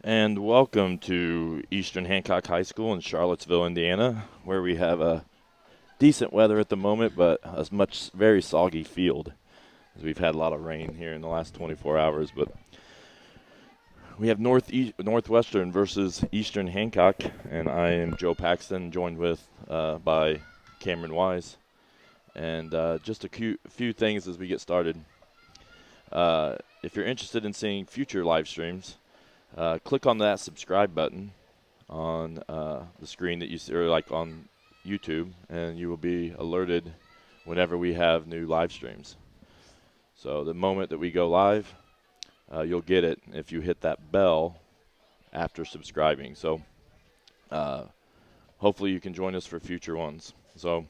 And welcome to Eastern Hancock High School in Charlottesville, Indiana, where we have a decent weather at the moment, but a very soggy field, as we've had a lot of rain here in the last 24 hours. But we have Northwestern versus Eastern Hancock, and I am Joe Paxton, joined with by Cameron Wise. And just a few things as we get started. If you're interested in seeing future live streams, click on that subscribe button on the screen that you see, or like on YouTube, and you will be alerted whenever we have new live streams. So the moment that we go live, you'll get it if you hit that bell after subscribing. So hopefully you can join us for future ones. So,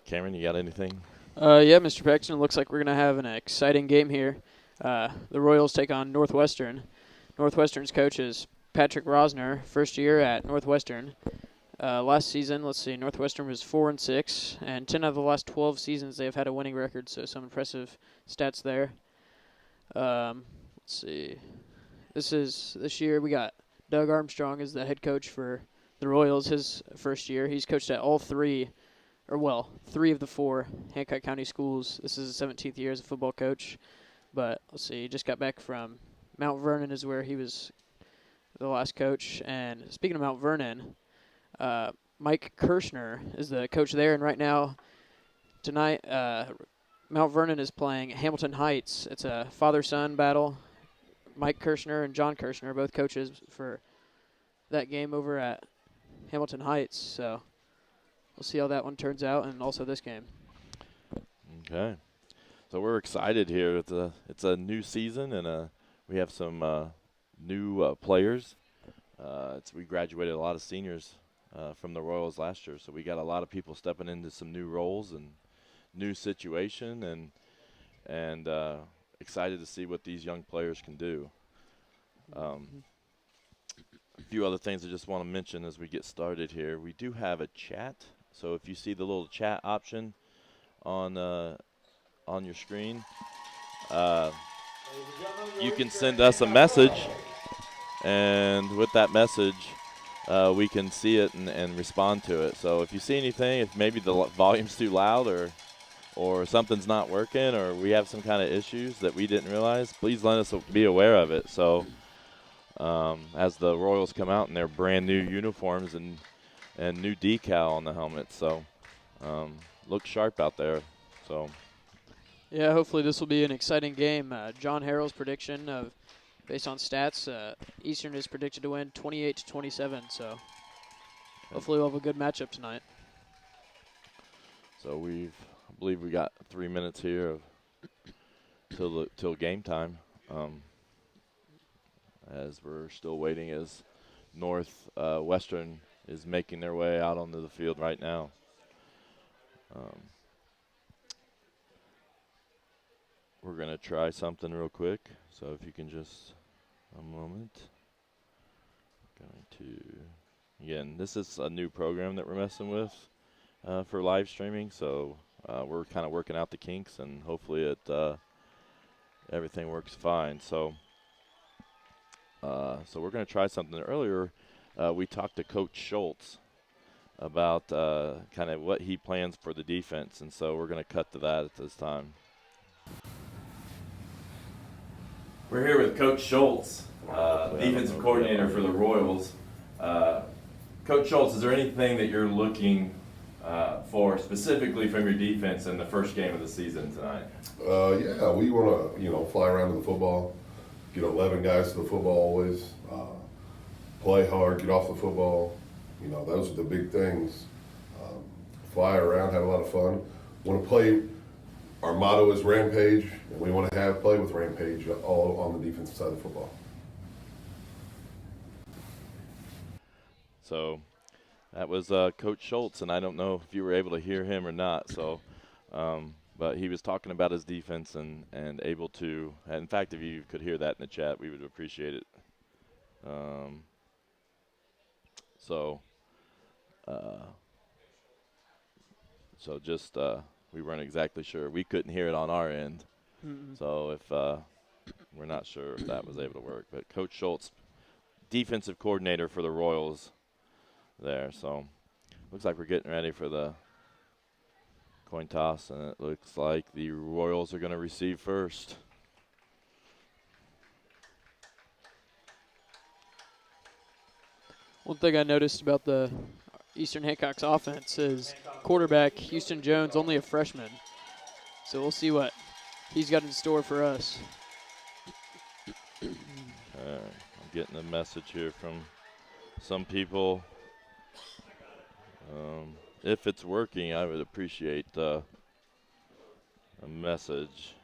Cameron, you got anything? Yeah, Mr. Paxton, it looks like we're going to have an exciting game here. The Royals take on Northwestern. Northwestern's coach is Patrick Rosner, first year at Northwestern. Last season, Northwestern was 4-6, and 10 out of the last 12 seasons they have had a winning record, so some impressive stats there. This year we got Doug Armstrong as the head coach for the Royals, his first year. He's coached at three of the four Hancock County schools. This is his 17th year as a football coach. But he just got back from Mount Vernon is where he was the last coach. And speaking of Mount Vernon, Mike Kirshner is the coach there. And right now, tonight, Mount Vernon is playing Hamilton Heights. It's a father-son battle. Mike Kirshner and John Kirshner are both coaches for that game over at Hamilton Heights. So we'll see how that one turns out, and also this game. Okay. So we're excited here. It's a new season, and we have some new players. We graduated a lot of seniors from the Royals last year, so we got a lot of people stepping into some new roles and new situation, and excited to see what these young players can do. A few other things I just want to mention as we get started here. We do have a chat, so if you see the little chat option on your screen, you can send us a message, and with that message, we can see it and respond to it. So if you see anything, if maybe the volume's too loud or something's not working, or we have some kind of issues that we didn't realize, please let us be aware of it. So as the Royals come out in their brand new uniforms and new decal on the helmet, so look sharp out there. So yeah, hopefully this will be an exciting game. John Harrell's prediction based on stats, Eastern is predicted to win 28-27. So hopefully we'll have a good matchup tonight. So I believe we got 3 minutes here till game time, as we're still waiting as Northwestern is making their way out onto the field right now. We're going to try something real quick, so if you can just a moment. Again, this is a new program that we're messing with for live streaming, so we're kind of working out the kinks, and hopefully everything works fine. So we're going to try something. Earlier, we talked to Coach Schultz about kind of what he plans for the defense, and so we're going to cut to that at this time. We're here with Coach Schultz, defensive coordinator for the Royals. Coach Schultz, is there anything that you're looking for specifically from your defense in the first game of the season tonight? Yeah, we want to, fly around to the football, get 11 guys to the football always, play hard, get off the football. Those are the big things. Fly around, have a lot of fun. Want to play. Our motto is Rampage, and we want to play with Rampage all on the defensive side of the football. So that was Coach Schultz, and I don't know if you were able to hear him or not. So, but he was talking about his defense and able to. In fact, if you could hear that in the chat, we would appreciate it. We weren't exactly sure. We couldn't hear it on our end. Mm-hmm. So we're not sure if that was able to work. But Coach Schultz, defensive coordinator for the Royals there. So looks like we're getting ready for the coin toss, and it looks like the Royals are going to receive first. One thing I noticed about the Eastern Hancock's offense is quarterback Houston Jones, only a freshman. So we'll see what he's got in store for us. I'm getting a message here from some people. If it's working, I would appreciate a message.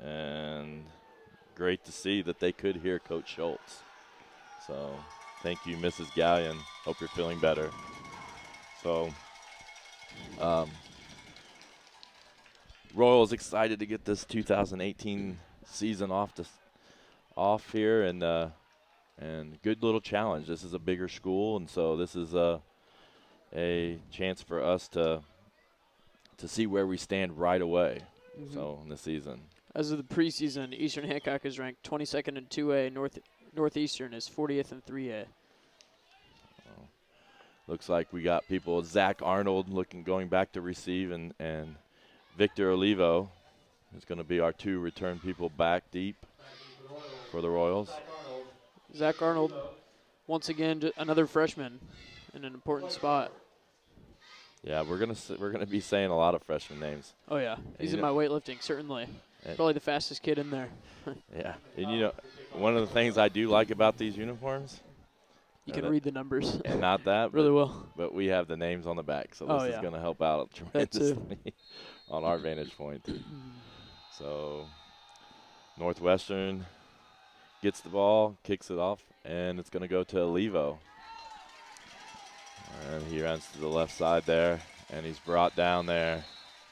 And great to see that they could hear Coach Schultz. So thank you, Mrs. Gallion. Hope you're feeling better. So Royals excited to get this 2018 season off here, and good little challenge. This is a bigger school, and so this is a chance for us to see where we stand right away. So in the season. As of the preseason, Eastern Hancock is ranked 22nd in 2A. Northeastern is 40th in 3A. Looks like we got people. Zach Arnold going back to receive, and Victor Olivo is going to be our two return people back deep for the Royals. Zach Arnold, once again, another freshman in an important spot. Yeah, we're gonna be saying a lot of freshman names. Oh yeah, he's in my weightlifting certainly. Probably the fastest kid in there. Yeah, and one of the things I do like about these uniforms, you can read the numbers. And not that really well. But we have the names on the back, so this is going to help out tremendously on our vantage point. So Northwestern gets the ball, kicks it off, and it's going to go to Olivo. And he runs to the left side there, and he's brought down there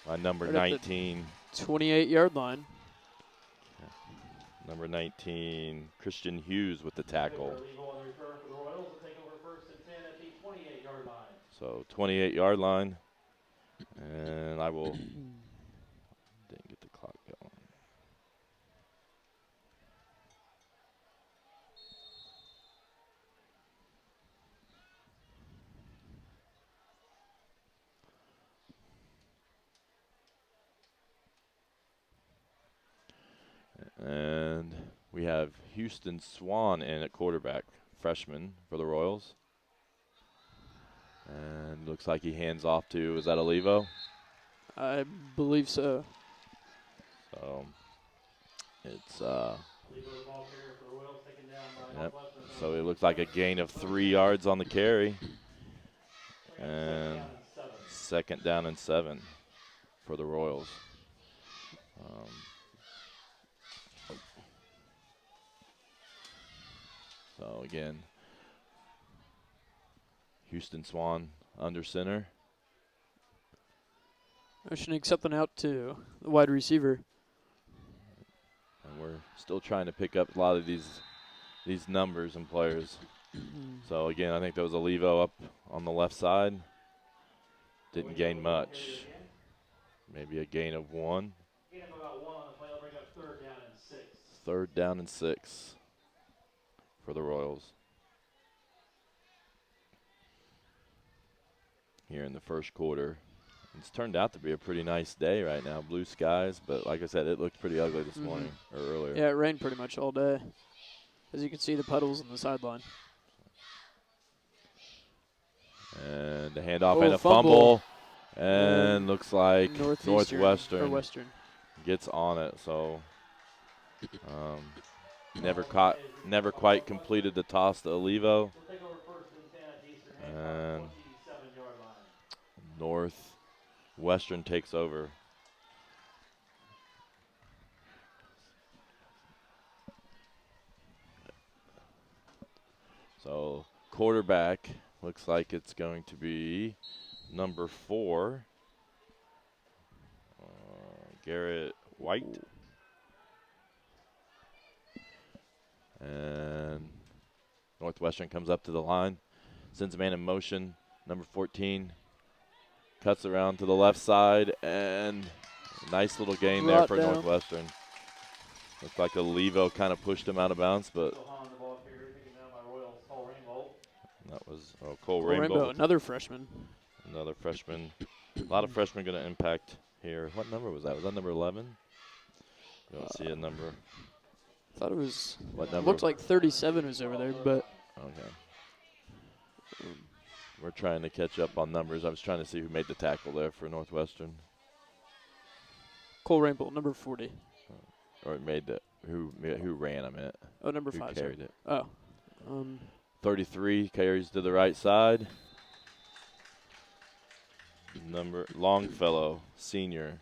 by number 19. 28-yard line. Number 19, Christian Hughes with the tackle. So 28-yard line, and I will didn't get the clock going. And we have Houston Swan in at quarterback, freshman for the Royals. And looks like he hands off to, is that Olivo? I believe so. So it's yep. So it looks like a gain of 3 yards on the carry. And second down and 7 for the Royals. So again, Houston Swan under center. Motioning something out to the wide receiver. And we're still trying to pick up a lot of these numbers and players. So again, I think that was Olivo up on the left side. Didn't gain much. Maybe a gain of 1. Gain of about 1 on the play. They'll bring up 3rd down and 6. 3rd down and 6 for the Royals. Here in the first quarter. It's turned out to be a pretty nice day right now. Blue skies, but like I said, it looked pretty ugly this morning or earlier. Yeah, it rained pretty much all day. As you can see, the puddles on the sideline. And the handoff and a fumble. And looks like Northwestern gets on it. So never quite completed the toss to Olivo. And Northwestern takes over. So quarterback looks like it's going to be number 4, Garrett White. And Northwestern comes up to the line, sends a man in motion. Number 14 cuts around to the left side, and a nice little gain there for Northwestern. Looked like a Levo kind of pushed him out of bounds, but that was Cole Rainbow. Another freshman. Another freshman. A lot of freshmen going to impact here. What number was that? Was that number 11? I don't see a number. I thought it was. What It number? looked like 37 was over there, but. Okay. We're trying to catch up on numbers. I was trying to see who made the tackle there for Northwestern. Cole Rainbow, number 40. Or made the who ran, I meant. Oh, number Who 5. carried sorry. it. Oh. 33 carries to the right side. Longfellow, senior.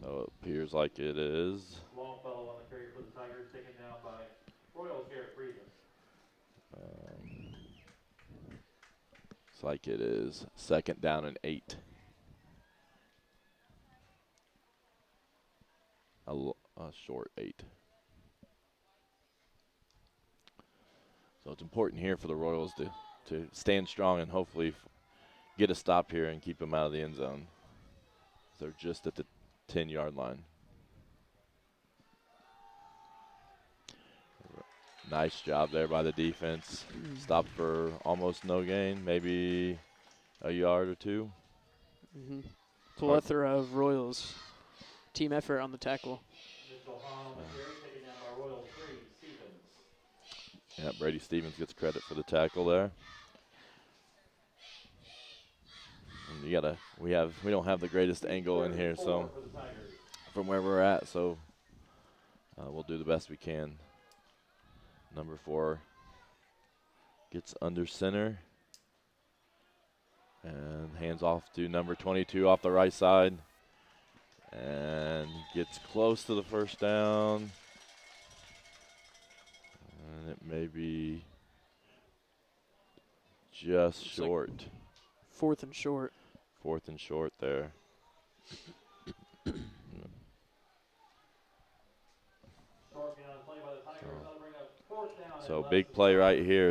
So it appears like it is. Longfellow on the carry for the Tigers, taken down by Royals here at Freedom. Looks like it is 2nd down and 8. A short 8. So it's important here for the Royals to stand strong and hopefully get a stop here and keep them out of the end zone. They're just at the 10-yard line. Nice job there by the defense. Stopped for almost no gain, maybe a yard or two. Plethora of Royals. Team effort on the tackle. Yeah, Brady Stevens gets credit for the tackle there. And we don't have the greatest angle in here, so from where we're at, so we'll do the best we can. Number 4 gets under center and hands off to number 22 off the right side and gets close to the first down. And it may be just short. Like 4th and short. 4th and short there. So big play right here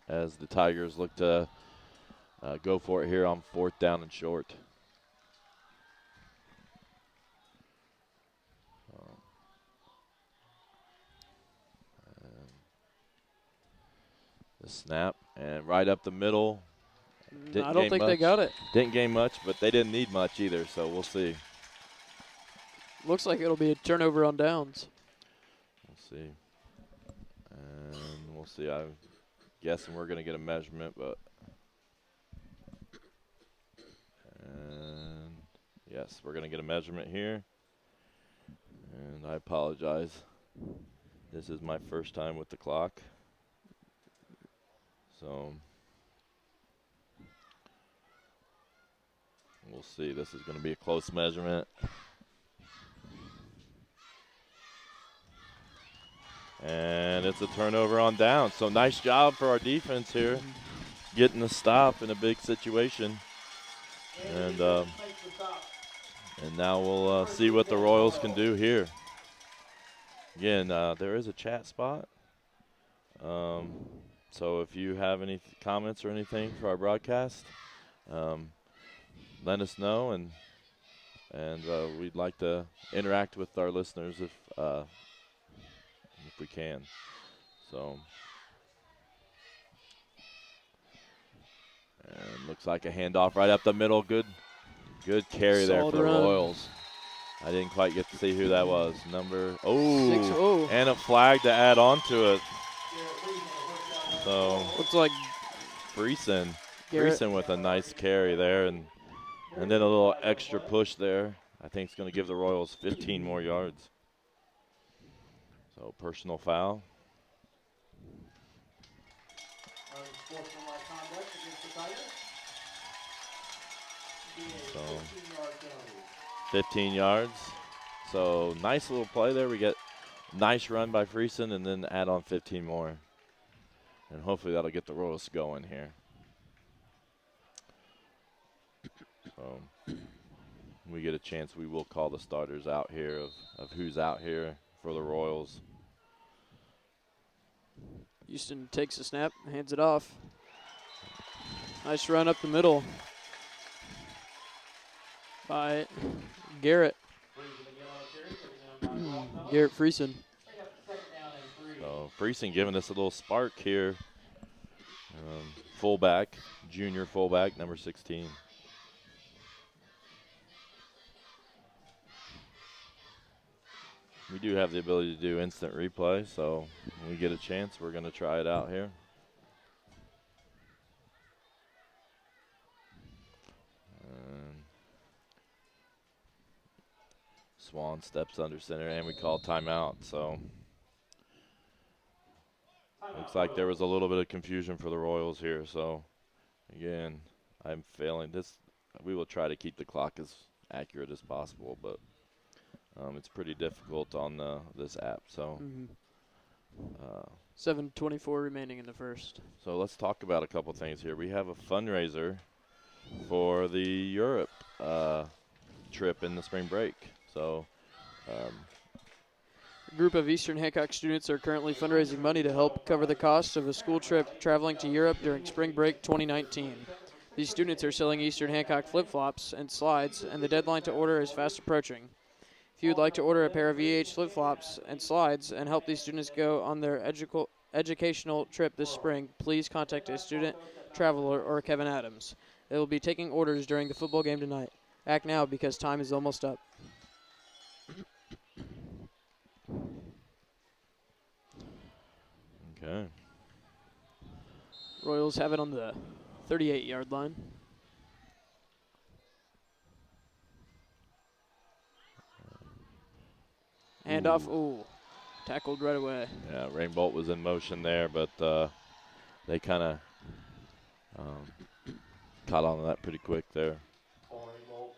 as the Tigers look to go for it here on 4th down and short. The snap and right up the middle. I don't think they got it. Didn't gain much, but they didn't need much either, so we'll see. Looks like it'll be a turnover on downs. We'll see. And we'll see. I'm guessing we're going to get a measurement, but. And yes, we're going to get a measurement here. And I apologize. This is my first time with the clock. So we'll see. This is going to be a close measurement. And it's a turnover on down. So nice job for our defense here, getting the stop in a big situation. And now we'll see what the Royals can do here. Again, there is a chat spot. So if you have any comments or anything for our broadcast, let us know, and we'd like to interact with our listeners if we can. So, and looks like a handoff right up the middle. Good carry there for the Royals. I didn't quite get to see who that was. Number 6, and a flag to add on to it. So looks like Friesen with a nice carry there, and then a little extra push there. I think it's going to give the Royals 15 more yards. So personal foul. So 15 yards. So nice little play there. We get nice run by Friesen and then add on 15 more. And hopefully that'll get the Royals going here. So we get a chance, we will call the starters out here of who's out here for the Royals. Houston takes a snap, hands it off. Nice run up the middle by Garrett. Freezing again on the carry, taken down by Longfellow. Garrett Friesen. Bring up second down and 3. So Friesen giving us a little spark here. Fullback, junior fullback, number 16. We do have the ability to do instant replay, so when we get a chance, we're going to try it out here. And Swan steps under center, and we call timeout. So looks like there was a little bit of confusion for the Royals here. So again, I'm failing this. We will try to keep the clock as accurate as possible, but it's pretty difficult on this app. So 7:24 remaining in the first. So let's talk about a couple things here. We have a fundraiser for the Europe trip in the spring break. So A group of Eastern Hancock students are currently fundraising money to help cover the cost of a school trip traveling to Europe during spring break 2019. These students are selling Eastern Hancock flip-flops and slides, and the deadline to order is fast approaching. If you would like to order a pair of EH flip-flops and slides and help these students go on their educational trip this spring, please contact a student traveler or Kevin Adams. They will be taking orders during the football game tonight. Act now because time is almost up. okay. Royals have it on the 38-yard line. Handoff, tackled right away. Yeah, Rainbolt was in motion there, but they kind of caught on to that pretty quick there. Rainbolt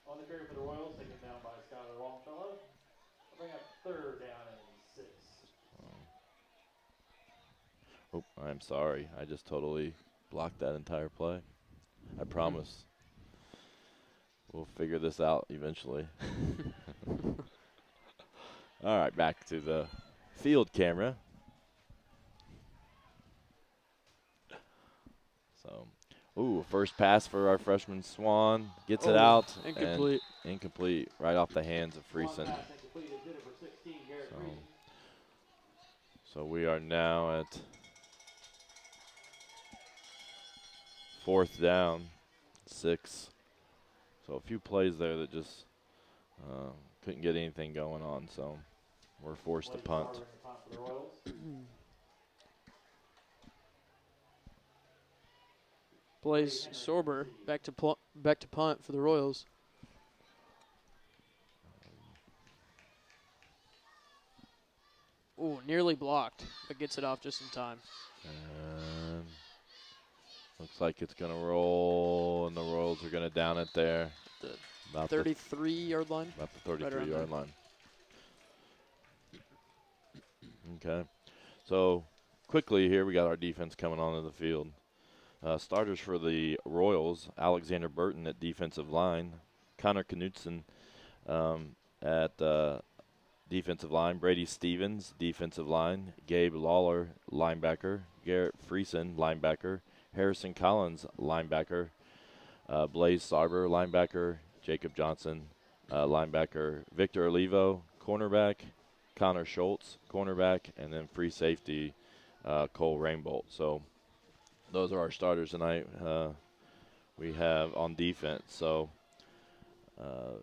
on the carry for the Royals, taken down by Skylar Longfellow. Bring up third down and 6. Oh, I'm sorry. I just totally blocked that entire play. I promise. We'll figure this out eventually. All right, back to the field camera. So, first pass for our freshman Swan. Gets it out. Incomplete. And incomplete, right off the hands of Friesen. So we are now at 4th down, 6. So a few plays there that just couldn't get anything going on. So we're forced to punt. Blaze Sorber back to punt for the Royals. Nearly blocked, but gets it off just in time. And looks like it's going to roll, and the Royals are going to down it there. About 33-yard line? About the 33-yard line. Okay. So quickly here, we got our defense coming onto the field. Starters for the Royals, Alexander Burton at defensive line, Connor Knutson at defensive line, Brady Stevens, defensive line, Gabe Lawler, linebacker, Garrett Friesen, linebacker, Harrison Collins, linebacker, Blaze Sarber, linebacker, Jacob Johnson, linebacker, Victor Olivo, cornerback, Connor Schultz, cornerback, and then free safety, Cole Rainbolt. So those are our starters tonight. We have on defense. So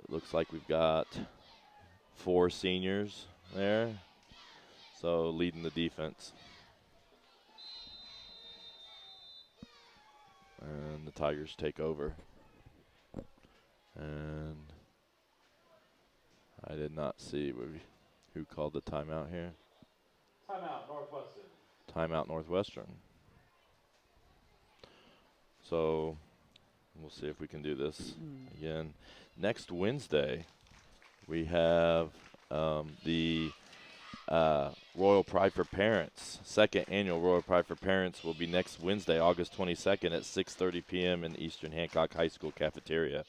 looks like we've got 4 seniors there. So leading the defense. And the Tigers take over. And I did not see who called the timeout here. Timeout, Northwestern. Timeout, Northwestern. So we'll see if we can do this again. Next Wednesday, we have the Royal Pride for Parents. 2nd annual Royal Pride for Parents will be next Wednesday, August 22nd at 6:30 p.m. in the Eastern Hancock High School cafeteria.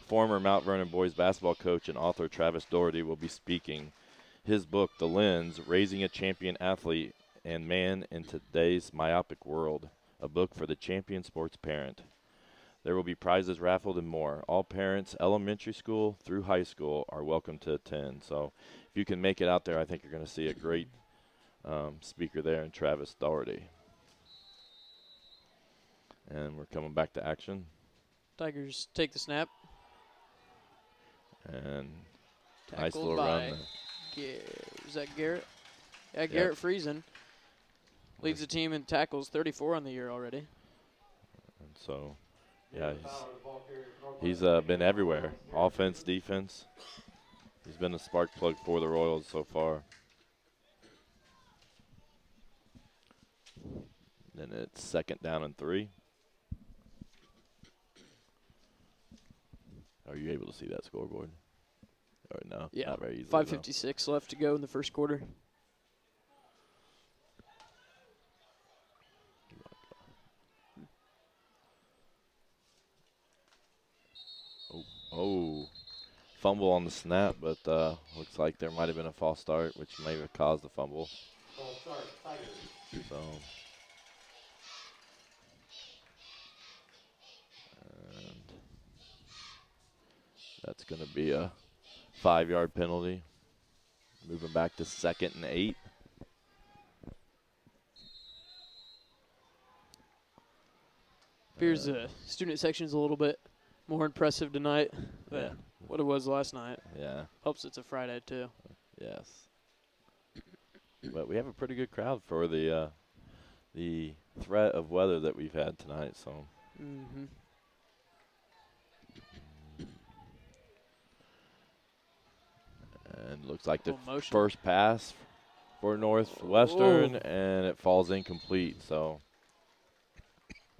Former Mount Vernon boys basketball coach and author Travis Doherty will be speaking. His book, The Lens, Raising a Champion Athlete and Man in Today's Myopic World, a book for the champion sports parent. There will be prizes raffled and more. All parents, elementary school through high school, are welcome to attend. So if you can make it out there, I think you're going to see a great speaker there in Travis Doherty. And we're coming back to action. Tigers take the snap. And nice Tackled little by run. Is that Garrett? Yeah, Garrett Friesen leads the team in tackles, 34 on the year already. And so, yeah, he's been everywhere. Offense, defense. He's been a spark plug for the Royals so far. Then it's 2nd down and 3. Are you able to see that scoreboard? Or no? Yeah, Not very easily. 5:56 left to go in the first quarter. Oh, fumble on the snap, but looks like there might have been a false start, which may have caused the fumble. False start, Tigers. So, and that's going to be a 5-yard penalty. Moving back to 2nd and 8. Appears the student section's a little bit more impressive tonight than Yeah. what it was last night. Yeah. Helps it's a Friday, too. Yes. But we have a pretty good crowd for the threat of weather that we've had tonight. So. Mm-hmm. And looks like the Motion. first pass for Northwestern, and it falls incomplete. So,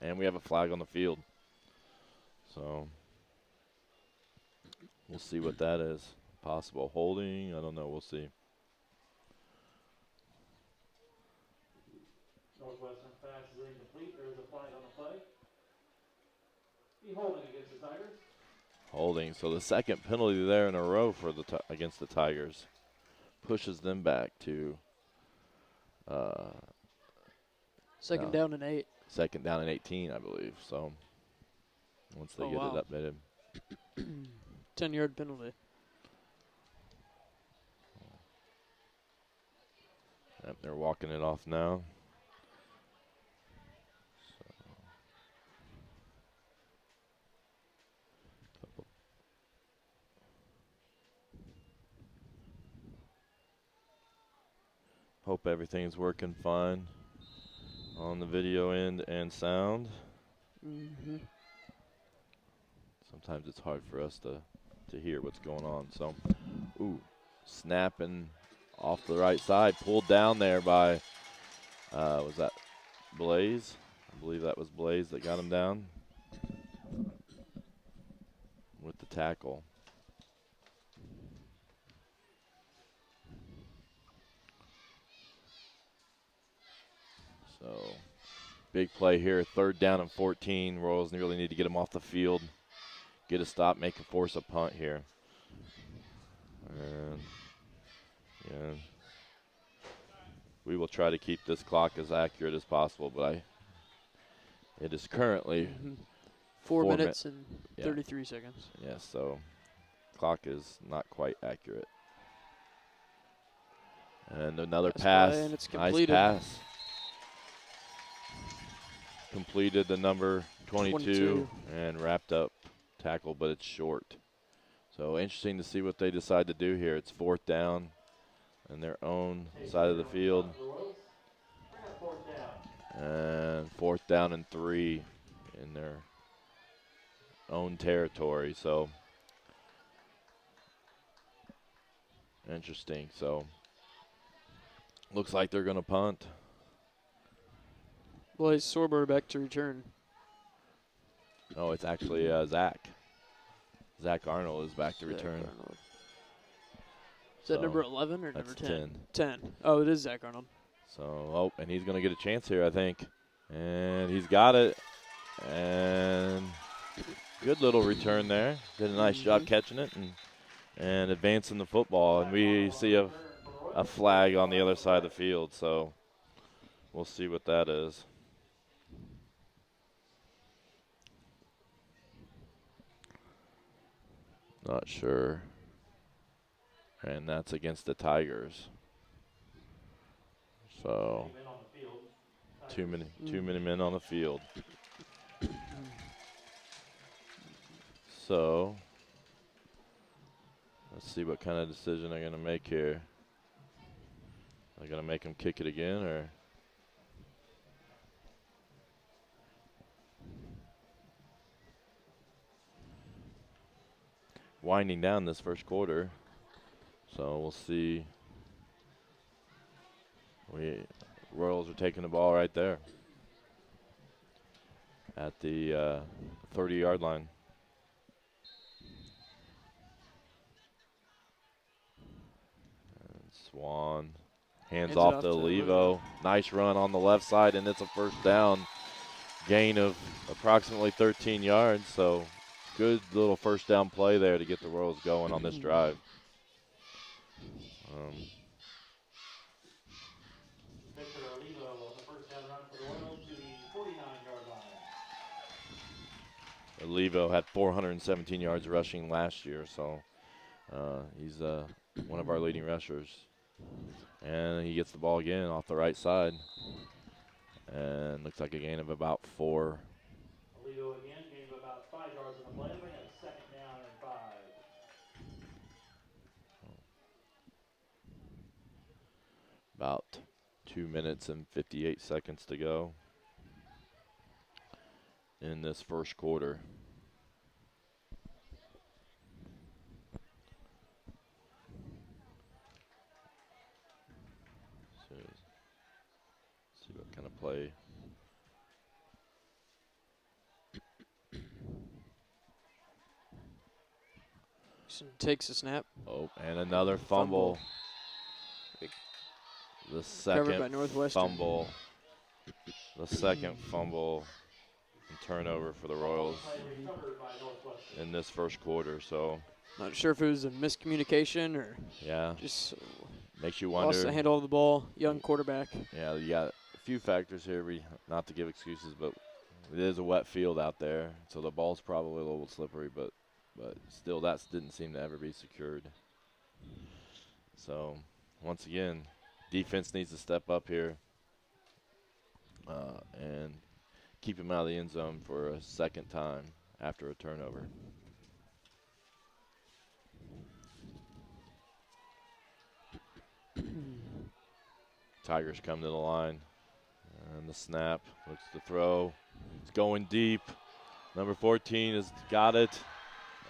and we have a flag on the field. So, we'll see what that is. Possible holding. I don't know. We'll see. Northwestern pass is incomplete. There is a flag on the play. Be holding against the Tigers. Holding. So the second penalty there in a row for the against the Tigers pushes them back to 2nd down and 8. 2nd down and 18, I believe. So once they get it updated. 10-yard penalty. Yep, they're walking it off now. Hope everything's working fine on the video end and sound. Mm-hmm. Sometimes it's hard for us to hear what's going on. So, snapping off the right side, pulled down there by, was that Blaze? I believe that was Blaze that got him down with the tackle. So, big play here, 3rd down and 14. Royals really need to get him off the field, get a stop, force a punt here. And we will try to keep this clock as accurate as possible, but it is currently 4 minutes and 33 seconds. Yes, so clock is not quite accurate. And another pass, and it's nice completed. pass. Completed the number 22 and wrapped up tackle, but it's short. So interesting to see what they decide to do here. It's 4th down in their own side of the field. And 4th down and 3 in their own territory. So interesting. So looks like they're going to punt. Blaze Sorber back to return. No, it's actually Zach. Zach Arnold is back to return. Is that number 11 or number that's 10? 10. Oh, it is Zach Arnold. So, and he's going to get a chance here, I think. And he's got it. And good little return there. Did a nice job catching it and advancing the football. And we see a flag on the other side of the field. So we'll see what that is. Not sure. And that's against the Tigers. So, Men on the field. too many men on the field. So, let's see what kind of decision they're going to make here. Are they going to make him kick it again, or? Winding down this first quarter. So we'll see. Royals are taking the ball right there at the 30-yard line. And Swan hands off to Levo. Nice run on the left side, and it's a first down. Gain of approximately 13 yards. So good little first down play there to get the Royals going on this drive. Victor Olivo on the first down run for the Royals to the 49-yard line. Olivo had 417 yards rushing last year, so he's one of our leading rushers. And he gets the ball again off the right side. And looks like a gain of about 4. Olivo again, gained about 5 yards on the play. Bring up second down and 5. About 2 minutes and 58 seconds to go in this first quarter. So, see what kind of play. Takes a snap. Oh, and another fumble. The second by Northwestern. fumble. The second fumble and turnover for the Royals in this first quarter. So, not sure if it was a miscommunication or just makes you wonder. Lost the handle of the ball. Young quarterback. Yeah, you got a few factors here. Not to give excuses, but it is a wet field out there, so the ball's probably a little slippery. But still, that didn't seem to ever be secured. So, once again, defense needs to step up here and keep him out of the end zone for a second time after a turnover. Tigers come to the line. And the snap, looks to throw. It's going deep. Number 14 has got it.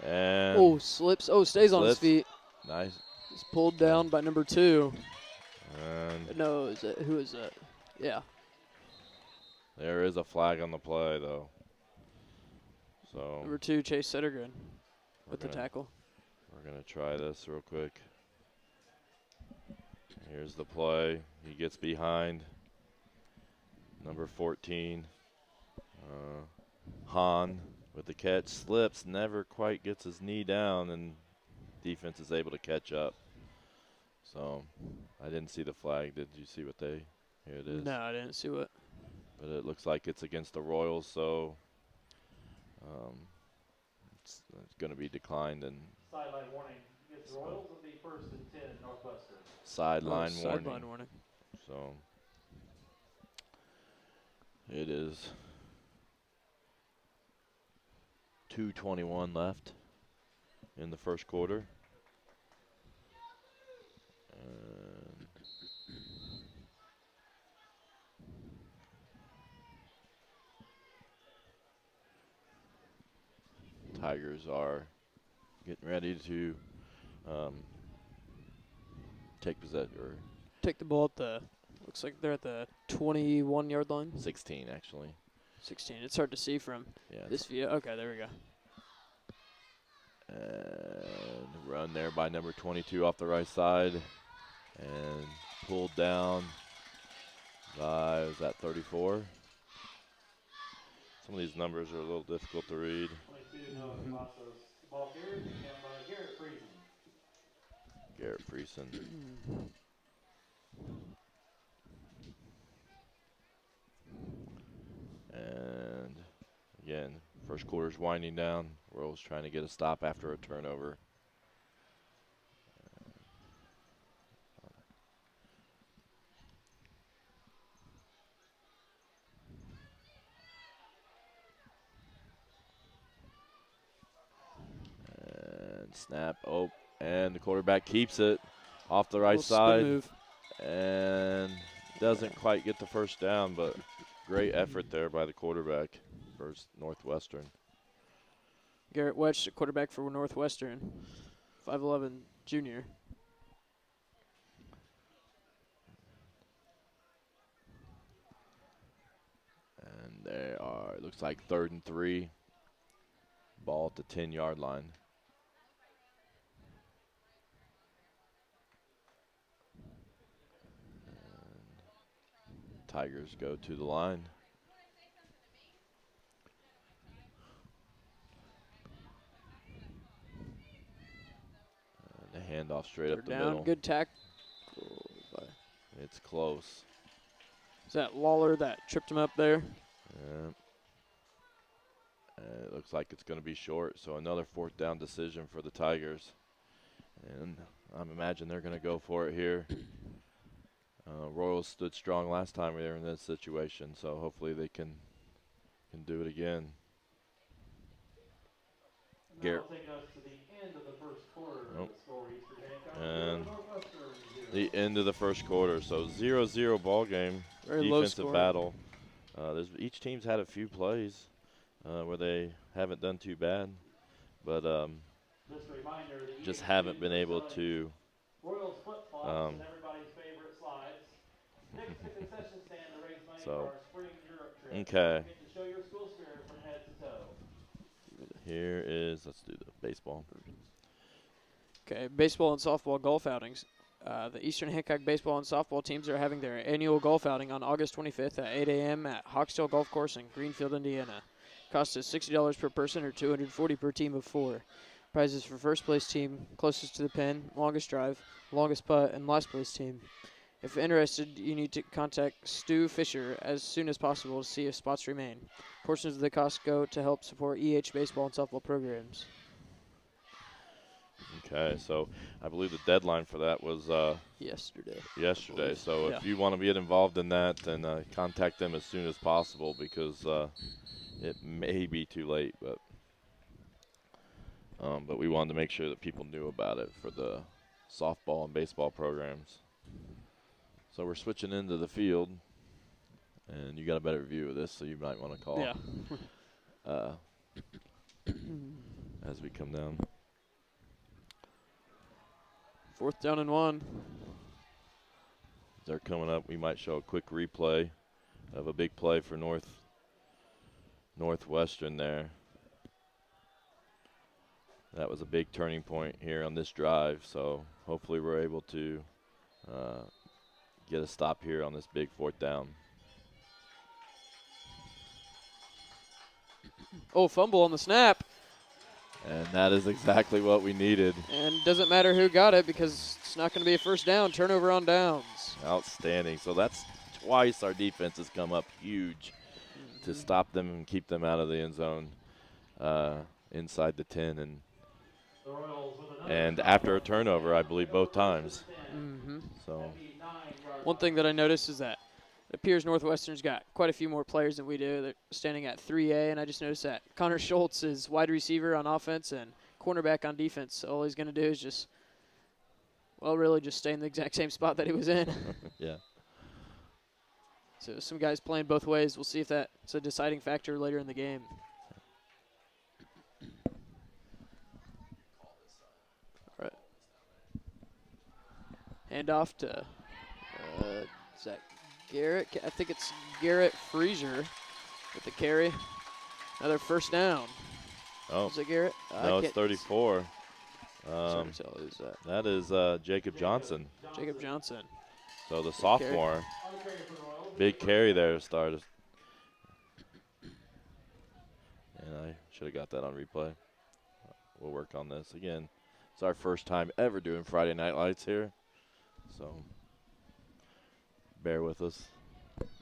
And slips. Stays on his feet. Nice. He's pulled down by number 2. And no, who is that? Yeah. There is a flag on the play, though. So number 2, Chase Settergren with the tackle. We're going to try this real quick. Here's the play. He gets behind number 14. Hahn with the catch, slips, never quite gets his knee down, and defense is able to catch up. So I didn't see the flag. Did you see what here it is? No, I didn't see what. But it looks like it's against the Royals, so it's going to be declined. And sideline warning against the Royals will be 1st and 10 Northwestern. Sideline warning. Sideline warning. So it is 2:21 left in the first quarter. And Tigers are getting ready to take the ball at the. Looks like they're at the 21-yard line. 16, actually. 16. It's hard to see from this view. Okay, there we go. And run there by number 22 off the right side. And pulled down by, was that 34? Some of these numbers are a little difficult to read. 22, Noah Cavazos. Ball carried down by Garrett Friesen. And again, first quarter's winding down. Royals trying to get a stop after a turnover. snap. Oh, and the quarterback keeps it off the right Little spin side. move. And doesn't quite get the first down, but great effort there by the quarterback for Northwestern. Garrett Wetch, the quarterback for Northwestern, 5'11", junior. And they are, it looks like 3rd and 3. Ball at the 10-yard line. And Tigers go to the line. And the handoff straight up the Down. middle. Good tackle. It's close. Is that Lawler that tripped him up there? Yeah. And it looks like it's going to be short, so another 4th down decision for the Tigers. And I imagine they're going to go for it here. Royals stood strong last time we were in this situation, so hopefully they can do it again. Garrett. That'll take us to the end of the first quarter. Nope. The score, Eastern Hancock, And Northwestern 0. the end of the first quarter, so 0-0 ball game. Very low Defensive scoring. battle. Each team's had a few plays where they haven't done too bad, but Just a reminder, the just EHB haven't been able selling to. Royals flip-flops and everybody's favorite slides. Next to concession stand to raise money So, for our spring Europe trip. okay. Get to show your school spirit from head to toe. Here is, let's do the baseball. Okay, baseball and softball golf outings. The Eastern Hancock baseball and softball teams are having their annual golf outing on August 25th at 8 a.m. at Hawksdale Golf Course in Greenfield, Indiana. Cost is $60 per person or $240 per team of 4. Prizes for first place team, closest to the pin, longest drive, longest putt, and last place team. If interested, you need to contact Stu Fisher as soon as possible to see if spots remain. Portions of the cost go to help support EH baseball and softball programs. Okay, so I believe the deadline for that was Yesterday. So Yeah. if you want to get involved in that, then contact them as soon as possible because it may be too late. But we wanted to make sure that people knew about it for the softball and baseball programs. So we're switching into the field, and you got a better view of this, so you might want to call. Yeah. As we come down. 4th down and 1. They're coming up. We might show a quick replay of a big play for Northwestern there. That was a big turning point here on this drive, so hopefully we're able to get a stop here on this big 4th down. Oh, fumble on the snap. And that is exactly what we needed. And doesn't matter who got it because it's not going to be a first down. Turnover on downs. Outstanding. So that's twice our defense has come up huge to stop them and keep them out of the end zone inside the 10. And after a turnover, I believe both times. Mm-hmm. So one thing that I noticed is that it appears Northwestern's got quite a few more players than we do. They're standing at 3A, and I just noticed that Connor Schultz is wide receiver on offense and cornerback on defense. So all he's going to do is just stay in the exact same spot that he was in. Yeah. So some guys playing both ways. We'll see if that's a deciding factor later in the game. All right. Handoff to is that Garrett? I think it's Garrett Freezer with the carry. Another first down. Oh, Is it Garrett? no, it's 34. Hard to tell who's that. That is Jacob Johnson. Jacob Johnson. So the sophomore. Big carry there started. And I should have got that on replay. We'll work on this. Again, it's our first time ever doing Friday Night Lights here. So bear with us.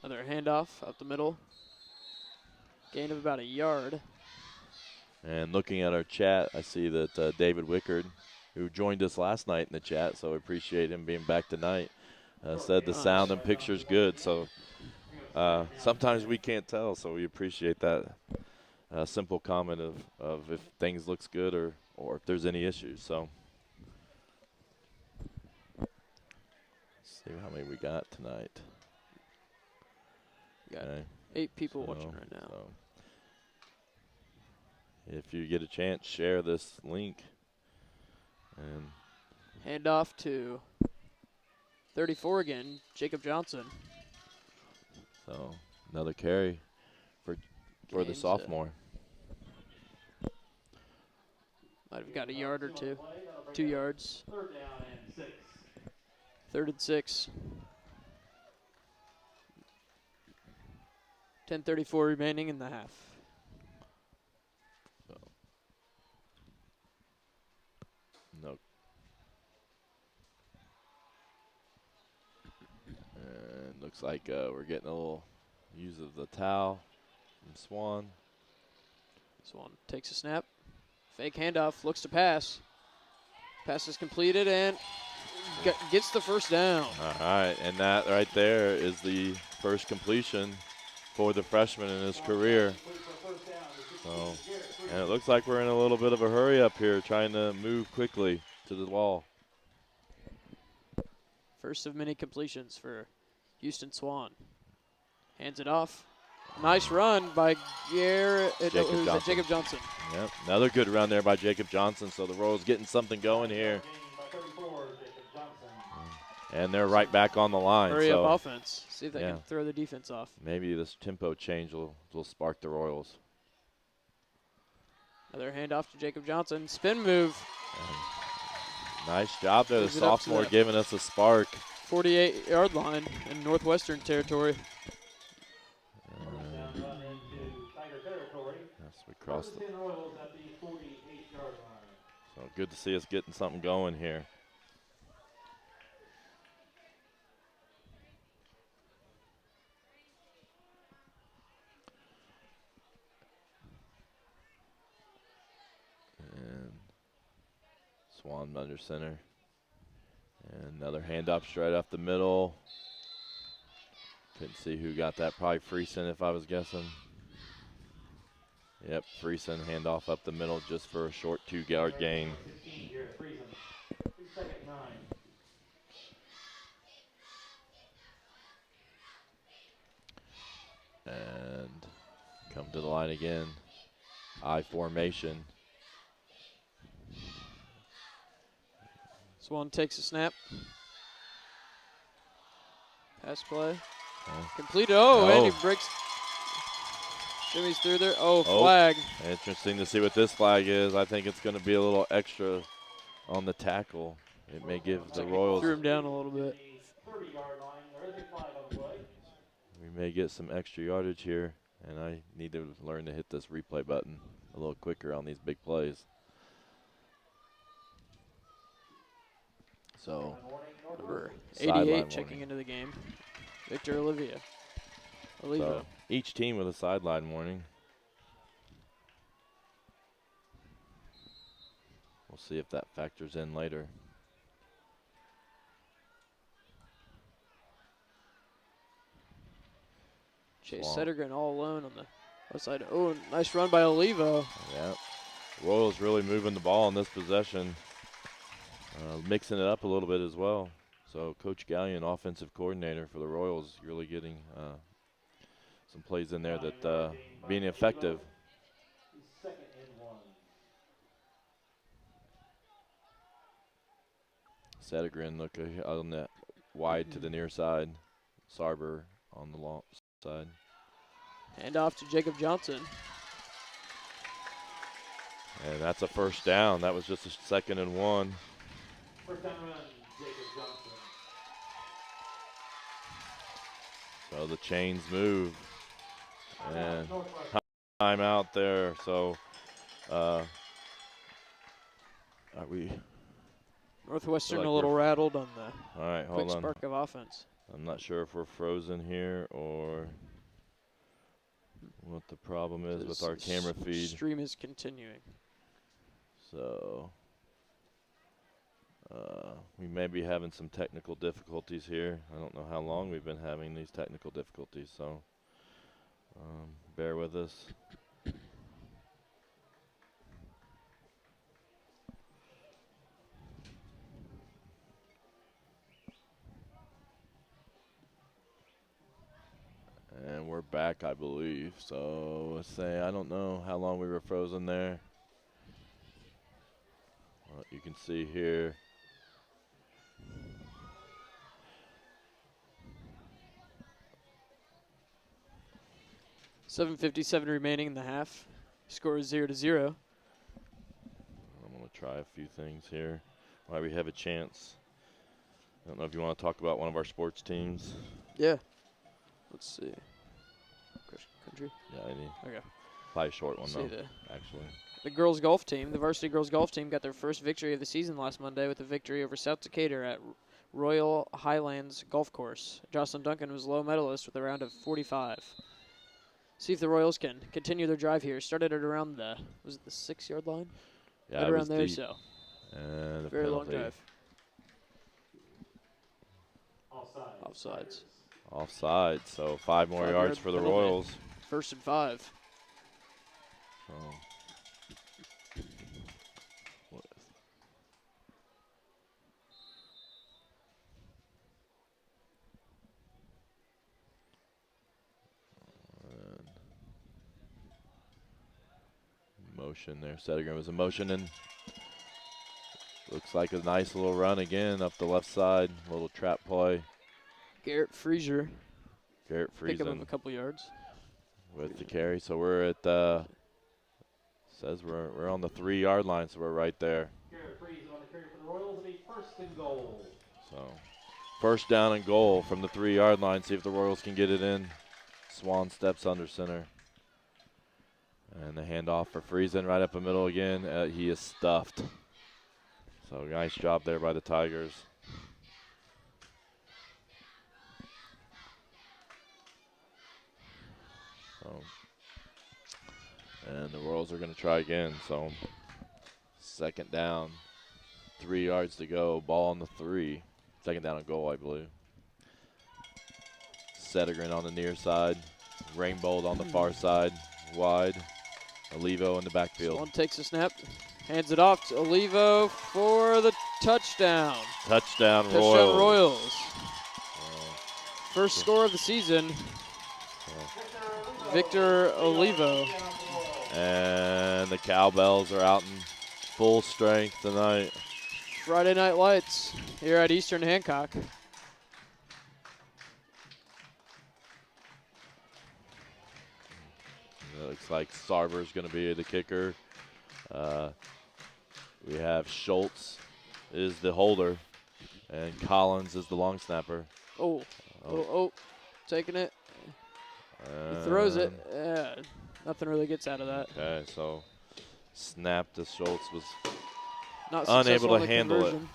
Another handoff up the middle. Gain of about a yard. And looking at our chat, I see that David Wickard, who joined us last night in the chat, so I appreciate him being back tonight, said the sound and picture's good. So sometimes we can't tell, so we appreciate that a simple comment of if things looks good or if there's any issues. So let's see how many we got tonight. Got Okay. 8 people watching right now. So if you get a chance, share this link. And Hand off to 34 again, Jacob Johnson. so another carry for the Gains, sophomore. Might have got a yard or two. 2 yards. Third down and 6. 3rd and 6. 10:34 remaining in the half. No. And looks like we're getting a little use of the towel from Swan. Swan takes a snap. Fake handoff, looks to pass. Pass is completed and gets the first down. All right, and that right there is the first completion for the freshman in his career. So, and it looks like we're in a little bit of a hurry up here, trying to move quickly to the wall. First of many completions for Houston Swan. Hands it off. Nice run by Jacob Johnson. Yep, another good run there by Jacob Johnson. So the Royals getting something going here. And they're right back on the line. Hurry up offense. See if they can throw the defense off. Maybe this tempo change will spark the Royals. Another handoff to Jacob Johnson. Spin move. Nice job there. The sophomore giving us a spark. 48-yard line in Northwestern territory. Yes, we crossed the. So good to see us getting something going here. And Swan under center. And another handoff straight up the middle. Couldn't see who got that. Probably Friesen if I was guessing. Yep, Friesen handoff up the middle just for a short 2-yard gain. And come to the line again. I formation. Swan takes a snap. Pass play. Completed. And he breaks. Jimmy's through there. Flag. Interesting to see what this flag is. I think it's going to be a little extra on the tackle. It may give the Royals. Threw him down a little bit. We may get some extra yardage here, and I need to learn to hit this replay button a little quicker on these big plays. So, number 88 checking into the game. Victor Oliva. So each team with a sideline warning. We'll see if that factors in later. Chase Settergren all alone on the left side. Nice run by Oliva. Yeah. Royals really moving the ball in this possession. Mixing it up a little bit as well. So Coach Gallion, offensive coordinator for the Royals, really getting some plays in there that being effective. Settergren look on that wide to the near side. Sarber on the long side. Hand off to Jacob Johnson. And that's a first down. That was just a 2nd and 1. First down run, Jacob Johnson. So the chains move. And time out there. So are we? Northwestern a little rattled on the all right, hold quick on. spark of offense. I'm not sure if we're frozen here or what the problem is with our camera feed. Stream is continuing. So we may be having some technical difficulties here. I don't know how long we've been having these technical difficulties, so bear with us. back, I believe. So let's say, I don't know how long we were frozen there. Well, you can see here. $7:57 remaining in the half. Score is 0-0. I'm going to try a few things here while we have a chance. I don't know if you want to talk about one of our sports teams. Yeah. Let's see. Country? Yeah, any. Okay. Probably a short one, See though, the actually. The girls golf team, the varsity girls golf team, got their first victory of the season last Monday with a victory over South Decatur at Royal Highlands Golf Course. Jocelyn Duncan was low medalist with a round of 45. See if the Royals can continue their drive here. Started at around the 6-yard line? Yeah, right it around was there, deep. so And a very long penalty. drive. Offsides. Offsides. Offside, so 5 more 5 yards yard for the penalty. Royals. 1st and 5. So, motion there. Settinger was in motion, and looks like a nice little run again up the left side. Little trap play. Garrett Frazier Garrett pick him up Friesen a couple yards. with the carry. So we're at says we're on the 3-yard line, so we're right there. Garrett Friesen on the carry for the Royals. It'll be 1st and goal. So 1st down and goal from the 3-yard line. See if the Royals can get it in. Swan steps under center. And the handoff for Friesen right up the middle again. He is stuffed. So nice job there by the Tigers. And the Royals are going to try again. So 2nd down, 3 yards to go. Ball on the 3. 2nd down and goal, I believe. Settigren on the near side. Rainbow on the far side. Wide. Olivo in the backfield. Swan takes a snap, hands it off to Olivo for the touchdown. Touchdown Touchdown Royals. Royals. First score of the season. Victor Olivo. And the Cowbells are out in full strength tonight. Friday Night Lights here at Eastern Hancock. It looks like Sarver's going to be the kicker. We have Schultz is the holder, and Collins is the long snapper. Taking it. He throws it. Yeah, nothing really gets out of that. Okay, so snap to Schultz was Not unable successful to on the handle it. conversion.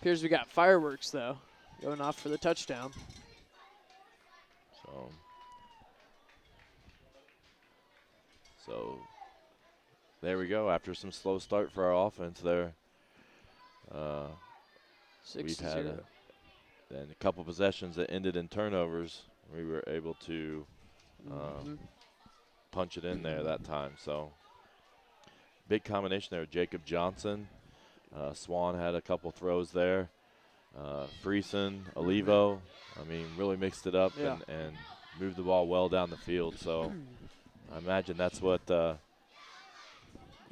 Appears we got fireworks, though, going off for the touchdown. So there we go. After some slow start for our offense there, we've had then a couple possessions that ended in turnovers. We were able to punch it in there that time. So big combination there. Jacob Johnson, Swan had a couple throws there. Friesen, Olivo, I mean, really mixed it up and moved the ball well down the field. So I imagine that's what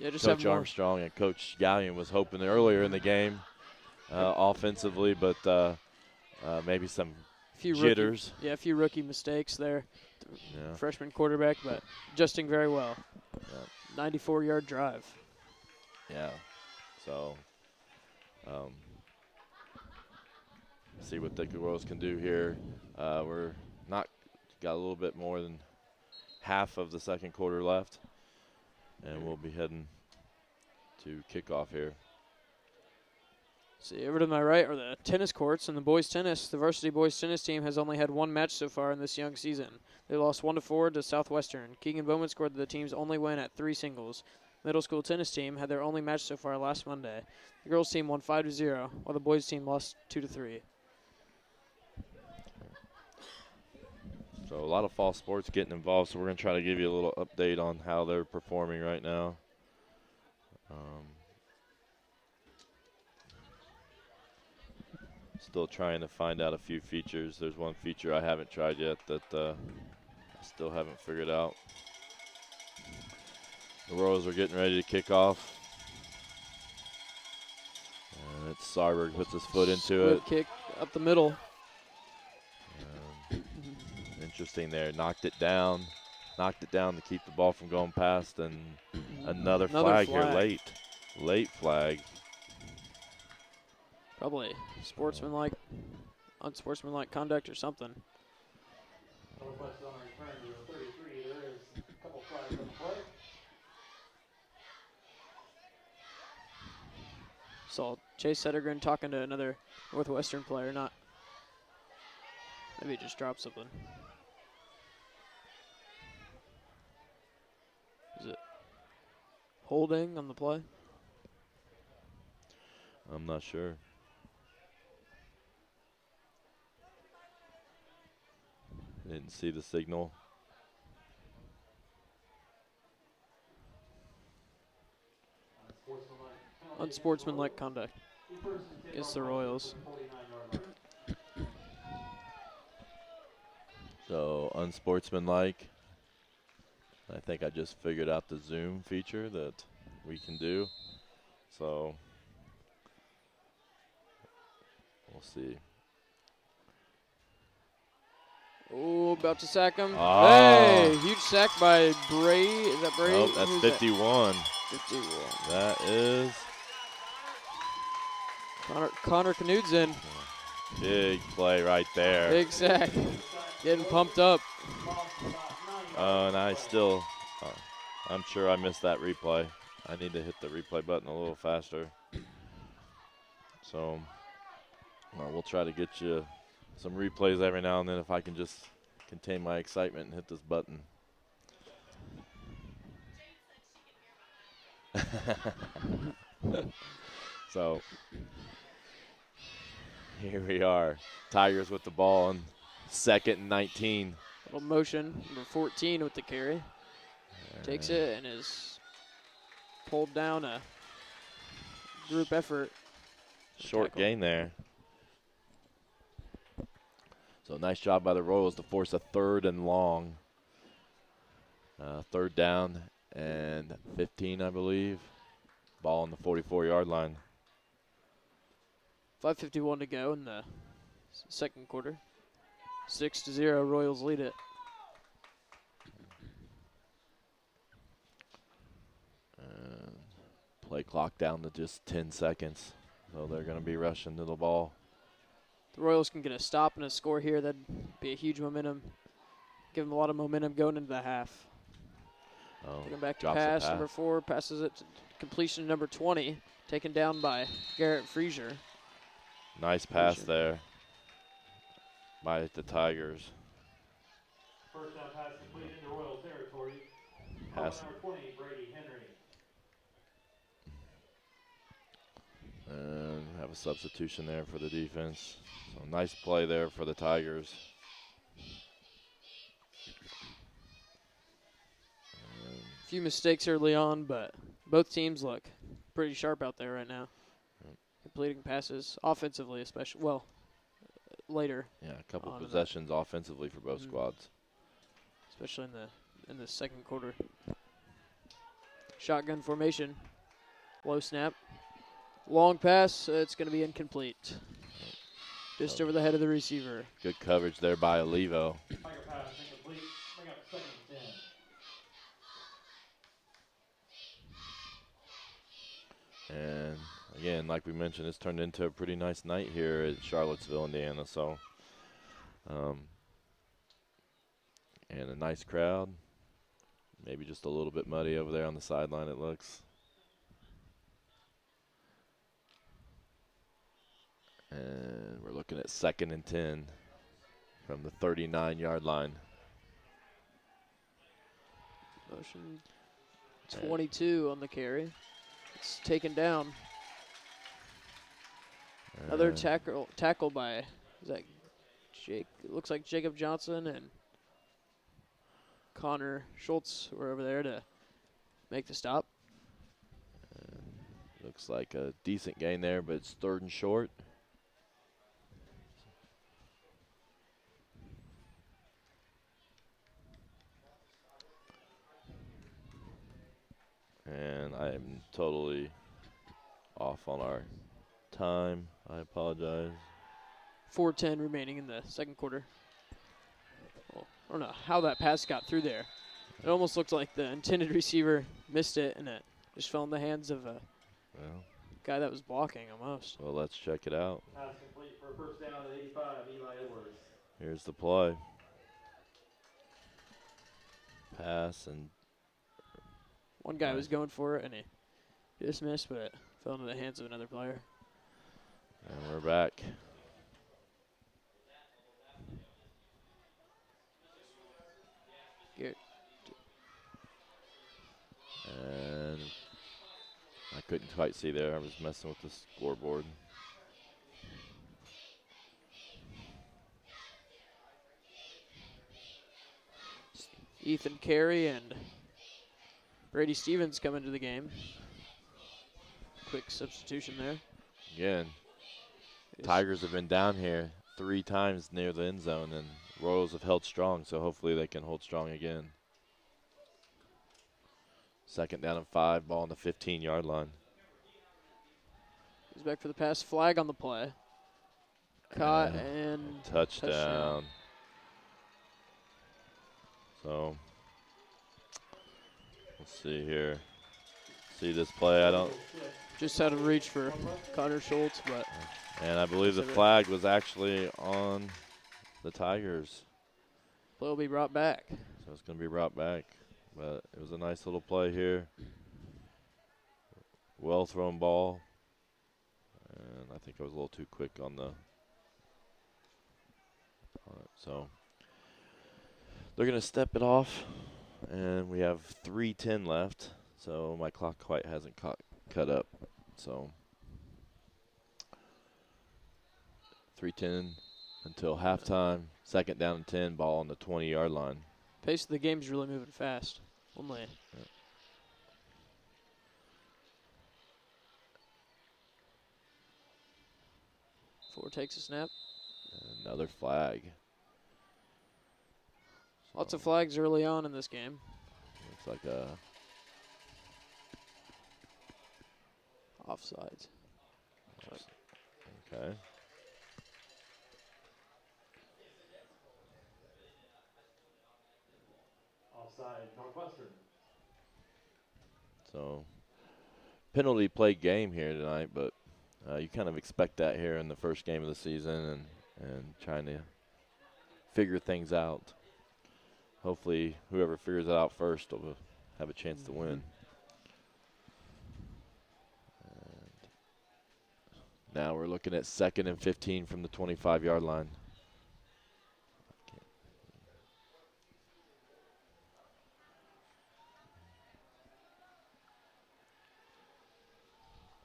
just Coach Armstrong and Coach Gallion was hoping earlier in the game offensively, but maybe some jitters. A few rookie mistakes there. Yeah. Freshman quarterback, but adjusting very well. 94-yard drive. Yeah. So see what the Royals can do here. We're got a little bit more than half of the 2nd quarter left, and we'll be heading to kickoff here. See, over to my right are the tennis courts and the boys tennis. The varsity boys tennis team has only had one match so far in this young season. They lost 1-4 to Southwestern. Keegan Bowman scored the team's only win at 3 singles. Middle school tennis team had their only match so far last Monday. The girls team won 5-0, while the boys team lost 2-3. So a lot of fall sports getting involved, so we're going to try to give you a little update on how they're performing right now. Still trying to find out a few features. There's one feature I haven't tried yet that I still haven't figured out. The Royals are getting ready to kick off. And it's Sarberg puts his foot into it. Kick up the middle. Interesting there. Knocked it down to keep the ball from going past, and another flag here late. Late flag. Probably unsportsmanlike conduct or something. Northwestern on return to the 33. There is a couple flags on the play. Saw Chase Settergren talking to another Northwestern player, maybe he just dropped something. Is it holding on the play? I'm not sure. Didn't see the signal. Unsportsmanlike conduct against the Royals. So unsportsmanlike. I think I just figured out the zoom feature that we can do. So we'll see. Oh, about to sack him. Oh. Hey, huge sack by Bray. Is that Bray? Oh, that's Who's 51. That? 51. That is Connor Knudsen. big play right there. Big sack. Getting pumped up. And I'm sure I missed that replay. I need to hit the replay button a little faster. So we'll try to get you some replays every now and then if I can just contain my excitement and hit this button. So here we are. Tigers with the ball on 2nd and 19. Little motion. Number 14 with the carry. Takes it and is pulled down a group effort. Short Tackle. gain there. So nice job by the Royals to force a 3rd and long. 3rd down and 15, I believe. Ball on the 44-yard line. 5:51 to go in the second quarter. 6-0, Royals lead it. And play clock down to just 10 seconds. So they're going to be rushing to the ball. The Royals can get a stop and a score here. That'd be a huge momentum. Give them a lot of momentum going into the half. Taking back to drops the pass. Number 4 passes it to completion. Number 20 taken down by Garrett Frazier. Nice pass there by the Tigers. First down pass complete into Royal territory. Pass. Number 20, Brady Henry. And have a substitution there for the defense. So nice play there for the Tigers. A few mistakes early on, but both teams look pretty sharp out there right now. Completing passes offensively, especially. Well, later. Yeah, a couple on possessions offensively for both squads. Especially in the second quarter. Shotgun formation. Low snap. Long pass. It's going to be incomplete. Just over the head of the receiver. Good coverage there by Olivo. Tiger pass incomplete. Bring up 2nd and 10. And again, like we mentioned, it's turned into a pretty nice night here at Charlottesville, Indiana. So, and a nice crowd. Maybe just a little bit muddy over there on the sideline, it looks. And we're looking at 2nd and 10 from the 39-yard line. Motion 22 on the carry. It's taken down. Another tackle by, is that Jake? It looks like Jacob Johnson and Connor Schultz were over there to make the stop. Looks like a decent gain there, but it's 3rd and short. totally off on our time. I apologize. 4:10 remaining in the second quarter. Well, I don't know how that pass got through there. It almost looked like the intended receiver missed it, and it just fell in the hands of a Well, guy that was blocking almost. well, let's check it out. Pass complete for a first down at 85, Eli Edwards. Here's the play. Pass and One guy was going for it, and he just missed, but it fell into the hands of another player. we're back. Garrett. And I couldn't quite see there. I was messing with the scoreboard. Ethan Carey and Brady Stevens come into the game. Quick substitution there. Again, Tigers have been down here 3 times near the end zone, and Royals have held strong, so hopefully they can hold strong again. 2nd down and 5, ball on the 15-yard line. He's back for the pass. Flag on the play. Caught and Touchdown. So, let's see here. See this play? I don't. Just out of reach for Connor Schultz, but And I believe the flag was actually on the Tigers. play will be brought back. So it's going to be brought back. But it was a nice little play here. Well thrown ball. And I think I was a little too quick on the. So they're going to step it off. And we have 3:10 left. So my clock quite hasn't cut up. So 3:10 until halftime. 2nd down and 10, ball on the 20-yard line. Pace of the game's really moving fast. Only. Ford takes a snap. Another flag. Lots of flags early on in this game. Looks like a Offsides. okay. Offside, Northwestern. So penalty play game here tonight, but you kind of expect that here in the first game of the season and trying to figure things out. Hopefully whoever figures it out first will have a chance to win. And now we're looking at 2nd and 15 from the 25-yard line.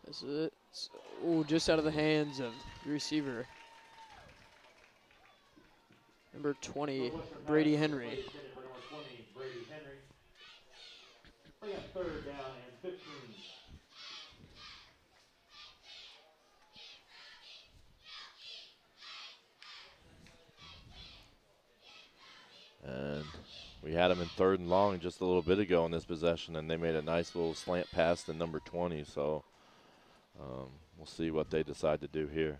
This is it. Oh, just out of the hands of the receiver. Number 20, Brady Henry. Intended for number 20, Brady Henry. Bring up 3rd down and 15. And we had them in 3rd and long just a little bit ago in this possession, and they made a nice little slant pass to number 20. So we'll see what they decide to do here.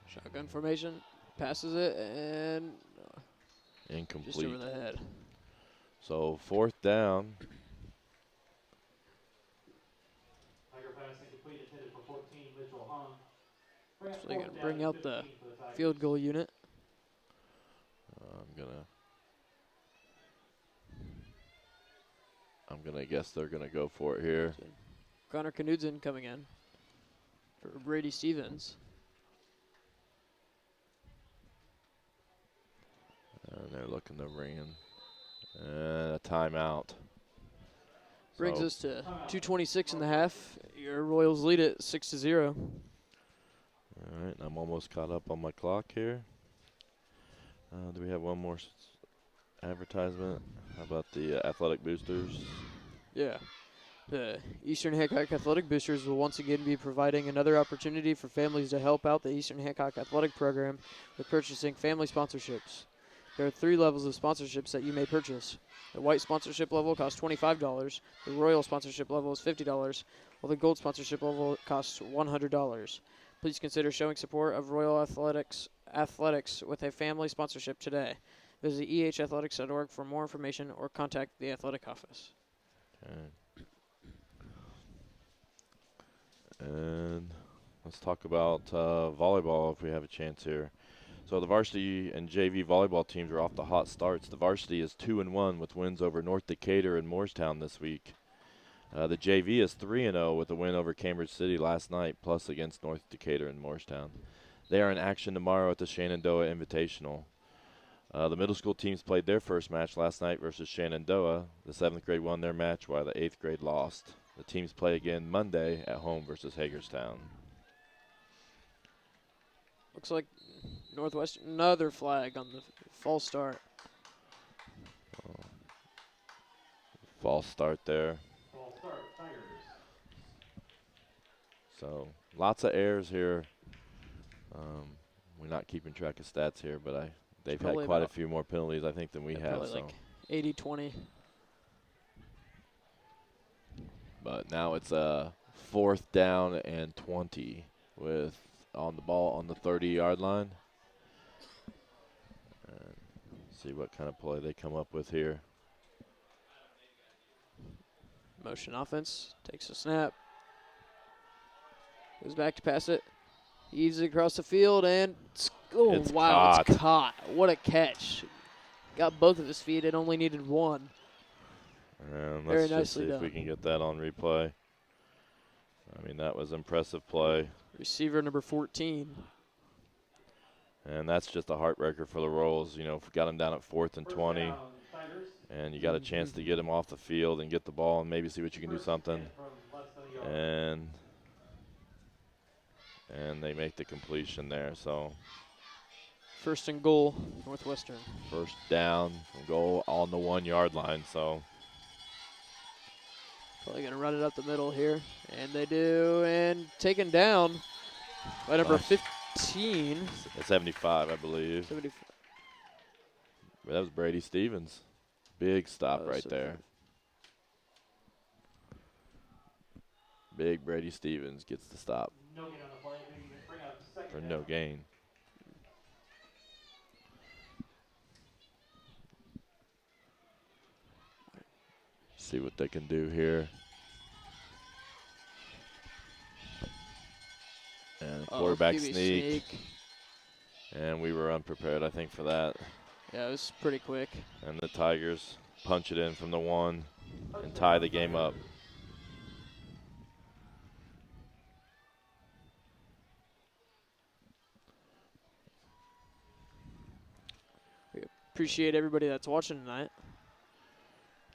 Shotgun formation. Passes it and Incomplete. just over the head. So 4th down. Tiger pass incomplete, intended for 14, Mitchell Hung. Bring up So they're 4th going to down bring and out the 15 for the Tigers. field goal unit. I'm gonna guess they're gonna go for it here. Connor Knudsen coming in for Brady Stevens. And they're looking to bring in a timeout. Brings So- us to 2:26 in the half. Your Royals lead it 6-0. All right, I'm almost caught up on my clock here. Do we have one more advertisement? How about the athletic boosters? Yeah. The Eastern Hancock Athletic Boosters will once again be providing another opportunity for families to help out the Eastern Hancock Athletic Program with purchasing family sponsorships. There are 3 levels of sponsorships that you may purchase. The white sponsorship level costs $25. The royal sponsorship level is $50, while the gold sponsorship level costs $100. Please consider showing support of Royal Athletics with a family sponsorship today. Visit ehathletics.org for more information or contact the athletic office. Okay. And let's talk about volleyball if we have a chance here. So the varsity and JV volleyball teams are off to hot starts. The varsity is 2-1 with wins over North Decatur and Morristown this week. The JV is 3-0 with a win over Cambridge City last night, plus against North Decatur and Morristown. They are in action tomorrow at the Shenandoah Invitational. The middle school teams played their first match last night versus Shenandoah. The 7th grade won their match while the 8th grade lost. The teams play again Monday at home versus Hagerstown. Looks like Northwestern, another flag on the false start. False start there. False start, Tigers. So lots of errors here. We're not keeping track of stats here, but they've had quite a few more penalties, I think, than we have. Probably like 80-20. But now it's a 4th down and 20 with on the ball on the 30-yard line. And see what kind of play they come up with here. Motion offense, takes a snap. Goes back to pass it. Heaves it across the field and it's caught. What a catch. Got both of his feet and only needed one. And Very let's just nicely see if we done. can get that on replay. I mean, that was impressive play. Receiver number 14. And that's just a heartbreaker for the Royals. You know, got him down at 4th and 20. Down, Tigers. And you got a chance to get him off the field and get the ball and maybe see what you can do something. From less than a yard. And they make the completion there. So 1st and goal, Northwestern. first down from goal on the 1-yard line. So Probably going to run it up the middle here. And they do. And taken down by number 15. 75, I believe. 75. But that was Brady Stevens. Big stop Oh, right so there. Big Brady Stevens gets the stop No gain on the play. Maybe bring up second for down. no gain. See what they can do here. And quarterback QB sneak. And we were unprepared, I think, for that. Yeah, it was pretty quick. And the Tigers punch it in from the 1 and tie the game up. We appreciate everybody that's watching tonight.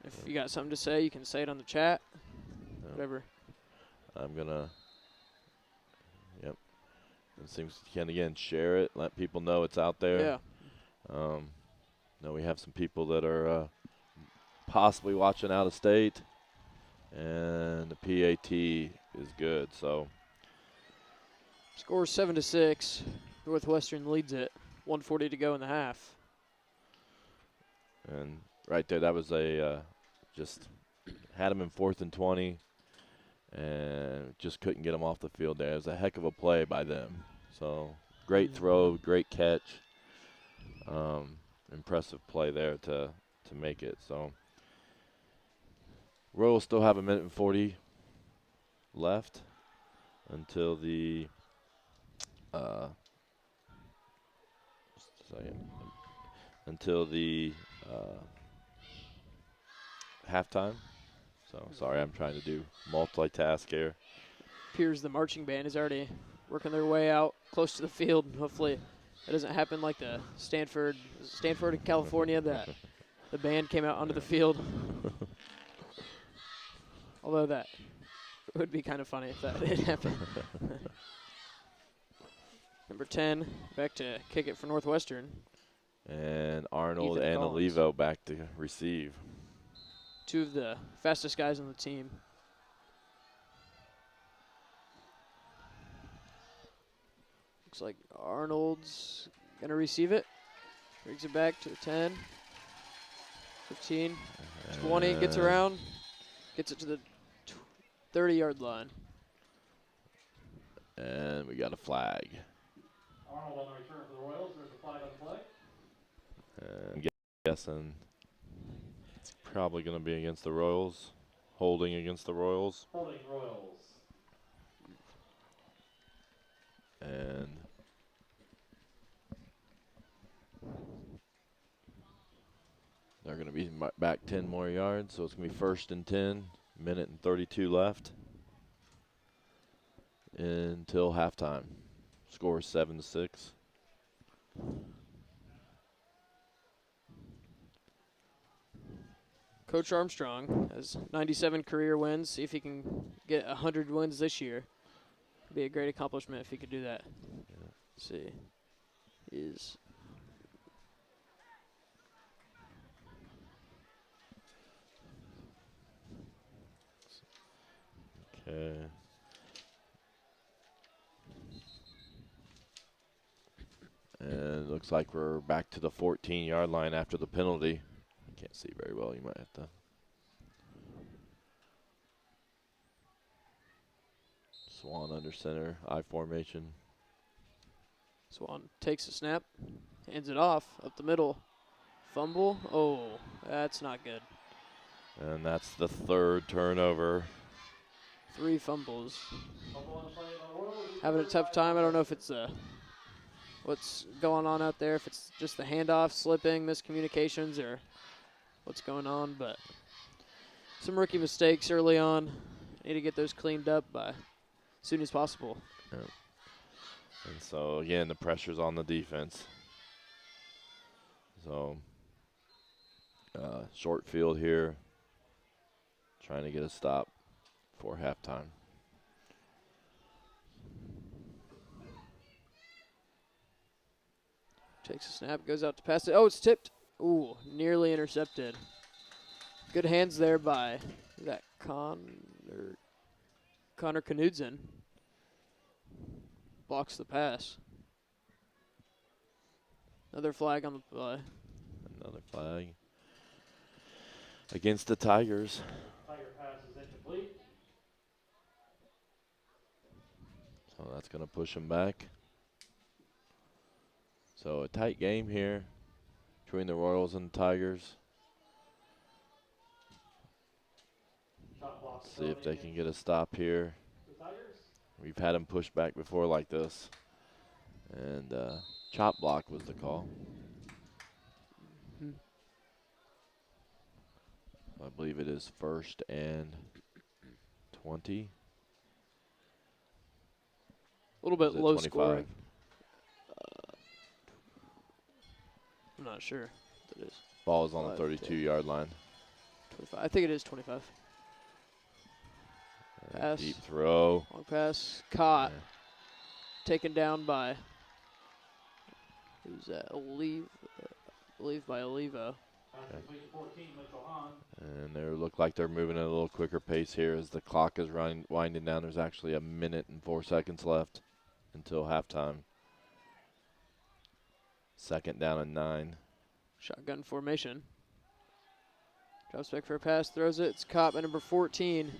If you got something to say, you can say it on the chat. Yeah. Whatever. I'm going to, it seems you can, again, share it, let people know it's out there. Yeah. Know we have some people that are possibly watching out of state, and the PAT is good. So Score 7-6. Northwestern leads it. 1:40 to go in the half. And right there, that was just had him in 4th and 20, and just couldn't get him off the field there. It was a heck of a play by them. So great throw, great catch. Impressive play there to make it. So Royals still have 1:40 left until the halftime. So sorry, I'm trying to do multitask here. Appears the marching band is already working their way out close to the field. Hopefully that doesn't happen like the Stanford in California, that the band came out onto the field. Although that would be kind of funny if that did happen. Number 10 back to kick it for Northwestern. And Arnold Ethan and Collins. Olivo back to receive. 2 of the fastest guys on the team. Looks like Arnold's going to receive it. Brings it back to the 10, 15, 20, gets around, gets it to the 30-yard line. And we got a flag. Arnold on the return for the Royals. There's a flag on the play. And I'm guessing it's probably going to be against the Royals. Holding against the Royals. Holding Royals. And they're going to be back 10 more yards, so it's going to be 1st and 10, minute and 32 left until halftime. Score is 7-6. Coach Armstrong has 97 career wins. See if he can get 100 wins this year. Be a great accomplishment if he could do that. Yeah. Let's see. Is Okay. And it looks like we're back to the 14-yard line after the penalty. Can't see very well. You might have to. Swan under center, I formation. Swan takes a snap, hands it off up the middle. Fumble. Oh, that's not good. And that's the 3rd turnover. 3 fumbles. Fumble on the play by the Royals. Having a tough time. I don't know if it's what's going on out there, if it's just the handoff, slipping, miscommunications, or what's going on, but some rookie mistakes early on. Need to get those cleaned up by as soon as possible. Yep. And so, again, the pressure's on the defense. So, short field here. Trying to get a stop for halftime. Takes a snap, goes out to pass it. Oh, it's tipped. Ooh, nearly intercepted. Good hands there by that Connor Knudsen. Blocks the pass. Another flag on the play. Another flag against the Tigers. Tiger pass is incomplete. So that's going to push them back. So a tight game here between the Royals and the Tigers. Shot block See if they against can get a stop here. the Tigers. We've had them push back before like this. And chop block was the call. I believe it is 1st and 20. A little bit Is it low 25? scoring. I'm not sure what it is. Ball is on the 5, 32-yard line. 25. I think it is 25. Pass. Deep throw. Long pass. Caught. Yeah. Taken down by, who's that? Believe by Olivo. Pass complete to 14, Mitchell Hahn. And they look like they're moving at a little quicker pace here as the clock is winding down. There's actually a minute and 4 seconds left until halftime. 2nd down and 9. Shotgun formation. Drops back for a pass, throws it. It's caught by number 14.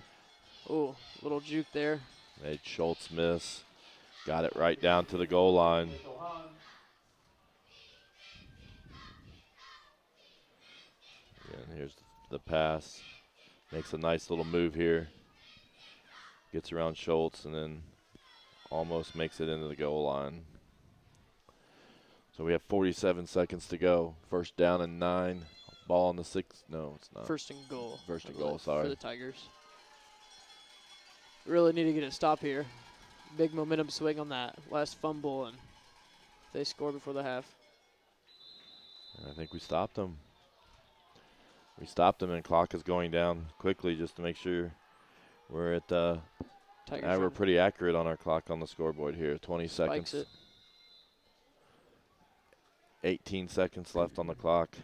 Oh, little juke there. Made Schultz miss. Got it right down to the goal line. Mitchell Hahn. And here's the pass. Makes a nice little move here. Gets around Schultz and then almost makes it into the goal line. So we have 47 seconds to go. 1st down and 9. Ball on the 6. No, it's not. 1st and goal. 1st I and goal, believe, sorry. For the Tigers. Really need to get a stop here. Big momentum swing on that last fumble, and they score before the half. And I think we stopped them. We stopped them, and clock is going down quickly just to make sure we're at Tigers we're run. pretty accurate on our clock on the scoreboard here. 20 Spikes seconds. it. 18 seconds left on the clock.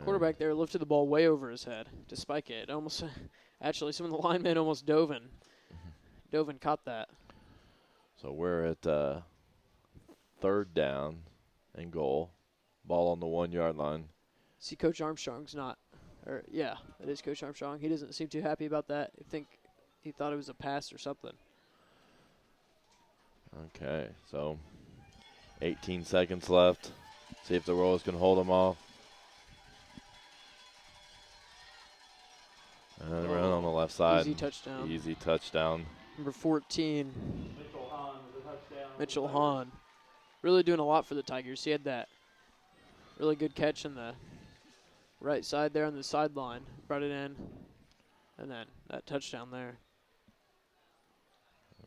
Quarterback there lifted the ball way over his head to spike it. Almost, actually, some of the linemen almost dove and caught that. So we're at 3rd down and goal. Ball on the 1-yard line. See, Coach Armstrong's not, or yeah, it is Coach Armstrong. He doesn't seem too happy about that. I think he thought it was a pass or something. Okay, so 18 seconds left. See if the Royals can hold them off. And run on the left side. Easy touchdown. Easy touchdown. Number 14, Mitchell Hahn with a touchdown. Mitchell Hahn. Really doing a lot for the Tigers. He had that really good catch in the right side there on the sideline. Brought it in. And then that touchdown there.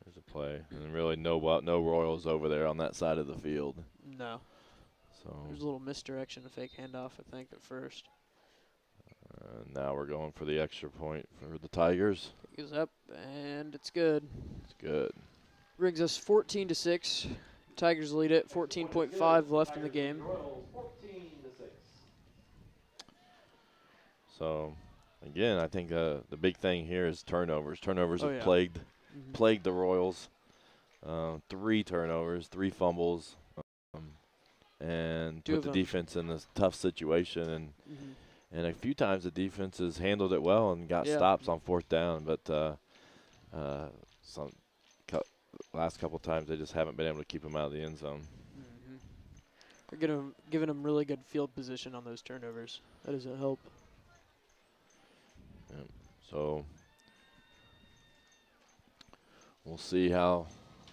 There's a play. And really no Royals over there on that side of the field. No. So There's a little misdirection, a fake handoff, I think, at first. now we're going for the extra point for the Tigers. Goes up, and it's good. It's good. Brings us 14-6. Tigers lead it. 14.5 left in the game. Royals 14-6. So, again, I think the big thing here is turnovers. Turnovers Oh, have yeah. plagued the Royals. 3 turnovers, 3 fumbles, and 2 put of the them. defense in this tough situation. And a few times the defense has handled it well and got Yeah. stops on 4th down, but last couple times they just haven't been able to keep them out of the end zone. They're giving them really good field position on those turnovers. That doesn't help. So we'll see how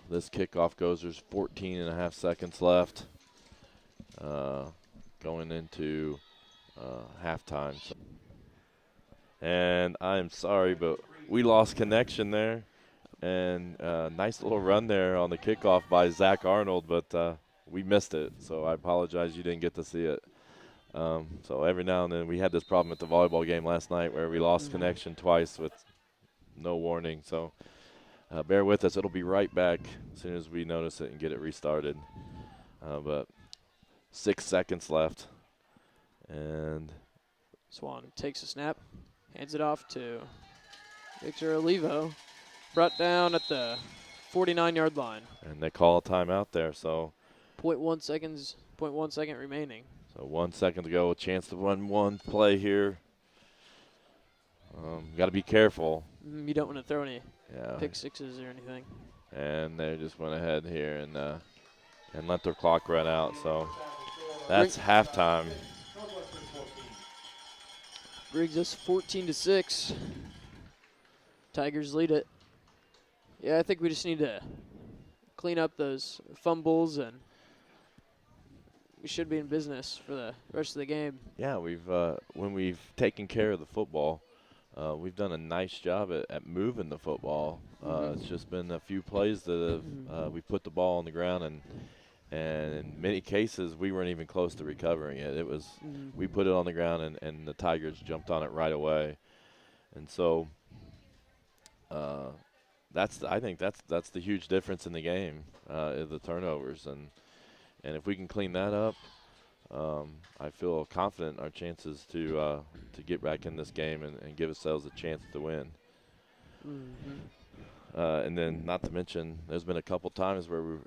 this kickoff goes. There's 14 and a half seconds left going into halftime. So. And I'm sorry, but we lost connection there. And nice little run there on the kickoff by Zach Arnold, but we missed it. So I apologize you didn't get to see it. So every now and then we had this problem at the volleyball game last night where we lost connection twice with no warning. So bear with us. It'll be right back as soon as we notice it and get it restarted. But 6 seconds left. And Swan takes a snap, hands it off to Victor Olivo. Brought down at the 49-yard line. and they call a timeout there. So 0.1 second remaining. 1 second to go. A chance to run one play here. Got to be careful. You don't want to throw any Yeah. pick sixes or anything. And they just went ahead here and let their clock run out. So that's halftime. Northwestern 14. Brings us 14-6. Tigers lead it. Yeah, I think we just need to clean up those fumbles, and we should be in business for the rest of the game. Yeah, when we've taken care of the football, we've done a nice job at moving the football. It's just been a few plays that we put the ball on the ground, and in many cases we weren't even close to recovering it. It was we put it on the ground, and the Tigers jumped on it right away, and so I think that's the huge difference in the game, is the turnovers, and if we can clean that up, I feel confident in our chances to get back in this game and give ourselves a chance to win. And then, not to mention, there's been a couple times where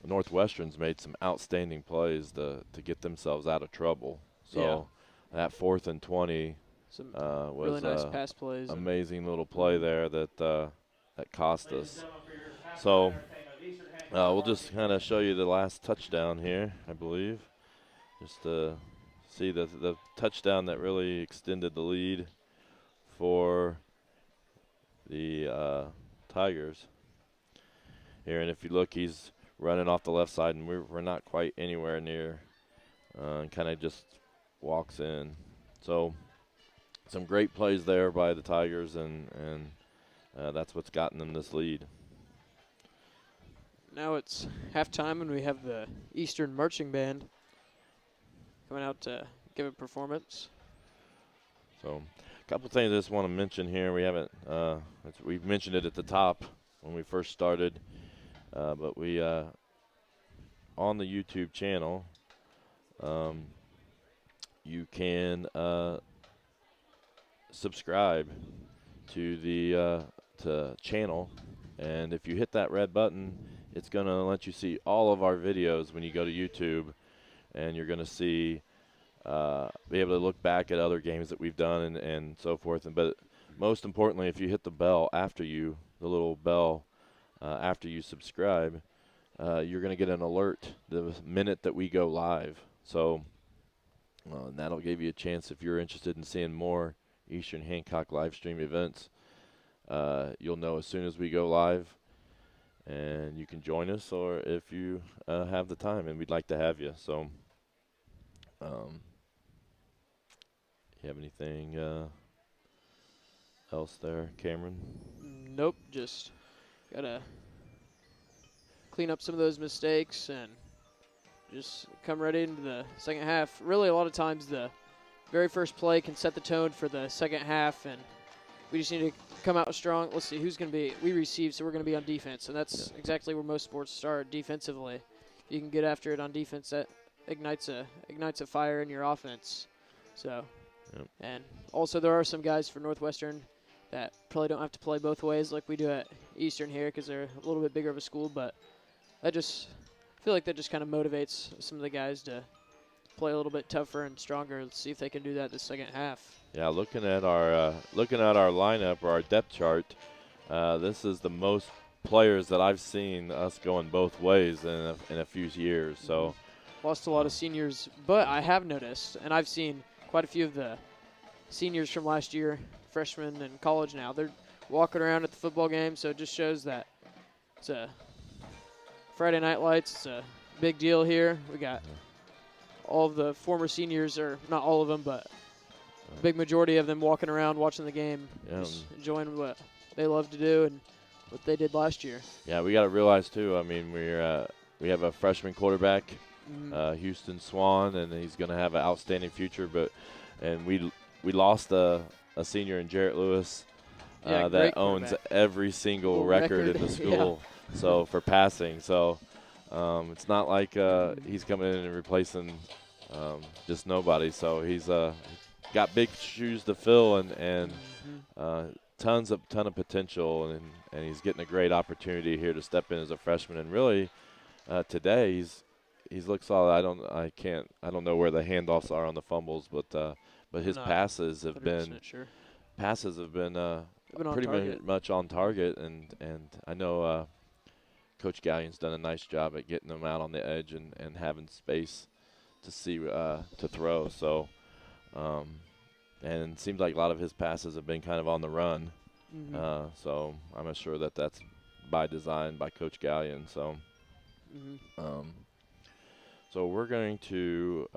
Northwestern's made some outstanding plays to get themselves out of trouble. So that 4th and 20 Some was really nice pass plays. amazing little play there that cost us. So we'll just kind of show you the last touchdown here, I believe. Just to see the touchdown that really extended the lead for the Tigers here. And if you look, he's running off the left side, and we're not quite anywhere near, and kind of just walks in. So some great plays there by the Tigers, and that's what's gotten them this lead. Now it's halftime, and we have the Eastern Marching Band coming out to give a performance. So a couple things I just want to mention here. We haven't we've mentioned it at the top when we first started, but we on the YouTube channel, you can subscribe to the channel And if you hit that red button, it's going to let you see all of our videos when you go to YouTube, and you're going to see, be able to look back at other games that we've done and so forth. But most importantly, if you hit the bell after the little bell after you subscribe, you're going to get an alert the minute that we go live. So and that'll give you a chance, if you're interested in seeing more Eastern Hancock live stream events, you'll know as soon as we go live, and you can join us, or if you have the time, and we'd like to have you. So you have anything else there, Cameron? Nope, just gotta clean up some of those mistakes and just come right into the second half. Really, a lot of times the very first play can set the tone for the second half, and we just need to come out strong. Let's see who's going to be. We receive, so we're going to be on defense, and that's exactly where most sports start, defensively. You can get after it on defense. That ignites a fire in your offense. So, and also there are some guys for Northwestern that probably don't have to play both ways like we do at Eastern here, because they're a little bit bigger of a school, but I feel like that just kind of motivates some of the guys to play a little bit tougher and stronger. Let's see if they can do that the second half. Yeah, looking at our lineup or our depth chart, this is the most players that I've seen us going both ways in a few years. So lost a lot of seniors, but I have noticed, and I've seen quite a few of the seniors from last year, freshmen in college now. They're walking around at the football game, so it just shows that it's a Friday Night Lights. It's a big deal here. We got all of the former seniors, or not all of them, but a big majority of them walking around watching the game, just enjoying what they love to do and what they did last year. Yeah, we got to realize too. I mean, we have a freshman quarterback, Houston Swan, and he's going to have an outstanding future. And we lost a senior in Jarrett Lewis that owns every single record in the school. So for passing, so it's not like he's coming in and replacing just nobody. So he's got big shoes to fill and ton of potential, and he's getting a great opportunity here to step in as a freshman. And really, today he's looked solid. I don't know where the handoffs are on the fumbles, but his passes have been pretty much on target, and I know Coach Gallian's done a nice job at getting them out on the edge and having space to see to throw. So, and it seems like a lot of his passes have been kind of on the run. So I'm sure that that's by design by Coach Gallian. So, so we're going to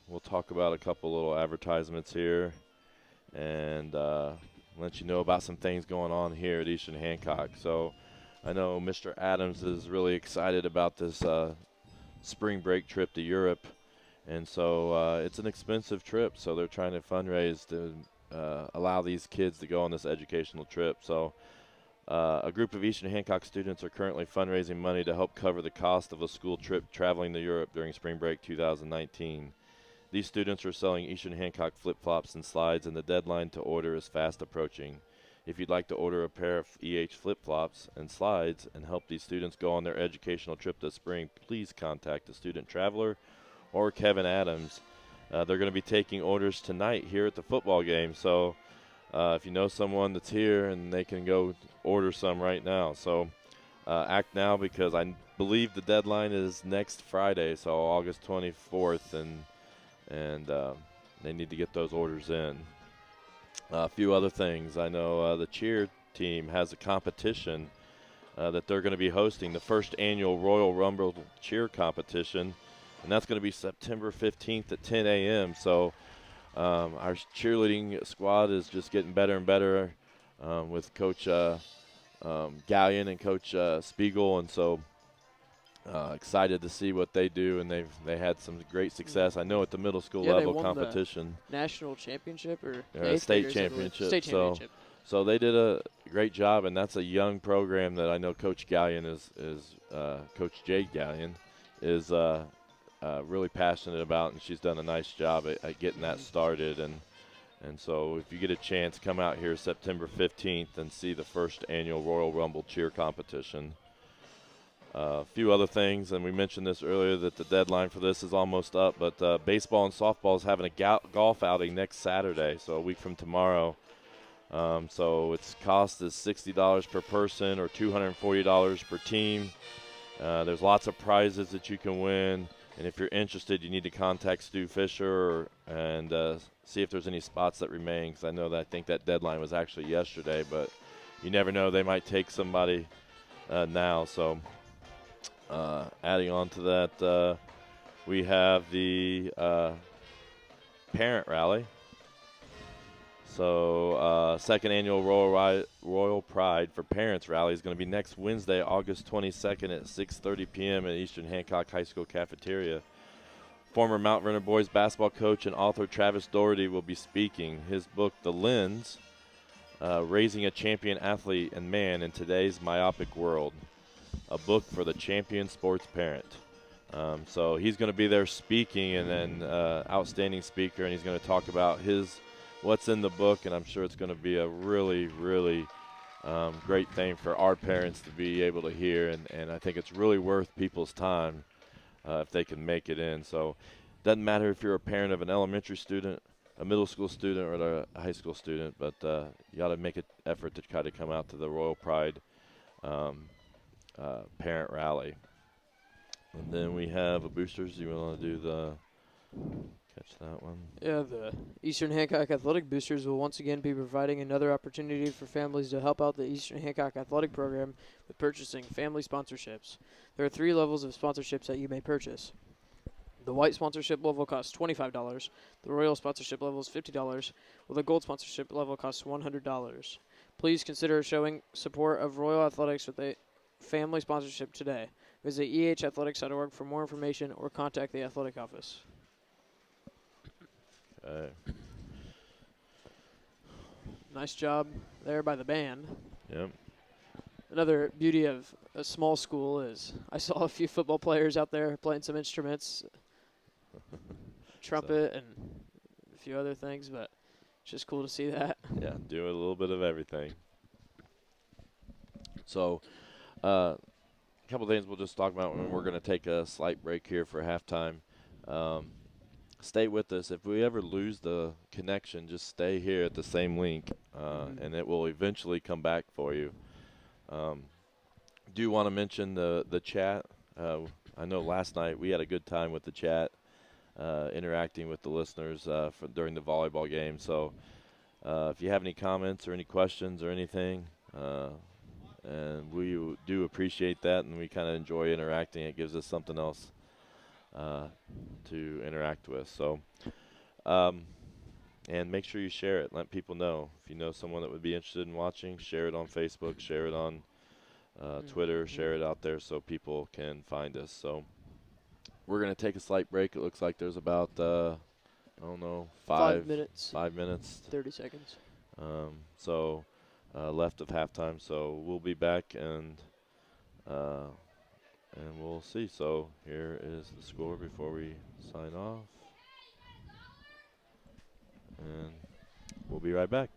we'll talk about a couple little advertisements here, and let you know about some things going on here at Eastern Hancock. So I know Mr. Adams is really excited about this spring break trip to Europe, and so it's an expensive trip, so they're trying to fundraise to allow these kids to go on this educational trip. So a group of Eastern Hancock students are currently fundraising money to help cover the cost of a school trip traveling to Europe during spring break 2019. These students are selling Eastern Hancock flip-flops and slides, and the deadline to order is fast approaching. If you'd like to order a pair of EH flip-flops and slides and help these students go on their educational trip this spring, please contact the student traveler or Kevin Adams. They're going to be taking orders tonight here at the football game. So if you know someone that's here, and they can go order some right now. So act now, because I believe the deadline is next Friday, so August 24th, and they need to get those orders in. A few other things. I know the cheer team has a competition that they're going to be hosting, the first annual Royal Rumble cheer competition, and that's going to be September 15th at 10 a.m. So our cheerleading squad is just getting better and better with Coach Gallion and Coach Spiegel, and so excited to see what they do, and they had some great success. I know at the middle school level competition, national championship or state championship. So they did a great job, and that's a young program that I know Coach Gallion is Coach Jade Gallion is really passionate about, and she's done a nice job at getting that started, And so if you get a chance, come out here September 15th and see the first annual Royal Rumble cheer competition. A few other things, and we mentioned this earlier that the deadline for this is almost up, but baseball and softball is having a golf outing next Saturday, so a week from tomorrow. So its cost is $60 per person or $240 per team. There's lots of prizes that you can win, and if you're interested, you need to contact Stu Fisher and see if there's any spots that remain, because I think that deadline was actually yesterday, but you never know. They might take somebody now. So adding on to that, we have the parent rally. So second annual Royal Pride for Parents Rally is going to be next Wednesday, August 22nd at 6:30 p.m. at Eastern Hancock High School cafeteria. Former Mount Vernon boys basketball coach and author Travis Doherty will be speaking. His book, The Lens, Raising a Champion Athlete and Man in Today's Myopic World, a book for the champion sports parent. So he's going to be there speaking, and then outstanding speaker, and he's going to talk about what's in the book, and I'm sure it's going to be a really, really great thing for our parents to be able to hear, and I think it's really worth people's time if they can make it in. So it doesn't matter if you're a parent of an elementary student, a middle school student, or a high school student, but you got to make an effort to try to come out to the Royal Pride parent rally. And then we have a boosters. You want to do catch that one? Yeah, the Eastern Hancock Athletic Boosters will once again be providing another opportunity for families to help out the Eastern Hancock Athletic Program with purchasing family sponsorships. There are 3 levels of sponsorships that you may purchase. The white sponsorship level costs $25. The royal sponsorship level is $50, while the gold sponsorship level costs $100. Please consider showing support of Royal Athletics with a family sponsorship today. Visit ehathletics.org for more information or contact the athletic office. Nice job there by the band. Yep. Another beauty of a small school is I saw a few football players out there playing some instruments, trumpet and a few other things, but it's just cool to see that. Yeah, doing a little bit of everything. So a couple things we'll just talk about when we're going to take a slight break here for halftime. Stay with us. If we ever lose the connection, just stay here at the same link, and it will eventually come back for you. Do want to mention the chat. I know last night we had a good time with the chat, interacting with the listeners during the volleyball game. So if you have any comments or any questions or anything, and we do appreciate that, and we kind of enjoy interacting. It gives us something else to interact with. So, and make sure you share it. Let people know. If you know someone that would be interested in watching, share it on Facebook, share it on Twitter, share it out there so people can find us. So we're going to take a slight break. It looks like there's about, I don't know, 5 minutes. 5 minutes. 30 seconds. So left of halftime. So we'll be back and we'll see. So here is the score before we sign off. And we'll be right back.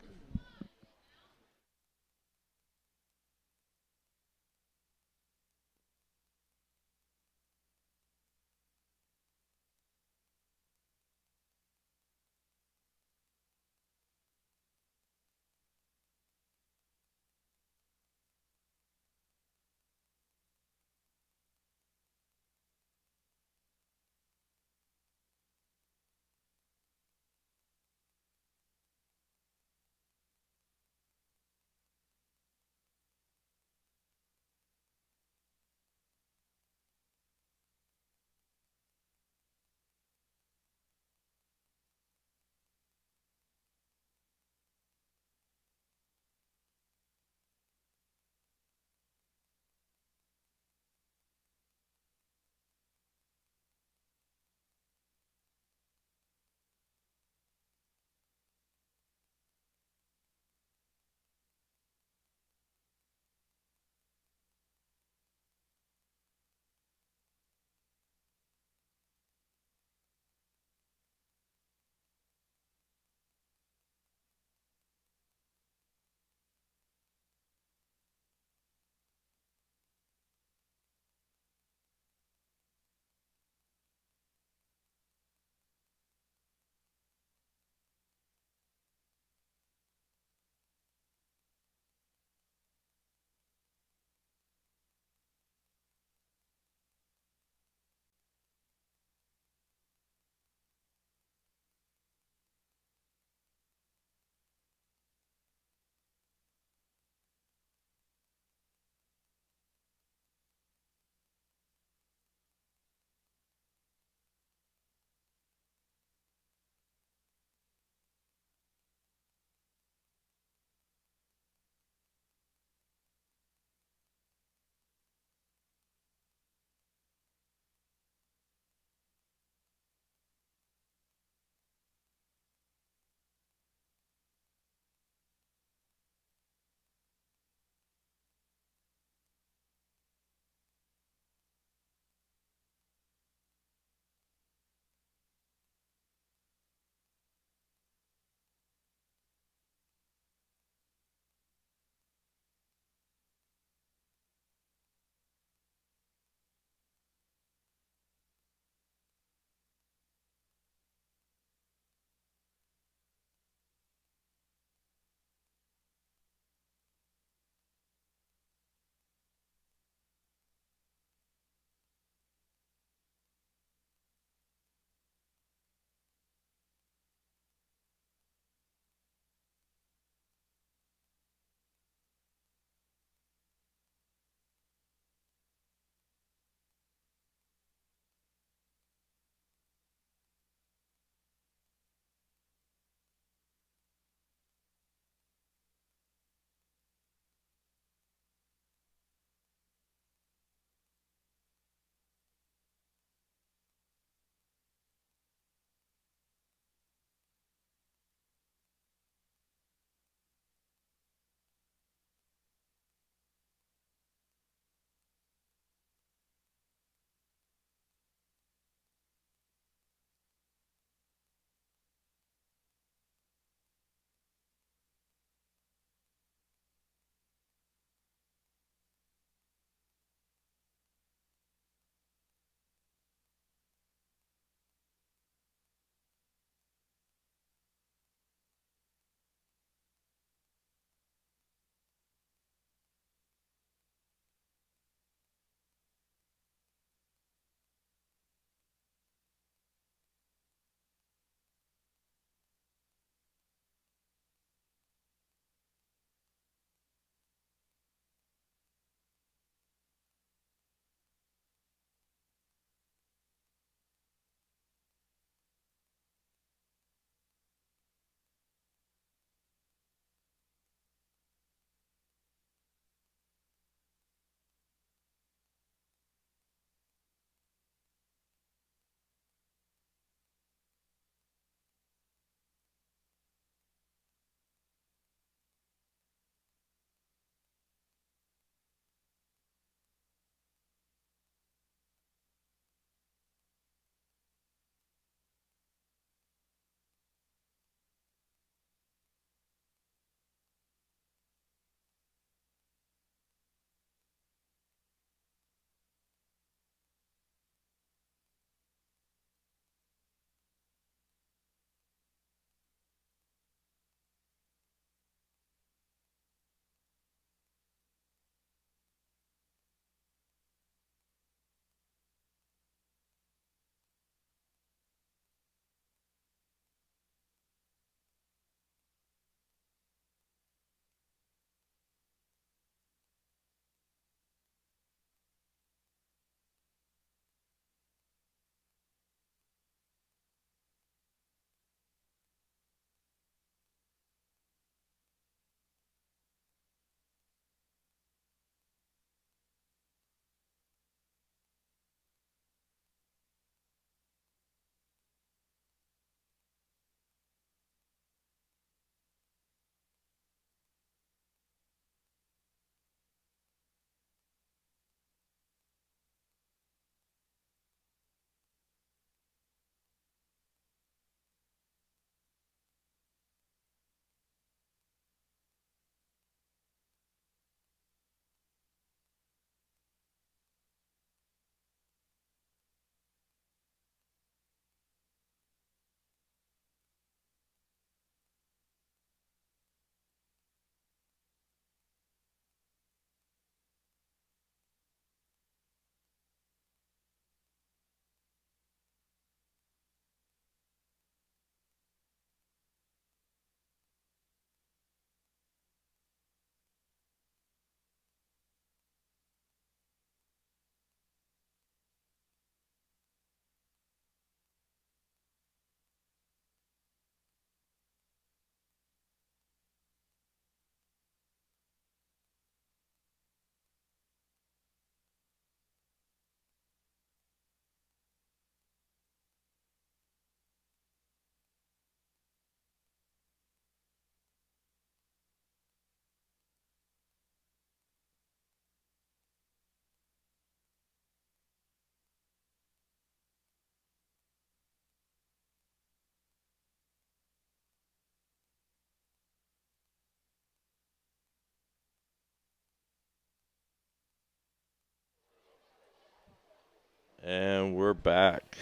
And we're back.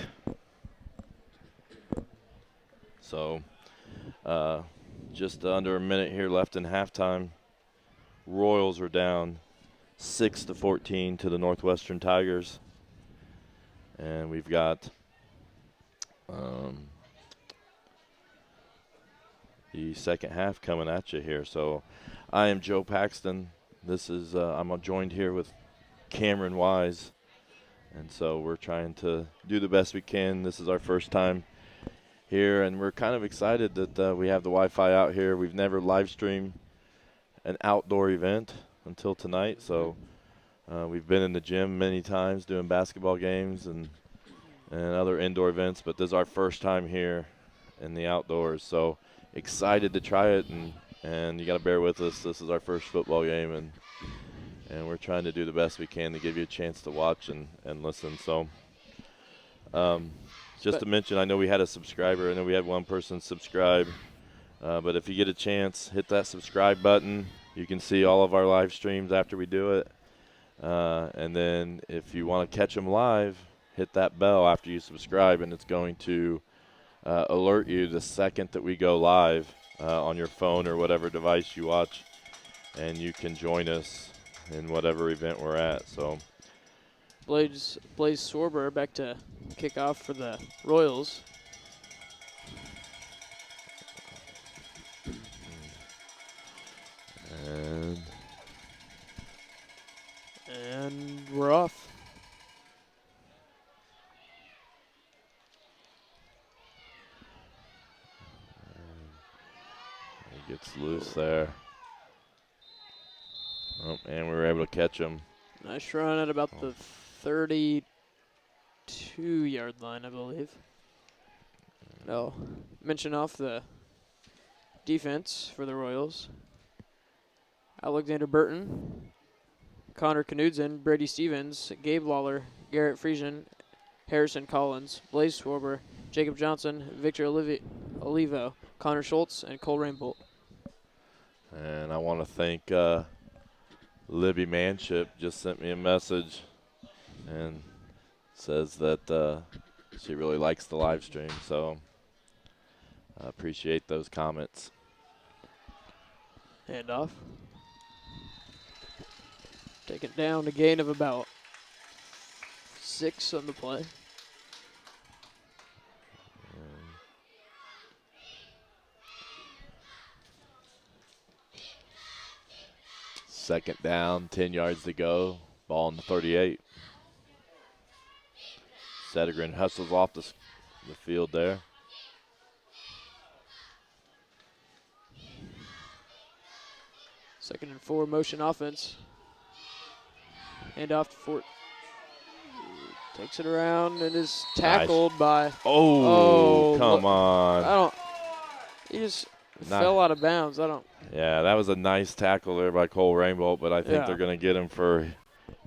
So, just under a minute here left in halftime. Royals are down 6-14 to the Northwestern Tigers. And we've got the second half coming at you here. So, I am Joe Paxton. This is I'm joined here with Cameron Wise. And so we're trying to do the best we can. This is our first time here, and we're kind of excited that we have the Wi-Fi out here. We've never live streamed an outdoor event until tonight, so we've been in the gym many times doing basketball games and other indoor events, but this is our first time here in the outdoors. So excited to try it, and you got to bear with us. This is our first football game, and we're trying to do the best we can to give you a chance to watch and listen. So just to mention, I know we had a subscriber. I know we had one person subscribe. But if you get a chance, hit that subscribe button. You can see all of our live streams after we do it. And then if you want to catch them live, hit that bell after you subscribe, and it's going to alert you the second that we go live on your phone or whatever device you watch. And you can join us in whatever event we're at. So Blaze Sorber back to kick off for the Royals. And we're off. He gets loose there. Oh, and we were able to catch him. Nice run at about the 32-yard line, I believe. No. Mention off the defense for the Royals. Alexander Burton, Connor Knudsen, Brady Stevens, Gabe Lawler, Garrett Friesian, Harrison Collins, Blaze Schwarber, Jacob Johnson, Victor Olivo, Connor Schultz, and Cole Rainbolt. And I want to thank Libby Manship. Just sent me a message and says that she really likes the live stream. So I appreciate those comments. Handoff. Take it down, a gain of about 6 on the play. Second down, 10 yards to go. Ball on the 38. Settergren hustles off the field there. Second and 4, motion offense. Hand off to Fort. Takes it around and is tackled by. Oh, come on. He just fell out of bounds. Yeah, that was a nice tackle there by Cole Rainbolt, but I think they're going to get him for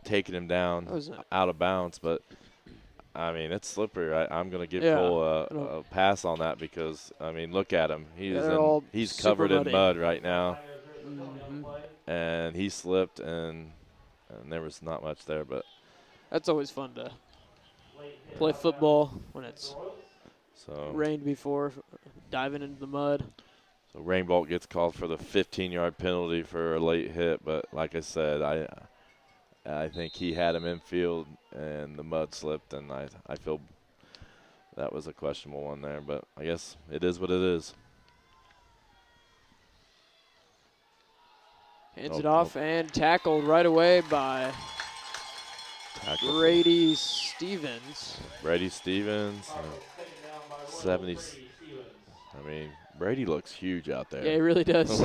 taking him down out of bounds. But, I mean, it's slippery. I'm going to give Cole a pass on that because, I mean, look at him. He's covered in mud right now. Mm-hmm. And he slipped, and there was not much there. But that's always fun to play football when it's rained before, diving into the mud. So Rainbolt gets called for the 15-yard penalty for a late hit, but like I said, I think he had him infield and the mud slipped, and I feel that was a questionable one there, but I guess it is what it is. Hands it off and tackled right away by Brady Stevens. Brady Stevens, 70. I mean, Brady looks huge out there. Yeah, he really does.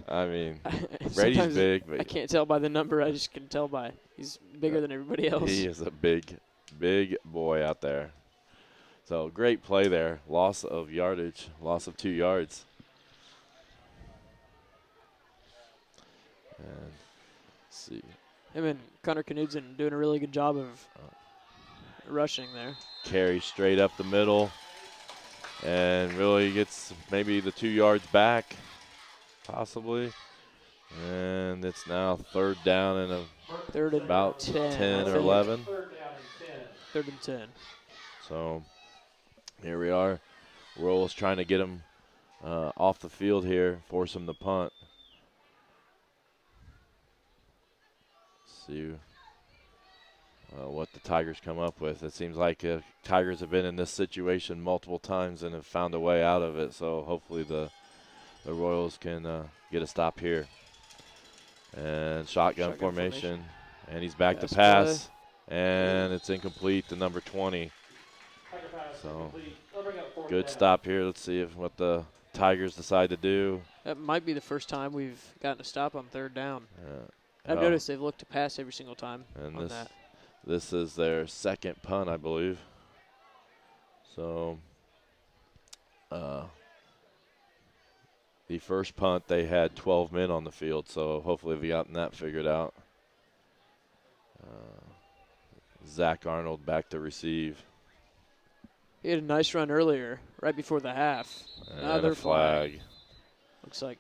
I mean, Brady's big. But I can't tell by the number. I just can tell by he's bigger than everybody else. He is a big boy out there. So great play there. Loss of yardage, loss of 2 yards. And let's see. Him and Connor Knudsen doing a really good job of rushing there. Carry straight up the middle. And really gets maybe the 2 yards back, possibly. And it's now third down and about 10 or 11. 3rd and 10. So here we are. Royals trying to get him off the field here, force him to punt. See what the Tigers come up with. It seems like Tigers have been in this situation multiple times and have found a way out of it. So hopefully the Royals can get a stop here. And shotgun formation. And he's back to pass. And it's incomplete to number 20. So good stop here. Let's see what the Tigers decide to do. That might be the first time we've gotten a stop on 3rd down. Yeah. I've noticed they've looked to pass every single time And on that. this is their second punt, I believe. So the first punt, they had 12 men on the field, so hopefully they've gotten that figured out. Zach Arnold back to receive. He had a nice run earlier, right before the half. And Another a flag. Looks like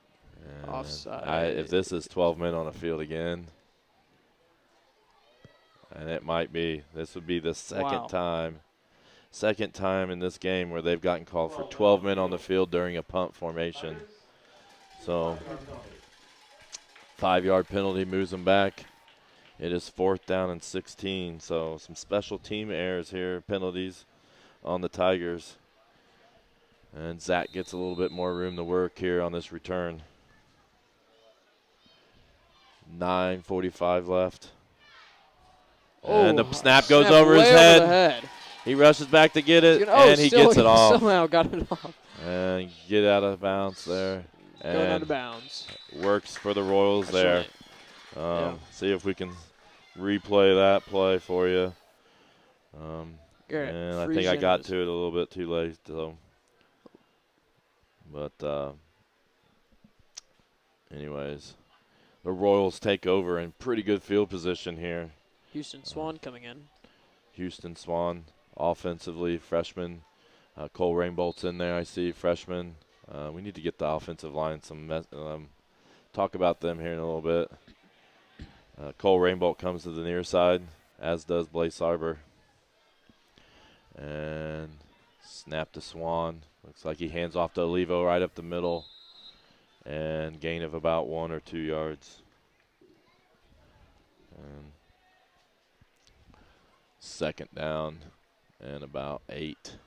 And offside. if this is 12 men on the field again, and it might be, this would be the second time in this game where they've gotten called for 12 men on the field during a punt formation. So 5-yard penalty moves them back. It is 4th down and 16. So some special team errors here, penalties on the Tigers. And Zach gets a little bit more room to work here on this return. 9:45 left. And the snap goes over his head. He rushes back to get it, and he gets it off. Somehow got it off. And get out of bounds there. Going out of bounds. Works for the Royals there. See if we can replay that play for you. And I think I got to it a little bit too late. So. But anyways, the Royals take over in pretty good field position here. Houston Swan coming in. Houston Swan, offensively, freshman. Cole Rainbolt's in there, I see, freshman. We need to get the offensive line talk about them here in a little bit. Cole Rainbolt comes to the near side, as does Blaze Arbor. And snap to Swan. Looks like he hands off to Olivo right up the middle. And gain of about 1 or 2 yards. And 2nd down and about 8.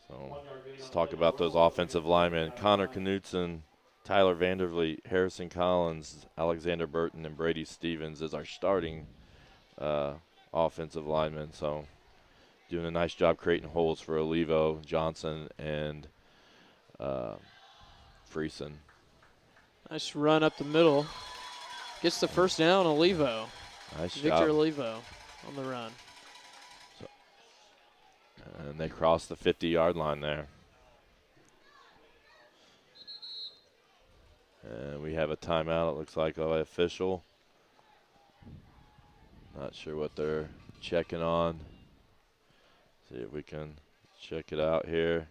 So let's talk about those offensive linemen. Connor Knutson, Tyler Vandervliet, Harrison Collins, Alexander Burton, and Brady Stevens is our starting offensive linemen. So doing a nice job creating holes for Olivo, Johnson, and Friesen. Nice run up the middle. Gets the first down, Olivo. Nice Victor job. Olivo on the run. And they cross the 50-yard line there. And we have a timeout, it looks like, official. Not sure what they're checking on. See if we can check it out here.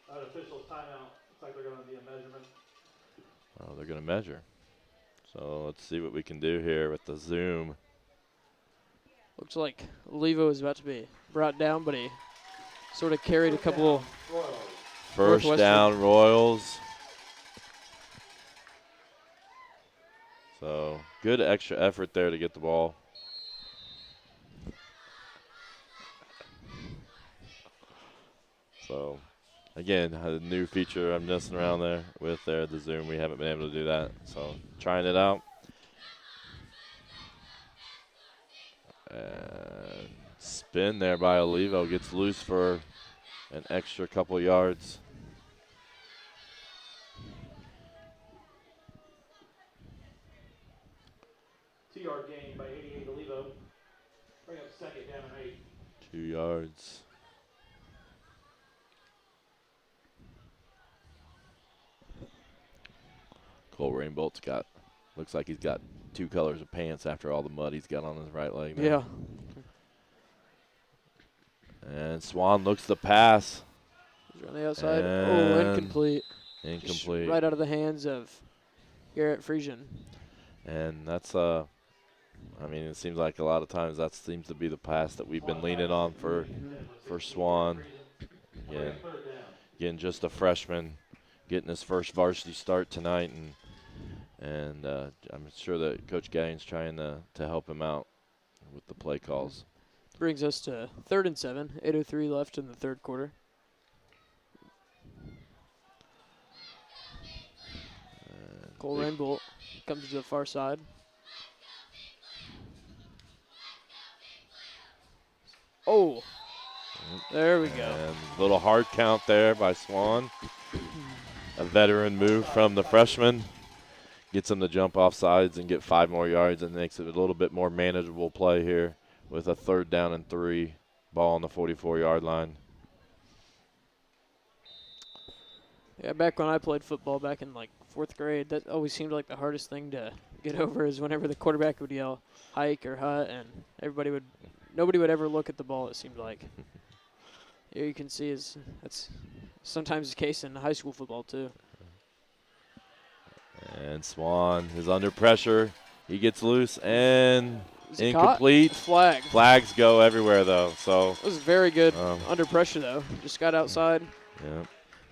Official's timeout. Looks like they're going to be a measurement. Oh, they're going to measure. So let's see what we can do here with the zoom. Looks like Olivo is about to be brought down, but he sort of carried a couple. First down, Royals. So good extra effort there to get the ball. So again, a new feature I'm messing around there with the zoom. We haven't been able to do that. So trying it out. And spin there by Olivo, gets loose for an extra couple yards. Two-yard gain by 88 Olivo. Bring up 2nd down and 8. 2 yards. Cole Rainbolt's looks like he's got 2 colors of pants after all the mud he's got on his right leg now. Yeah. And Swan looks to pass. He's on the outside. And incomplete. Incomplete. Just right out of the hands of Garrett Friesen. And that's a I mean, it seems like a lot of times that seems to be the pass that we've been leaning on for Swan. Again, just a freshman getting his first varsity start tonight, and I'm sure that Coach Gaines trying to help him out with the play calls. Brings us to 3rd and 7, 8:03 left in the third quarter. Cole Rainbolt comes to the far side. Oh, there we go. And a little hard count there by Swan. A veteran move from the freshman. Gets him to jump off sides and get 5 more yards and makes it a little bit more manageable play here with a 3rd down and 3, ball on the 44-yard line. Yeah, back when I played football back in like 4th grade, that always seemed like the hardest thing to get over is whenever the quarterback would yell hike or hut, and nobody would ever look at the ball, it seemed like. Here you can see that's sometimes the case in high school football too. And Swan is under pressure. He gets loose and incomplete. Flag. Flags go everywhere though. So it was very good under pressure though. Just got outside. Yeah.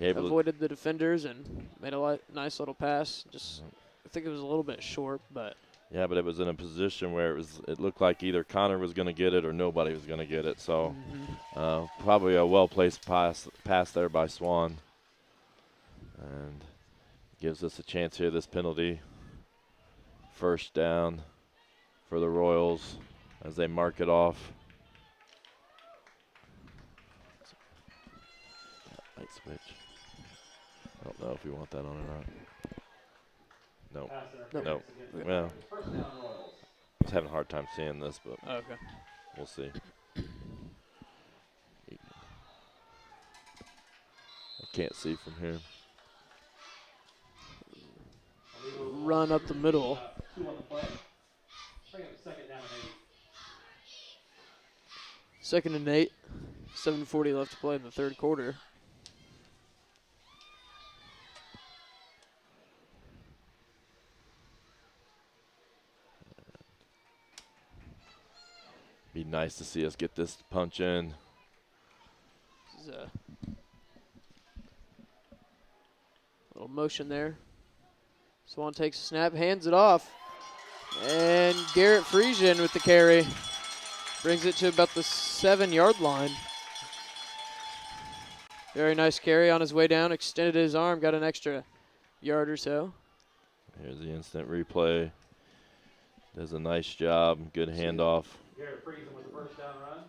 Avoided the defenders and made a nice little pass. I think it was a little bit short, but. Yeah, but it was in a position where it looked like either Connor was going to get it or nobody was going to get it. So probably a well-placed pass there by Swan. And gives us a chance here, this penalty. 1st down for the Royals as they mark it off. Light switch. I don't know if we want that on or not. No. Well, I was having a hard time seeing this, but we'll see. I can't see from here. Run up the middle. 2nd and 8. 7:40 left to play in the third quarter. Be nice to see us get this punch in. This is a little motion there. Swan takes a snap, hands it off. And Garrett Friesian with the carry. Brings it to about the 7-yard line. Very nice carry on his way down. Extended his arm, got an extra yard or so. Here's the instant replay. Does a nice job. Good handoff. Garrett Friesen with the 1st down run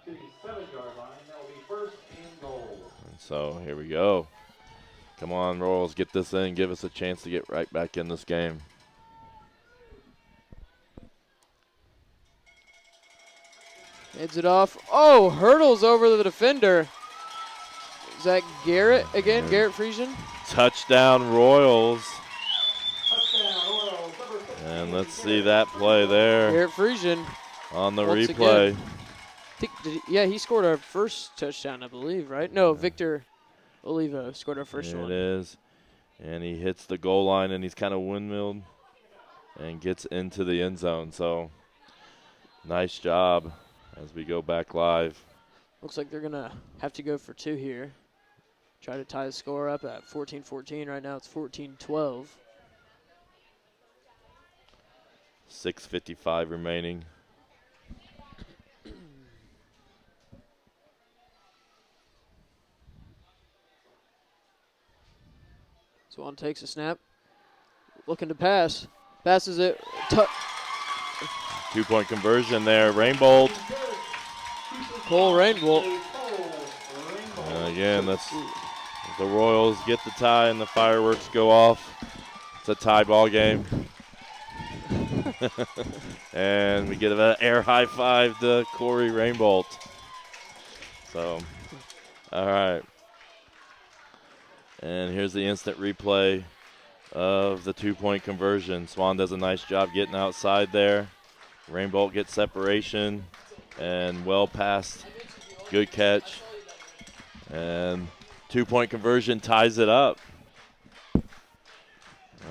to the 7-yard line. That will be 1st and goal. And so here we go. Come on, Royals, get this in. Give us a chance to get right back in this game. Heads it off. Oh, hurdles over the defender. Is that Garrett again? Garrett Friesen? Touchdown, Royals. Touchdown, Royals. And let's see that play there. Garrett Friesen. On the once replay. Again. He scored our first touchdown, I believe, right? No, Victor Olivo scored our first one. It is. And he hits the goal line, and he's kind of windmilled and gets into the end zone. So, nice job as we go back live. Looks like they're going to have to go for 2 here. Try to tie the score up at 14-14. Right now it's 14-12. 6:55 remaining. Swan takes a snap. Looking to pass. Passes it. 2-point conversion there. Rainbolt. Cole Rainbolt. Again, that's the Royals get the tie and the fireworks go off. It's a tie ball game. And we get an air high five to Corey Rainbolt. So, all right. And here's the instant replay of the 2-point conversion. Swan does a nice job getting outside there. Rainbolt gets separation and well passed. Good catch. And 2-point conversion ties it up. All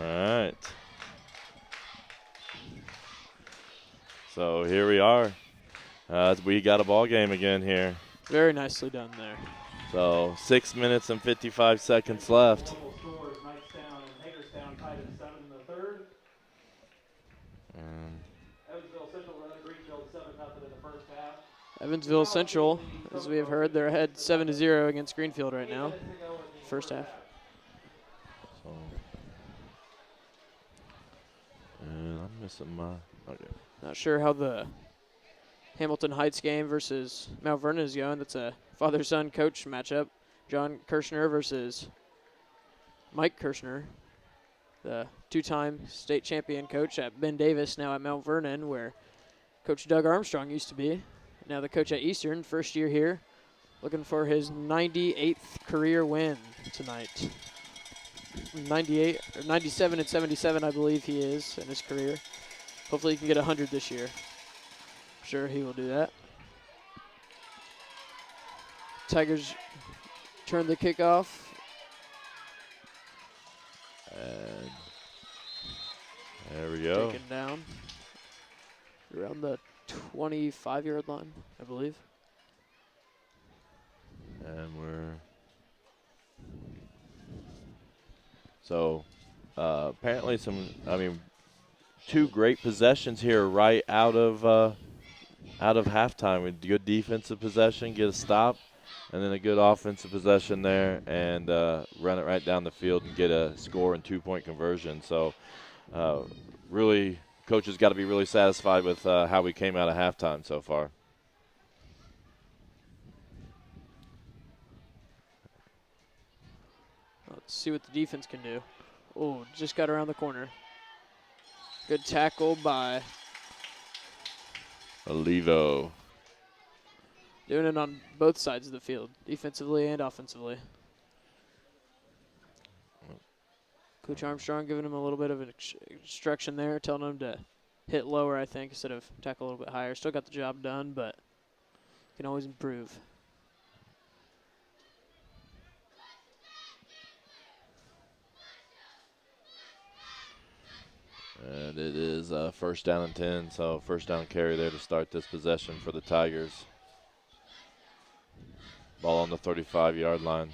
right. So here we are. We got a ball game again here. Very nicely done there. So 6 minutes and 55 seconds left. Local scores, Knightstown and Hagerstown tied at 7 in the third. Evansville Central led Greenfield 7-0 in the first half. Evansville Central, as we have heard, they're ahead 7-0 against Greenfield right now. First half. So, and I'm missing my. Okay. Not sure how the Hamilton Heights game versus Mount Vernon is going. That's a father-son coach matchup. John Kirshner versus Mike Kirshner, the two-time state champion coach at Ben Davis, now at Mount Vernon, where Coach Doug Armstrong used to be. Now the coach at Eastern, first year here, looking for his 98th career win tonight. 98 or 97 and 77, I believe he is in his career. Hopefully he can get 100 this year. I'm sure he will do that. Tigers turn the kickoff. And there we go. Taken down around the 25-yard line, I believe. And we're so apparently two great possessions here right out of halftime with good defensive possession, get a stop, and then a good offensive possession there, and run it right down the field and get a score and 2-point conversion. So really, coaches got to be really satisfied with how we came out of halftime so far. Let's see what the defense can do. Oh, just got around the corner. Good tackle by Olivo. doing it on both sides of the field, defensively and offensively. Coach Armstrong giving him a little bit of instruction there, telling him to hit lower, I think, instead of tackle a little bit higher. Still got the job done, but can always improve. And it is first down and 10, so first down carry there to start this possession for the Tigers. Ball on the 35-yard line.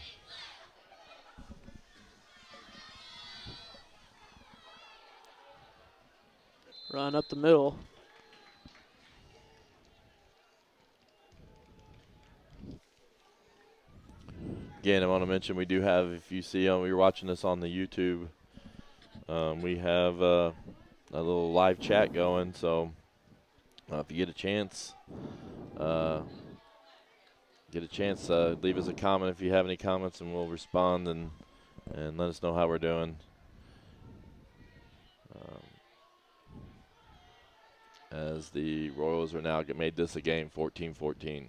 Run up the middle. Again, I want to mention we do have, if you see, you're watching this on the YouTube, we have a little live chat going. So if you get a chance, leave us a comment if you have any comments, and we'll respond and let us know how we're doing. As the Royals are now made this a game, 14-14.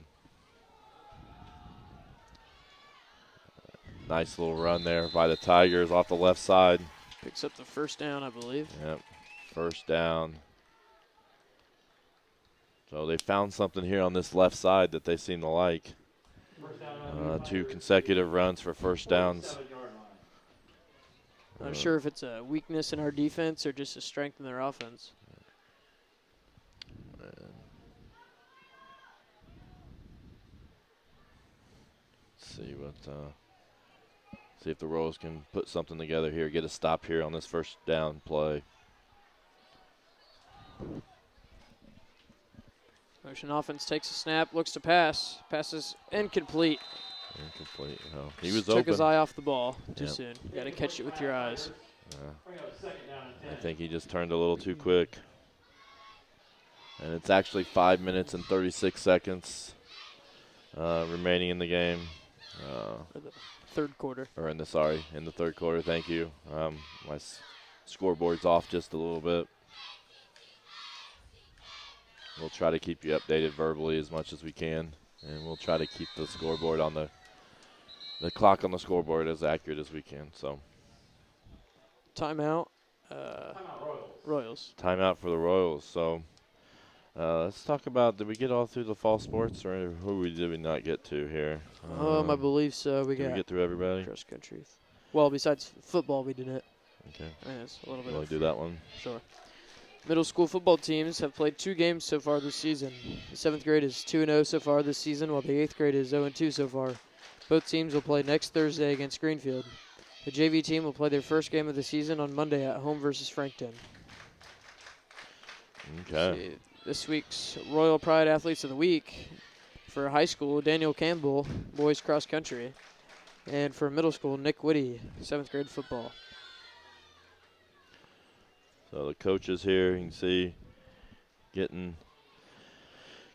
Nice little run there by the Tigers off the left side. Picks up the first down, I believe. Yep, first down. So they found something here on this left side that they seem to like. 2 consecutive runs for first downs. Not sure if it's a weakness in our defense or just a strength in their offense. See if the Royals can put something together here, get a stop here on this first down play. Motion offense takes a snap, looks to pass. Passes incomplete. Incomplete. No, he was Took open. his eye off the ball too Yep. soon. Got to catch it with your eyes. I think he just turned a little too quick. And it's actually 5 minutes and 36 seconds remaining in the game. Third quarter. Or in the third quarter. Thank you. My scoreboard's off just a little bit. We'll try to keep you updated verbally as much as we can, and we'll try to keep the scoreboard on the clock on the scoreboard as accurate as we can. So Timeout. Royals. Timeout for the Royals. So let's talk about, did we get all through the fall sports, or who did we not get to here? I believe so. Did we get through everybody? Cross country. Well, besides football, we didn't. Okay. It's a little bit. We'll do that one. Sure. Middle school football teams have played 2 games so far this season. The 7th grade is 2-0 so far this season, while the 8th grade is 0-2 so far. Both teams will play next Thursday against Greenfield. The JV team will play their first game of the season on Monday at home versus Frankton. Okay. This week's Royal Pride Athletes of the Week for high school, Daniel Campbell, boys cross country. And for middle school, Nick Whitty, 7th grade football. So the coaches here, you can see, getting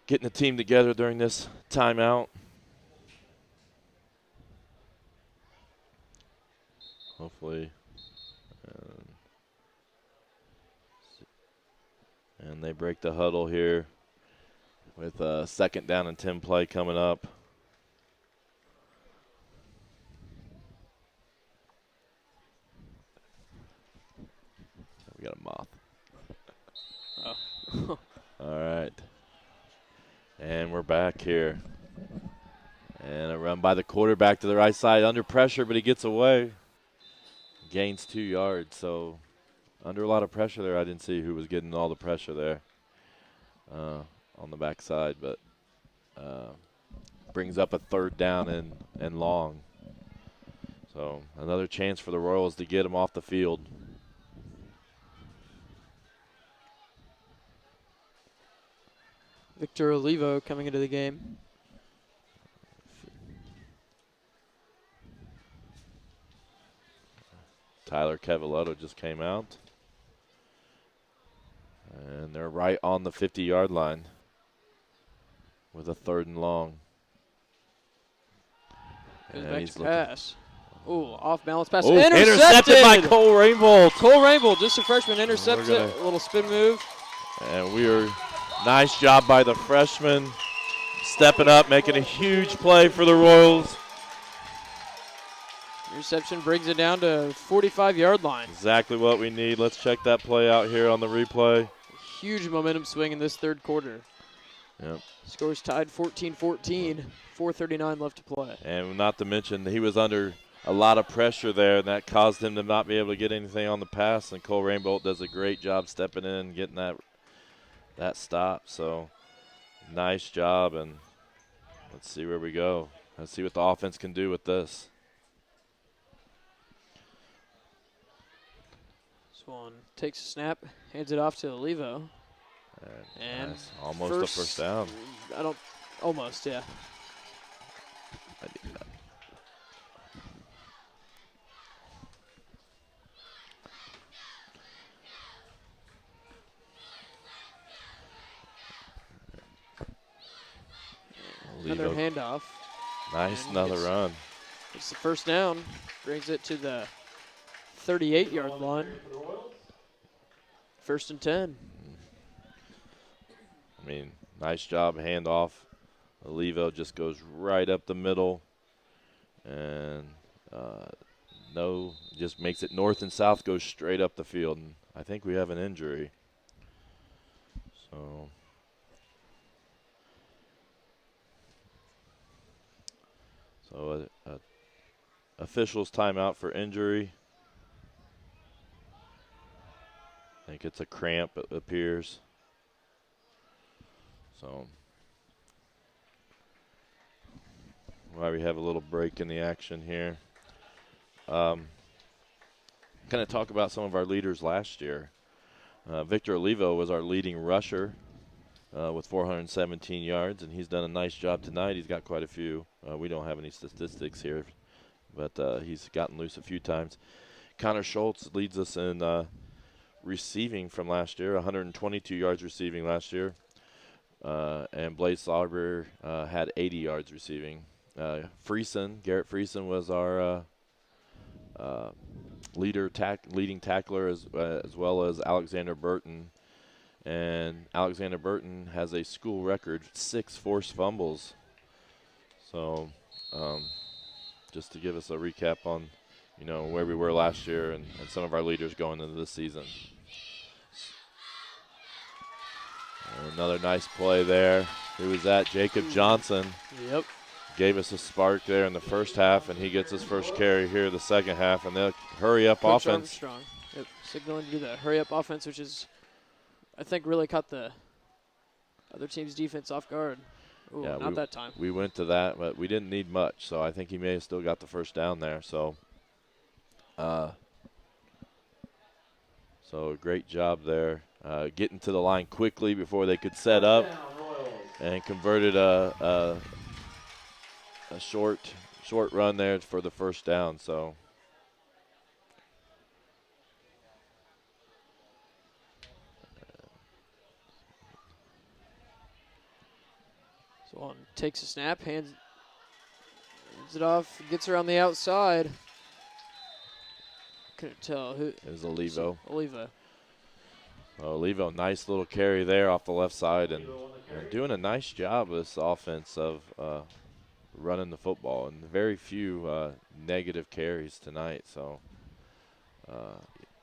the team together during this timeout. Hopefully. And they break the huddle here with a 2nd down and 10 play coming up. We got a moth. Oh. All right. And we're back here. And a run by the quarterback to the right side under pressure, but he gets away. Gains 2 yards, so under a lot of pressure there. I didn't see who was getting all the pressure there on the backside, but brings up a 3rd down and long. So another chance for the Royals to get him off the field. Victor Olivo coming into the game. Tyler Cavallotto just came out. And they're right on the 50-yard line with a 3rd and long. Goes And back he's to looking. pass. Ooh, off balance pass. Oh, intercepted by Cole Rainbolt. Cole Rainbolt, just a freshman, intercepts it. A little spin move. And we are, nice job by the freshman, stepping up, making a huge play for the Royals. Interception brings it down to 45-yard line. Exactly what we need. Let's check that play out here on the replay. Huge momentum swing in this 3rd quarter. Yep. Scores tied 14-14, 4:39 left to play. And not to mention, he was under a lot of pressure there, and that caused him to not be able to get anything on the pass. And Cole Rainbolt does a great job stepping in and getting that stop. So nice job, and let's see where we go. Let's see what the offense can do with this. This one takes a snap, hands it off to Olivo. And nice. Almost a first down. Almost, yeah. I need that. Another handoff. Nice, And another run. It's the first down. Brings it to the 38-yard line. 1st and 10. I mean, nice job, handoff. Olivo just goes right up the middle. And just makes it north and south, goes straight up the field. And I think we have an injury. So officials timeout for injury. I think it's a cramp, it appears. So while we have a little break in the action here. Kind of talk about some of our leaders last year. Victor Olivo was our leading rusher with 417 yards, and he's done a nice job tonight. He's got quite a few. We don't have any statistics here, but he's gotten loose a few times. Connor Schultz leads us in receiving from last year, 122 yards receiving last year. And Blaze Sauber had 80 yards receiving. Garrett Friesen was our leading tackler as well as Alexander Burton. And Alexander Burton has a school record, 6 forced fumbles. So just to give us a recap on, where we were last year and some of our leaders going into this season. Another nice play there. Who was that? Jacob Johnson. Yep. Gave us a spark there in the first half, and he gets his first carry here the second half, and they'll hurry up Coach offense. Armstrong. Yep. Signaling to do the hurry up offense, which is I think, really caught the other team's defense off guard. Ooh, Yeah, not that time. We went to that, but we didn't need much, so I think he may have still got the first down there. So, so a great job there, getting to the line quickly before they could set up, and converted a short run there for the first down. So. Swan takes a snap, hands it off, gets around the outside. Couldn't tell who. It was Olivo. Olivo. Olivo, nice little carry there off the left side, and doing a nice job of this offense of running the football, and very few negative carries tonight. So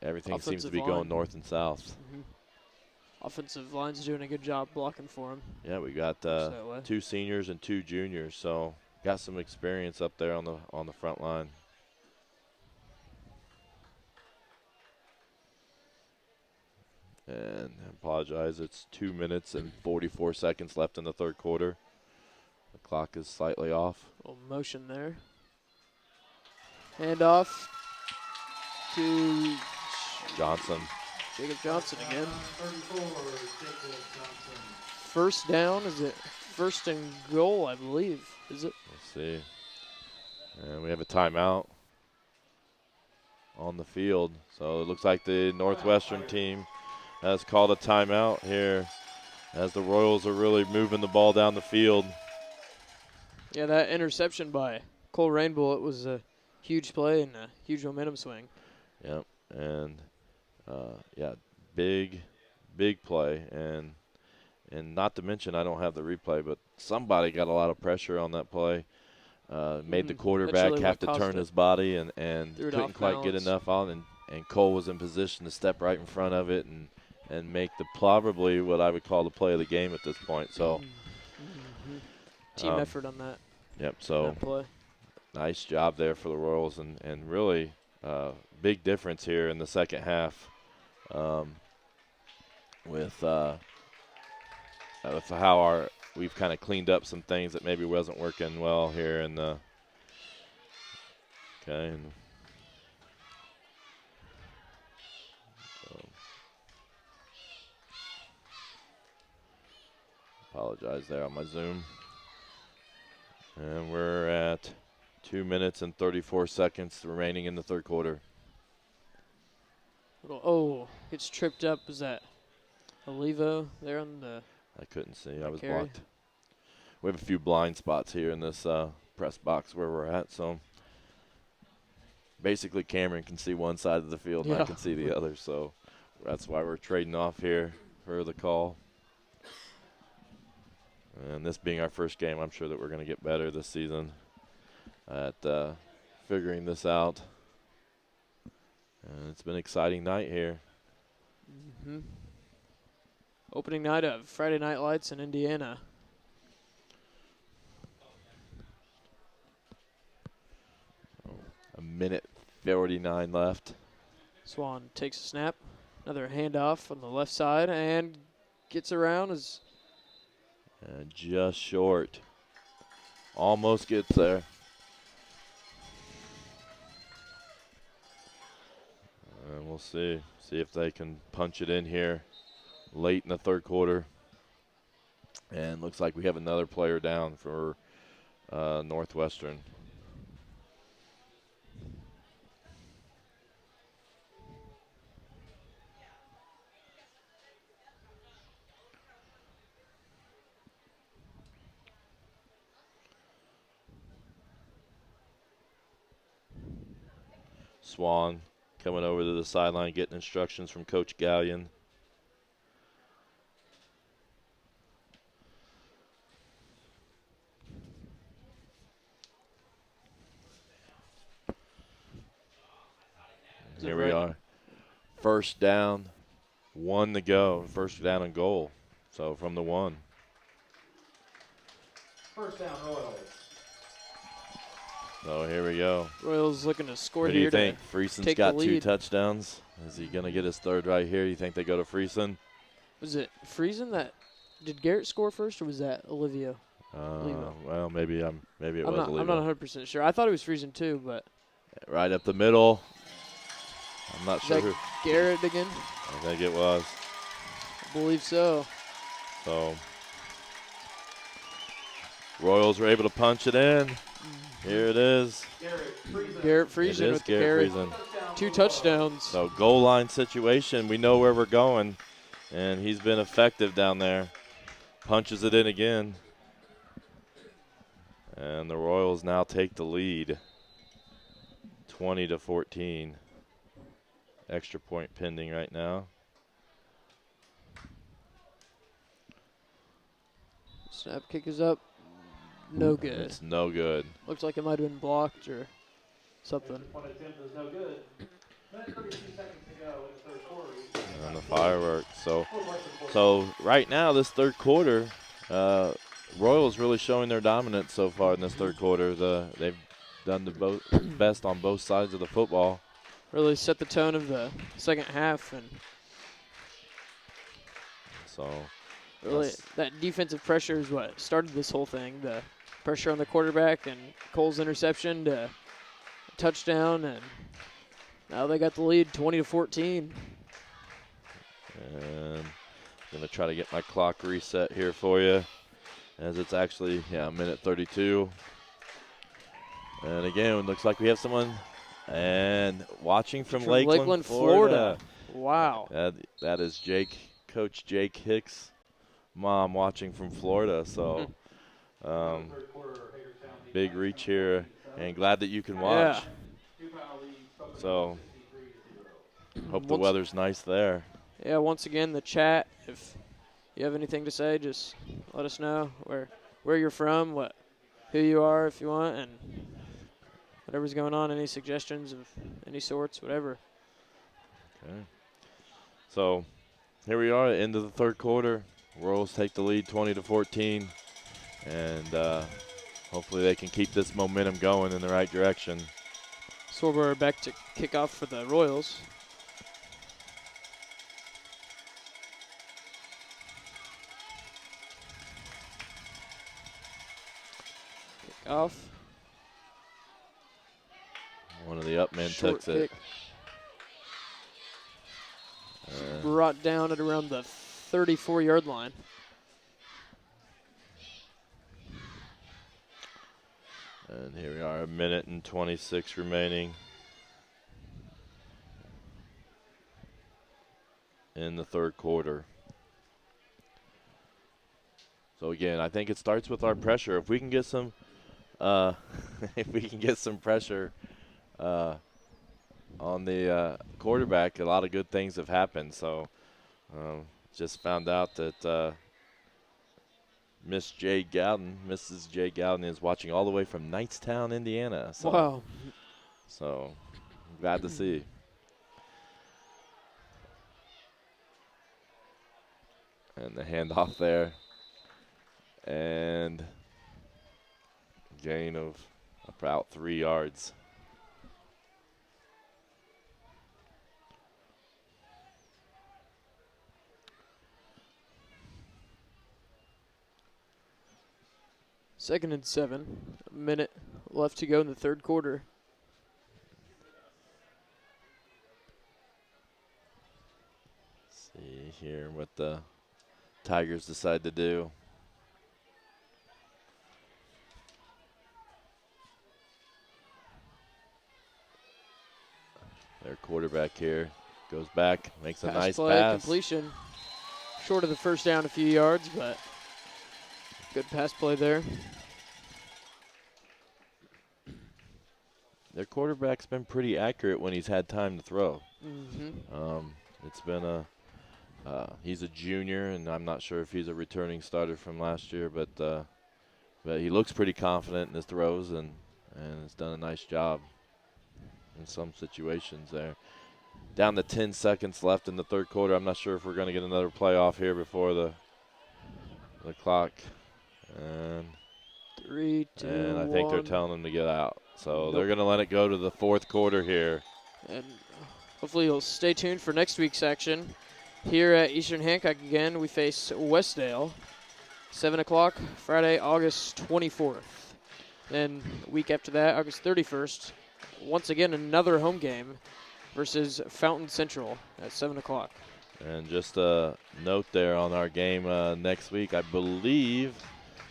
everything seems to be going north and south. Mm-hmm. Offensive line's doing a good job blocking for him. Yeah, we got 2 seniors and 2 juniors, so got some experience up there on the front line. And I apologize, it's 2 minutes and 44 seconds left in the third quarter. The clock is slightly off. A little motion there. Hand off to Johnson. Jacob Johnson again. 34, Jacob Johnson. First down, is it first and goal, I believe, is it? Let's see. And we have a timeout on the field. So it looks like the Northwestern team has called a timeout here as the Royals are really moving the ball down the field. Yeah, that interception by Cole Rainbow, it was a huge play and a huge momentum swing. Yep, and yeah, big play, and not to mention I don't have the replay, but somebody got a lot of pressure on that play. Made the quarterback really have to turn his body and couldn't quite get balance. enough on, and Cole was in position to step right in front of it and make probably what I would call the play of the game at this point. So team effort on that. Yep, so that play. Nice job there for the Royals, and really big difference here in the second half with how we've kind of cleaned up some things that maybe wasn't working well here in the and apologize there on my Zoom. And we're at 2 minutes and 34 seconds remaining in the third quarter. Gets tripped up. Was that Olivo there on the? I couldn't see. I was carry. blocked. We have a few blind spots here in this press box where we're at. So basically Cameron can see one side of the field and I can see the other. So that's why we're trading off here for the call. And this being our first game, I'm sure that we're going to get better this season at figuring this out. And it's been an exciting night here. Mm-hmm. Opening night of Friday Night Lights in Indiana. A minute 49 left. Swan takes a snap. Another handoff on the left side and gets around as. Just short. Almost gets there. And we'll see if they can punch it in here late in the third quarter. And looks like we have another player down for Northwestern. Swan coming over to the sideline, getting instructions from Coach Gallion. Here we are. First down, 1 to go. First down and goal. So from the 1. First down, Royals. So here we go. Royals looking to score What do here. you think? Frieson's take got the 2 lead. touchdowns. Is he going to get his third right here? You think they go to Friesen? Was it Friesen that did Garrett score first, or was that Olivia? Well, maybe it was I'm not Oliva. 100% sure. I thought it was Friesen too, but Right up the middle. I'm not is sure that who. Garrett again? I think it was. I believe so. So Royals were able to punch it in. Here it is. Garrett It Friesen is with the Garrett carry. Friesen. 2 touchdowns. So goal line situation. We know where we're going, and he's been effective down there. Punches it in again. And the Royals now take the lead, 20-14. Extra point pending right now. Snap kick is up. No good. It's no good. Looks like it might have been blocked or something. One attempt is no good. 32 seconds to go in the third quarter. And the fireworks. So right now, this third quarter, Royals really showing their dominance so far in this third quarter. They've done the best on both sides of the football. Really set the tone of the second half, and So really that defensive pressure is what started this whole thing. The pressure on the quarterback and Cole's interception to touchdown, and now they got the lead 20-14. and I'm gonna try to get my clock reset here for you, as it's actually a minute 32. And again, it looks like we have someone and watching from Lakeland, Florida. Wow. That is Coach Jake Hicks' mom watching from Florida. So big reach here, and glad that you can watch. Yeah. So hope the weather's nice there. Yeah, once again, the chat, if you have anything to say, just let us know where you're from, who you are if you want, and whatever's going on, any suggestions of any sorts, whatever. Okay. So here we are at the end of the third quarter. Royals take the lead 20-14, and hopefully they can keep this momentum going in the right direction. Sorber back to kick off for the Royals. Kick off. One of the up men Short took it. kick. Brought down at around the 34-yard line. And here we are, a minute and 26 remaining in the third quarter. So again, I think it starts with our pressure. If we can get some, pressure on the quarterback, a lot of good things have happened. So just found out that Mrs. J. Gowden is watching all the way from Knightstown, Indiana. So, wow. So I'm glad to see. And the handoff there. And gain of about 3 yards. Second and 7. A minute left to go in the third quarter. See here what the Tigers decide to do. Their quarterback here goes back, makes a nice pass. Completion. Short of the first down a few yards, but good pass play there. Their quarterback's been pretty accurate when he's had time to throw. Mm-hmm. It's been he's a junior, and I'm not sure if he's a returning starter from last year, but he looks pretty confident in his throws and has done a nice job in some situations there. Down to 10 seconds left in the third quarter. I'm not sure if we're going to get another playoff here before the clock. And 3, 2, and I 1. think they're telling them to get out. So they're going to let it go to the fourth quarter here. And hopefully you'll stay tuned for next week's action. Here at Eastern Hancock again, we face Westdale, 7 o'clock, Friday, August 24th. Then a week after that, August 31st, once again another home game versus Fountain Central at 7 o'clock. And just a note there on our game next week, I believe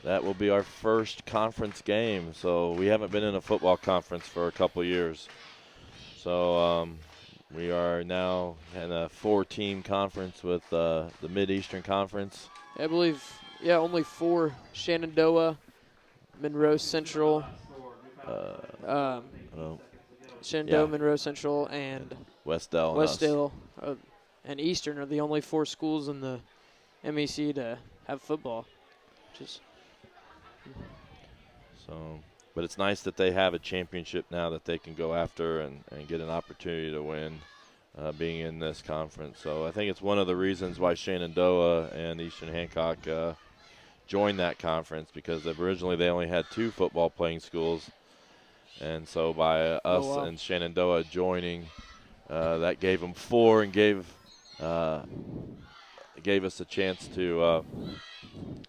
that will be our first conference game. So we haven't been in a football conference for a couple years. So we are now in a 4-team conference with the Mid-Eastern Conference. I believe, only 4, Shenandoah, Monroe Central, Shenandoah, Monroe Central, and Westdale. And Eastern are the only 4 schools in the MEC to have football. But it's nice that they have a championship now that they can go after and get an opportunity to win being in this conference. So I think it's one of the reasons why Shenandoah and Eastern Hancock joined that conference, because originally they only had 2 football playing schools. And so by us and Shenandoah joining, that gave them 4 and gave us a chance to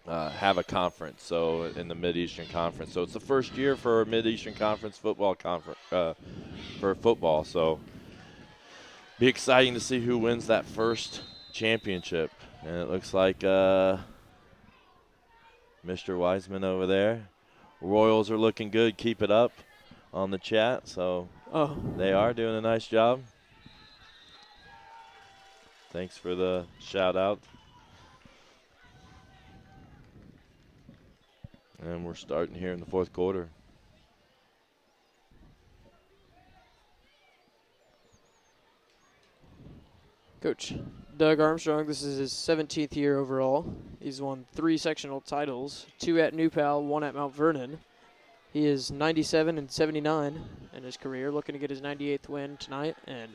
have a conference, so in the Mid-Eastern Conference. So it's the first year for a Mid-Eastern Conference football for football. So be exciting to see who wins that first championship. And it looks like Mr. Wiseman over there. Royals are looking good. Keep it up on the chat. So they are doing a nice job. Thanks for the shout out. And we're starting here in the 4th quarter. Coach Doug Armstrong, this is his 17th year overall. He's won 3 sectional titles, 2 at New Pal, 1 at Mount Vernon. He is 97 and 79 in his career, looking to get his 98th win tonight and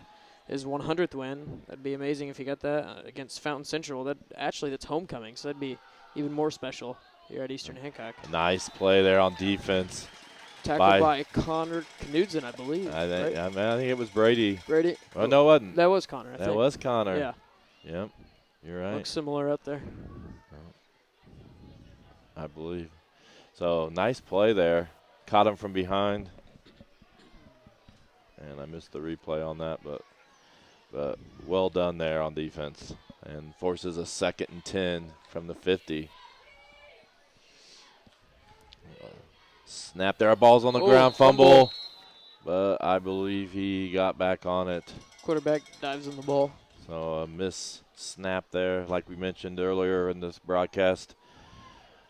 his 100th win. That'd be amazing if he got that against Fountain Central. That's homecoming, so that'd be even more special here at Eastern Hancock. Nice play there on defense. Tackled by Connor Knudsen, I believe. I think it was Brady. Brady? Oh, no, it wasn't. That was Connor, I think. That was Connor. Yeah. Yep, you're right. Looks similar out there. I believe. So, nice play there. Caught him from behind. And I missed the replay on that, but well done there on defense. And forces a 2nd and 10 from the 50. Snap there, ball's on the ground, fumble. But I believe he got back on it. Quarterback dives in the ball. So a miss snap there, like we mentioned earlier in this broadcast.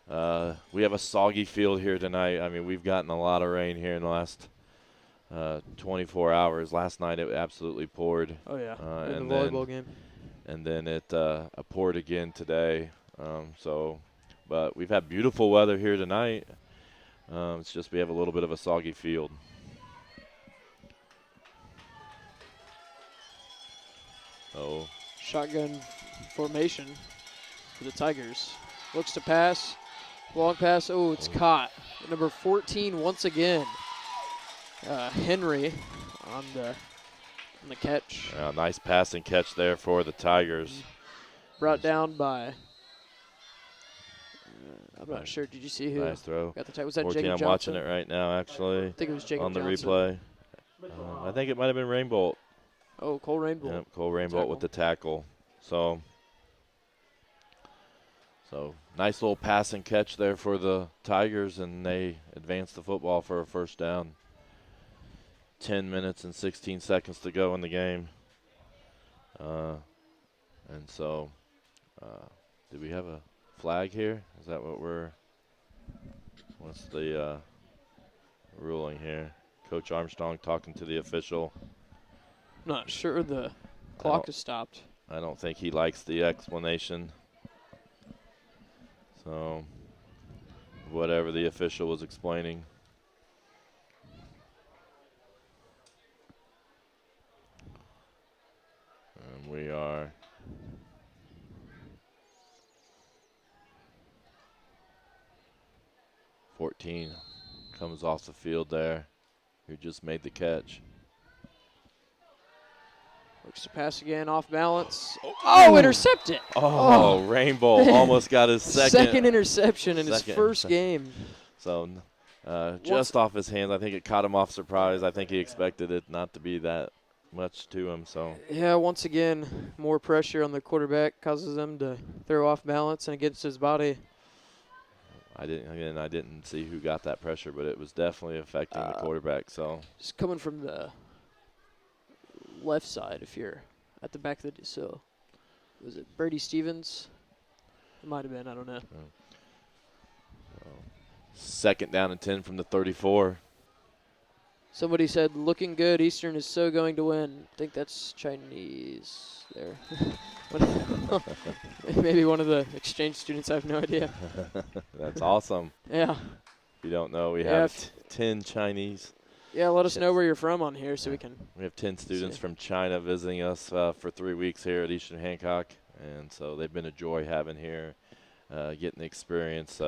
We have a soggy field here tonight. I mean, we've gotten a lot of rain here in the last 24 hours. Last night it absolutely poured. Oh, yeah, in and the volleyball game. And then it poured again today. But we've had beautiful weather here tonight. It's just we have a little bit of a soggy field. So shotgun formation for the Tigers. Looks to pass. Long pass. Oh, it's caught. Number 14 once again. Henry on the catch. Nice pass and catch there for the Tigers. Brought down by, I'm not sure. Did you see who? Nice throw. Got the tag? Was that 14, Jacob I'm Johnson? watching it right now, actually. I think it was Jacob on the Johnson. replay. I think it might have been Rainbolt. Oh, Cole Rainbolt. Yep, Cole Rainbolt with the tackle. So nice little pass and catch there for the Tigers, and they advance the football for a first down. 10 minutes and 16 seconds to go in the game. Do we have a flag here? Is that what's the ruling here? Coach Armstrong talking to the official. Not sure. The clock has stopped. I don't think he likes the explanation. So, whatever the official was explaining. And we are 14 comes off the field there, who just made the catch. Looks to pass again, off balance. Oh, intercepted. Oh, Rainbow almost got his Second interception in his first game. So just off his hands, I think it caught him off surprise. I think he expected it not to be that much to him. So yeah, once again, more pressure on the quarterback causes him to throw off balance and against his body. I didn't see who got that pressure, but it was definitely affecting the quarterback. So it's coming from the left side if you're at the back of the so was it Brady Stevens? It might have been, I don't know. Second down and 10 from the 34. Somebody said, looking good, Eastern is so going to win. I think that's Chinese there. Maybe one of the exchange students, I have no idea. That's awesome. Yeah. If you don't know, we have 10 Chinese. Yeah, let us know where you're from on here so we can. We have 10 students from China visiting us for 3 weeks here at Eastern Hancock, and so they've been a joy having here, getting the experience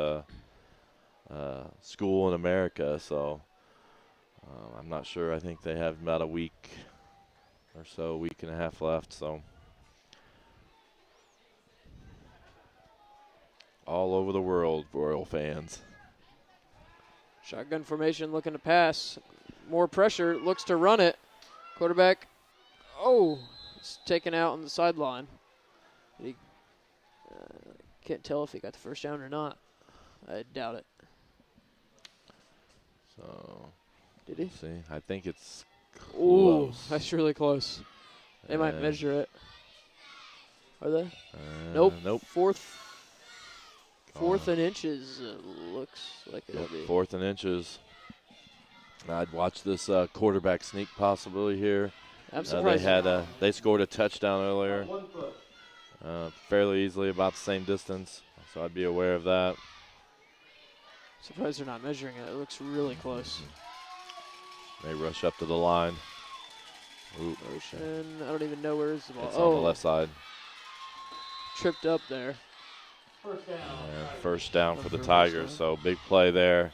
school in America. So I'm not sure. I think they have about a week or so, week and a half left. So all over the world, Royal fans. Shotgun formation looking to pass. More pressure, looks to run it. Quarterback, it's taken out on the sideline. He can't tell if he got the first down or not. I doubt it. So did he? See, I think it's close. Ooh, that's really close. They might measure it. Are they? Nope. Fourth and inches looks like it'll be. 4th and inches. I'd watch this quarterback sneak possibility here. I'm surprised. They scored a touchdown earlier, fairly easily, about the same distance. So I'd be aware of that. Surprised they're not measuring it. It looks really close. They rush up to the line. Motion. I don't even know where is the ball. It's on the left side. Tripped up there. First down. And first down for the Tigers. So big play there.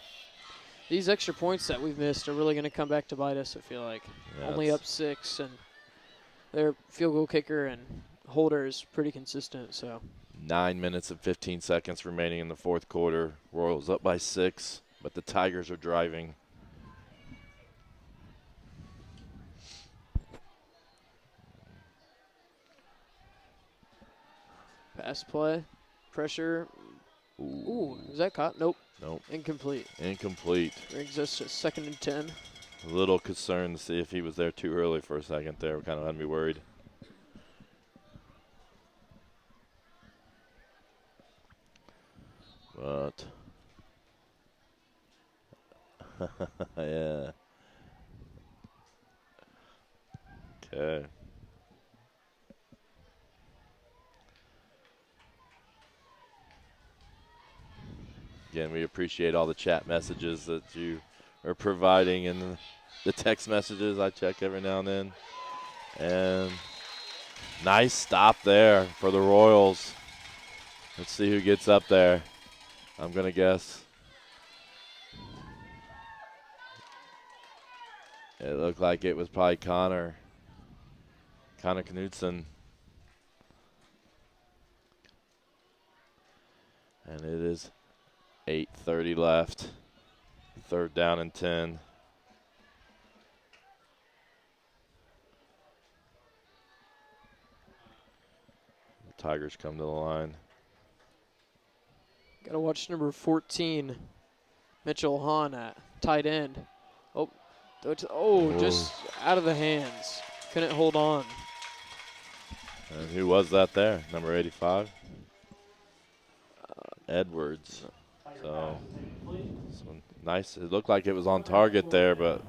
These extra points that we've missed are really going to come back to bite us, I feel like. Yeah, only up 6, and their field goal kicker and holder is pretty consistent. So 9 minutes and 15 seconds remaining in the fourth quarter. Royals up by 6, but the Tigers are driving. Pass play, pressure. Ooh, is that caught? Nope. Nope. Incomplete. Incomplete. Brings us to 2nd and 10. A little concerned to see if he was there too early for a second there. Kind of had me worried. But, yeah. Okay. Again, we appreciate all the chat messages that you are providing and the text messages I check every now and then. And nice stop there for the Royals. Let's see who gets up there. I'm going to guess. It looked like it was probably Connor Knudsen. And it is 8:30 left. 3rd down and 10. The Tigers come to the line. Got to watch number 14, Mitchell Hahn at tight end. Just out of the hands. Couldn't hold on. And who was that there? Number 85? Edwards. So nice. It looked like it was on target there, but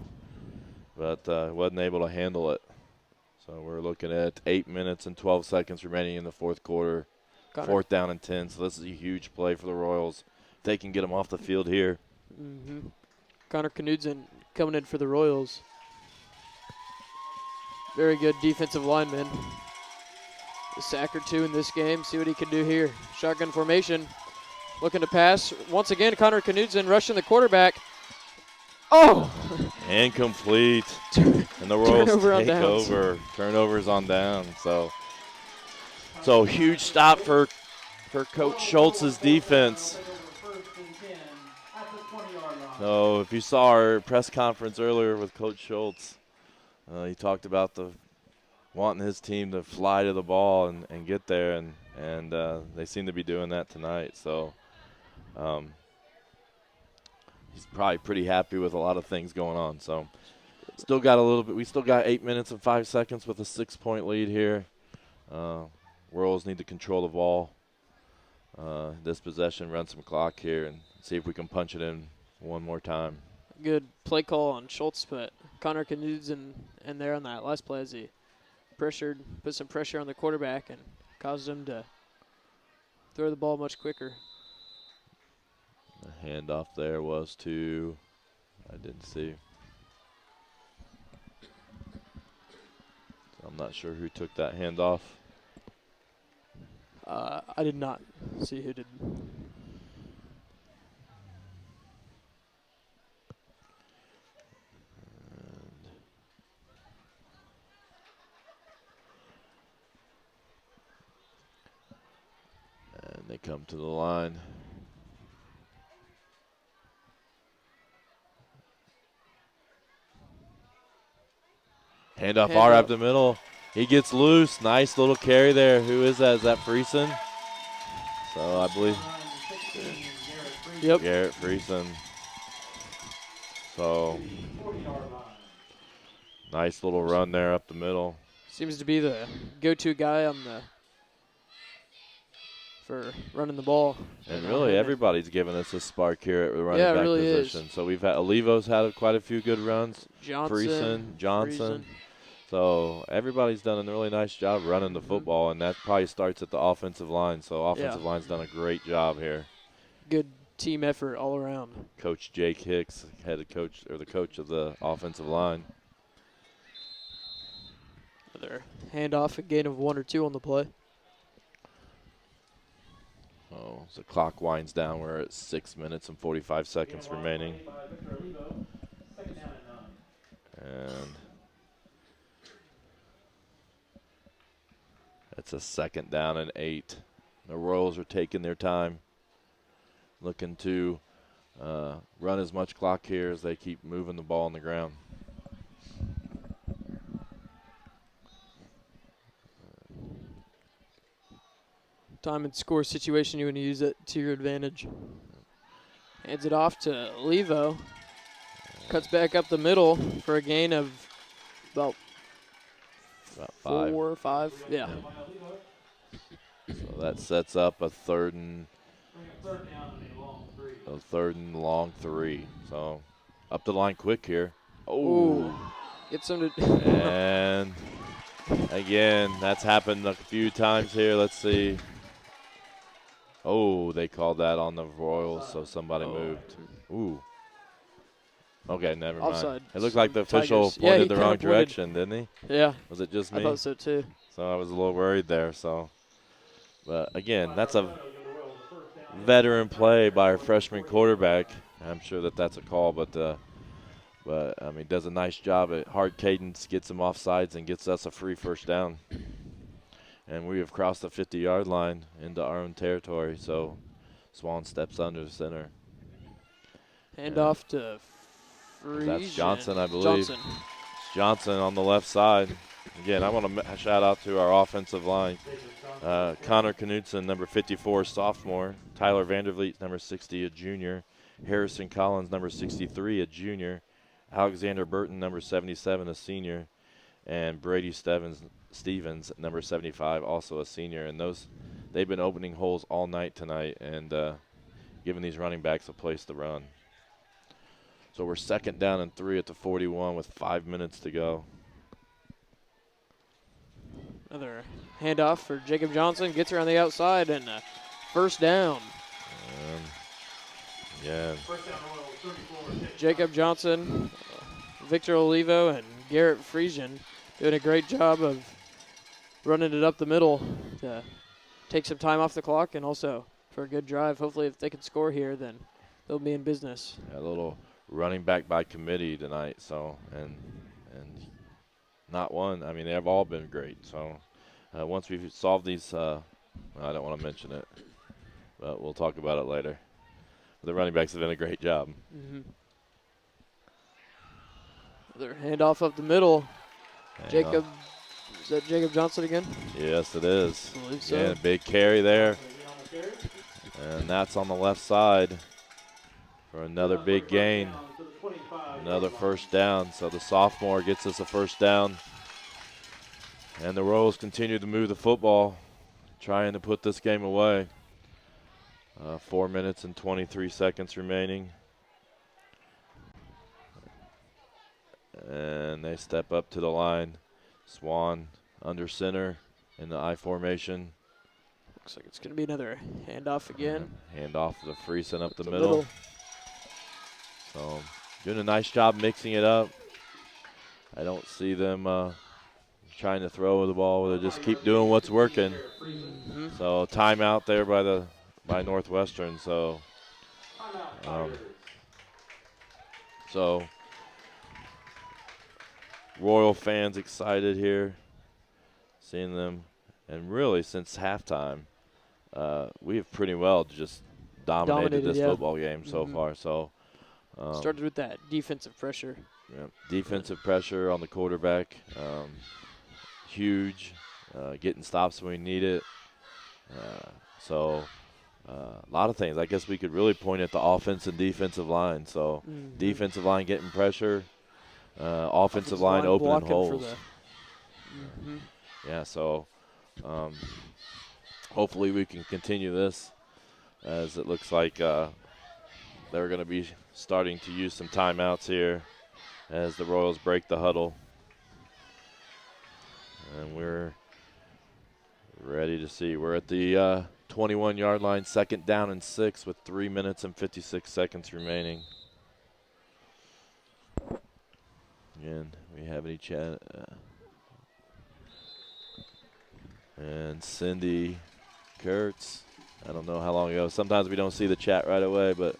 wasn't able to handle it. So we're looking at 8 minutes and 12 seconds remaining in the fourth quarter. 4th down and 10. So this is a huge play for the Royals. If they can get them off the field here. Mm-hmm. Connor Knudsen coming in for the Royals. Very good defensive lineman. A sack or 2 in this game. See what he can do here. Shotgun formation. Looking to pass. Once again, Connor Knudsen rushing the quarterback. Oh! Incomplete. And the Royals Turnover on take downs. over. Turnovers on down. So huge stop for Coach Schultz's defense. So if you saw our press conference earlier with Coach Schultz, he talked about wanting his team to fly to the ball and get there, and they seem to be doing that tonight. So he's probably pretty happy with a lot of things going on. So still got a little bit. We still got 8 minutes and 5 seconds with a 6-point lead here. Royals need to control the ball. This possession, run some clock here, and see if we can punch it in one more time. Good play call on Schultz, but Connor Knudsen in there on that last play as he put some pressure on the quarterback and caused him to throw the ball much quicker. The handoff there was to, I didn't see. I'm not sure who took that handoff. I did not see who did. And they come to the line. Handoff far up the middle. He gets loose. Nice little carry there. Who is that? Is that Friesen? So I believe. Yep. Garrett Friesen. So nice little run there up the middle. Seems to be the go-to guy for running the ball. And really, everybody's given us a spark here at the running back really position. is. So we've had Olivo's had quite a few good runs. Johnson. Johnson. So everybody's done a really nice job running the football, and that probably starts at the offensive line. So offensive line's done a great job here. Good team effort all around. Coach Jake Hicks, the coach of the offensive line. Another handoff, a gain of 1 or 2 on the play. Oh, so the clock winds down. We're at 6 minutes and 45 seconds remaining. And it's a 2nd down and 8. The Royals are taking their time, looking to run as much clock here as they keep moving the ball on the ground. Time and score situation, you want to use it to your advantage. Hands it off to Levo. Cuts back up the middle for a gain of about 5. 4 or 5. Yeah. So that sets up a third and long 3. So up the line quick here. Oh, gets him to. And again, that's happened a few times here. Let's see. Oh, they called that on the Royals, so somebody moved. Ooh. Okay, never mind. Offside. It looked like the official Tigers. Yeah, pointed he the kinda wrong pointed. direction, didn't he? Yeah, Was it just me? I thought so too. So I was a little worried there. So, but again, that's a veteran play by our freshman quarterback. I'm sure that's a call, but I mean, does a nice job at hard cadence, gets him off sides, and gets us a free 1st down. And we have crossed the 50-yard line into our own territory. So Swan steps under the center. Hand off to Friesen. That's Johnson, I believe. Johnson on the left side. Again, I want to shout out to our offensive line. Connor Knudsen, number 54, sophomore. Tyler Vandervliet, number 60, a junior. Harrison Collins, number 63, a junior. Alexander Burton, number 77, a senior. And Brady Stevens, number 75, also a senior. And they've been opening holes all night tonight and giving these running backs a place to run. So we're 2nd down and 3 at the 41 with 5 minutes to go. Another handoff for Jacob Johnson. Gets her on the outside and 1st down. Yeah. Jacob Johnson, Victor Olivo, and Garrett Friesen doing a great job of running it up the middle to take some time off the clock and also for a good drive. Hopefully if they can score here, then they'll be in business. A little running back by committee tonight. So and not one. I mean, they've all been great. So once we've solved these, I don't want to mention it, but we'll talk about it later. The running backs have done a great job. Mm-hmm. Another handoff up the middle. Jacob, is that Jacob Johnson again? Yes, it is. I believe so. Yeah, big carry there. And that's on the left side for another big gain. Another first down. So the sophomore gets us a first down. And the Royals continue to move the football, trying to put this game away. 4 minutes and 23 seconds remaining. And they step up to the line. Swan under center in the I formation. Looks like it's going to be another handoff again. Handoff to Friesen up the middle. So doing a nice job mixing it up. I don't see them trying to throw the ball. They just keep doing what's working. Mm-hmm. So timeout there by Northwestern. So Royal fans excited here, seeing them, and really since halftime, we have pretty well just dominated this football game so far. So started with that defensive pressure. Yeah, defensive pressure on the quarterback, huge, getting stops when we need it. A lot of things. I guess we could really point at the offense and defensive line. So defensive line getting pressure, offensive line opening holes. Yeah, so hopefully we can continue this, as it looks like they're going to be starting to use some timeouts here as the Royals break the huddle. And we're ready to see. We're at the 21-yard line, 2nd down and 6 with 3 minutes and 56 seconds remaining. Again, we have any chat. And Cindy Kurtz, I don't know how long ago. Sometimes we don't see the chat right away, but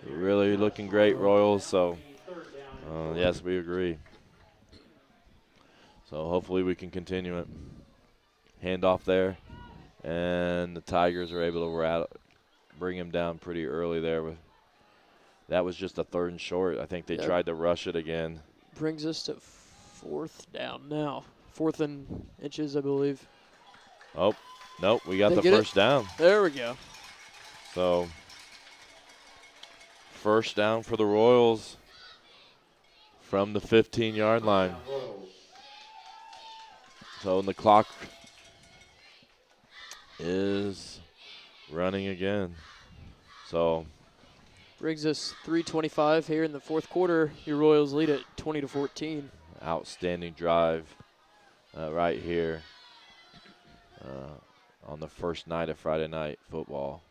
really looking great, Royals. So, yes, we agree. So hopefully we can continue it. Handoff there, and the Tigers are able to bring him down pretty early there. That was just a 3rd and short. I think they tried to rush it again. Brings us to 4th down now. 4th and inches, I believe. Oh, nope, we got the first down. There we go. So, first down for the Royals from the 15-yard line. So, the clock is running again. So, brings us 3:25 here in the 4th quarter. Your Royals lead at 20-14. Outstanding drive right here on the first night of Friday night football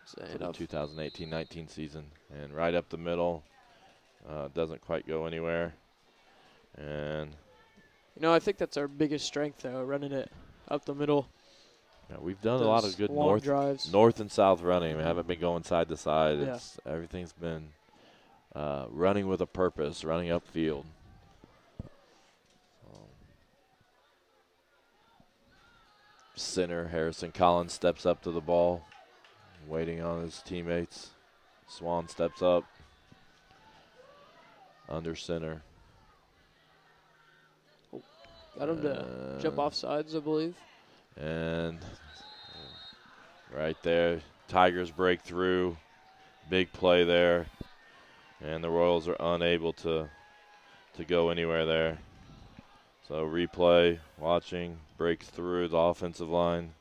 for the 2018-19 season. And right up the middle, doesn't quite go anywhere. And I think that's our biggest strength, though, running it up the middle. Yeah, we've done a lot of good north and south running. We haven't been going side to side. Everything's been running with a purpose, running upfield. Center Harrison Collins steps up to the ball, waiting on his teammates. Swan steps up under center. Got him to jump off sides, I believe. And right there, Tigers break through. Big play there. And the Royals are unable to go anywhere there. So replay, watching, breaks through the offensive line.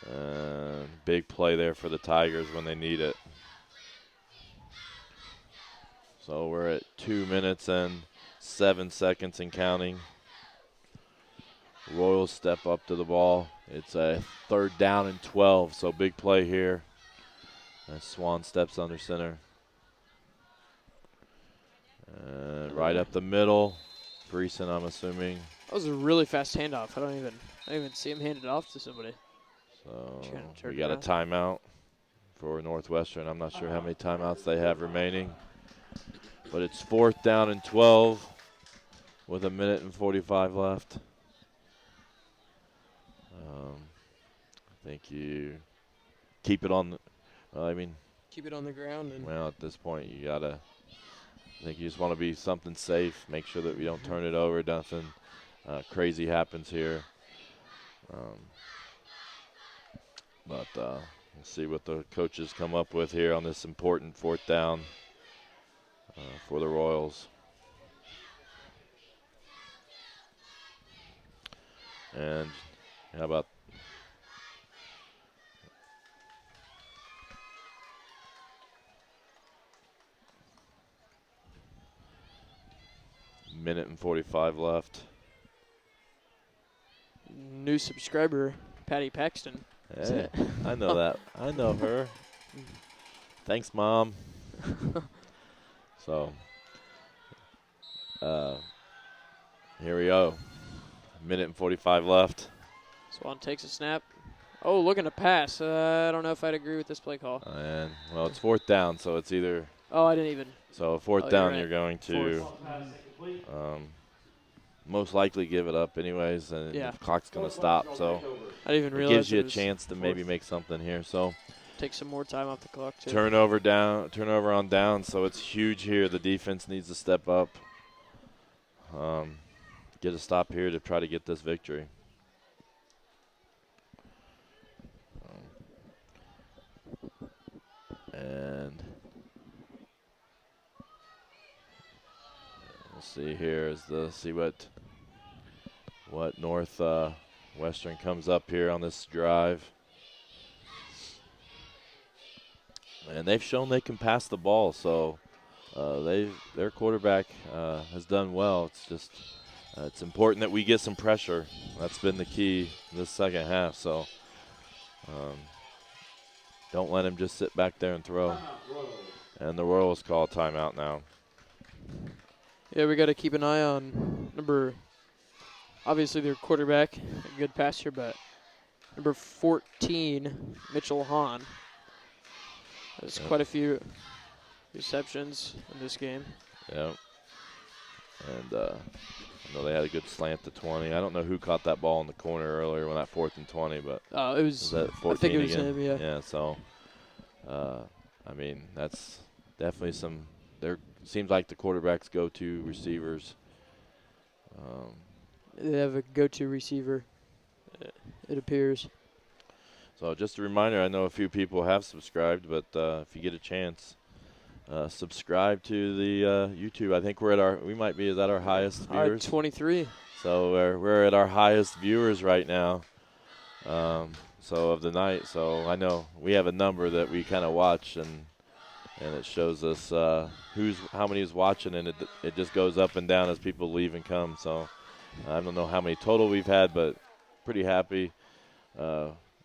And big play there for the Tigers when they need it. So we're at 2 minutes and 7 seconds and counting. Royals step up to the ball. It's a 3rd down and 12, so big play here. As Swan steps under center. Right up the middle. Friesen, I'm assuming. That was a really fast handoff. I don't even see him hand it off to somebody. So we got a timeout. for Northwestern. I'm not sure how many timeouts they have remaining. But it's 4th down and 12 with 1:45 left. I think you keep it on Keep it on the ground. And well, at this point, I think you just want to be something safe, make sure that we don't turn it over, nothing crazy happens here. But we'll see what the coaches come up with here on this important 4th down for the Royals. And how about minute and 45 left. new subscriber, Patty Paxton. Hey, I know that. I know her. Thanks, Mom. So, here we go. Minute and 45 left. Swan takes a snap. Oh, looking to pass. I don't know if I'd agree with this play call. And, well, it's 4th down, so it's either. Oh, I didn't even. So, 4th Oh, down, you're you're going to most likely give it up anyways, and Yeah. the clock's going to stop. So, I didn't even it realize gives you a was chance to maybe make something here. So, take some more time off the clock, too. turnover on down, so it's huge here. The defense needs to step up. Get a stop here to try to get this victory. And we'll see here see what Northwestern comes up here on this drive. And they've shown they can pass the ball, so their quarterback has done well. It's just it's important that we get some pressure. That's been the key this second half. So don't let him just sit back there and throw. And the Royals call timeout now. Yeah, we got to keep an eye on obviously their quarterback, a good passer, but number 14, Mitchell Hahn. There's quite a few receptions in this game. Yeah. And I know they had a good slant to 20. I don't know who caught that ball in the corner earlier when that 4th and 20, but It was that 14 I think it was again? him, yeah. Yeah, so, I mean, that's definitely there seems like the quarterback's go-to receivers. They have a go-to receiver, it appears. So just a reminder, I know a few people have subscribed, but if you get a chance, subscribe to the YouTube. I think we might be at our highest viewers. 23. So we're at our highest viewers right now. So of the night. So I know we have a number that we kind of watch, and it shows us how many is watching, and it just goes up and down as people leave and come. So I don't know how many total we've had, but pretty happy.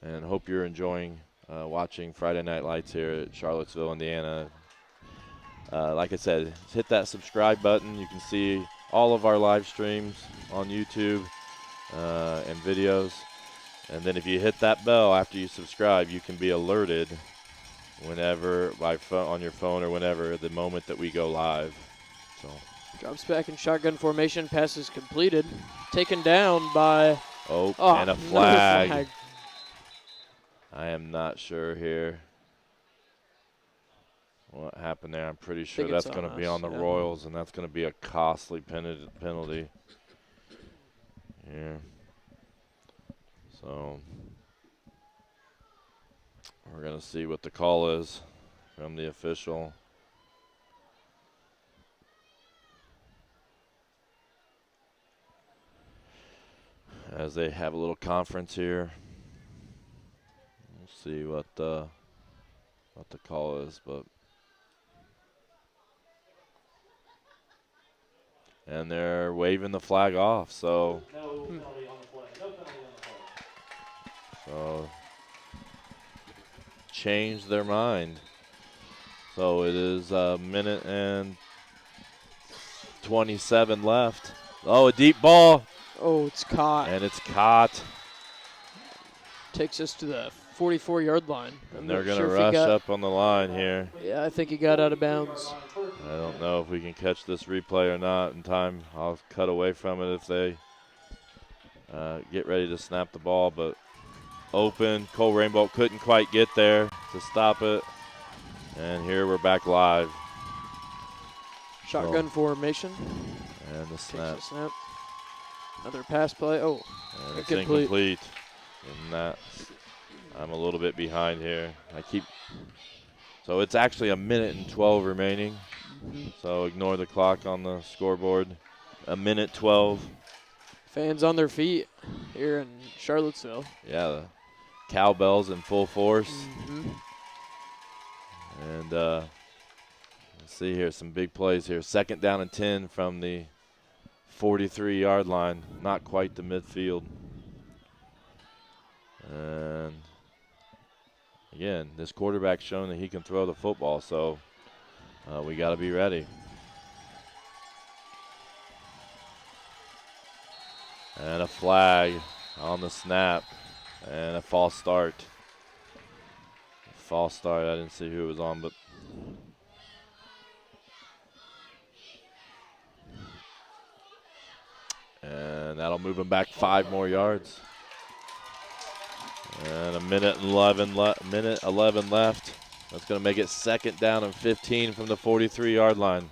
And hope you're enjoying watching Friday Night Lights here at Charlottesville, Indiana. Like I said, hit that subscribe button. You can see all of our live streams on YouTube and videos. And then if you hit that bell after you subscribe, you can be alerted whenever on your phone or whenever the moment that we go live. So Drops back in shotgun formation. Pass is completed. Taken down by. and a another flag. I am not sure here what happened there. I'm pretty sure think it's that's going to on be us, on the yeah. Royals, and that's going to be a costly penalty. Yeah. So we're going to see what the call is from the official. As they have a little conference here. We'll see what the call is, but and they're waving the flag off, so No penalty on the play. No penalty on the play. so changed their mind. So it is a minute and 27 left. Oh, a deep ball, Oh, it's caught. and it's caught. Takes us to the 44-yard line. And they're going to rush up on the line here. Yeah, I think he got out of bounds. I don't know if we can catch this replay or not in time. I'll cut away from it if they get ready to snap the ball, but open. Cole Rainbow couldn't quite get there to stop it. And here we're back live. Shotgun formation. And the snap. Snap. Another pass play. Oh, and it's incomplete. And that, I'm a little bit behind here. So it's actually 1:12 remaining. So ignore the clock on the scoreboard. 1:12. Fans on their feet here in Charlottesville. Yeah, the cowbells in full force. And let's see here, some big plays here. 2nd down and 10 from the 43-yard line, not quite the midfield. And again, this quarterback's shown that he can throw the football, so we got to be ready. And a flag on the snap, and a false start. False start, I didn't see who it was on, but and that'll move him back 5 more yards. And 1:11 left. That's going to make it 2nd down and 15 from the 43-yard line.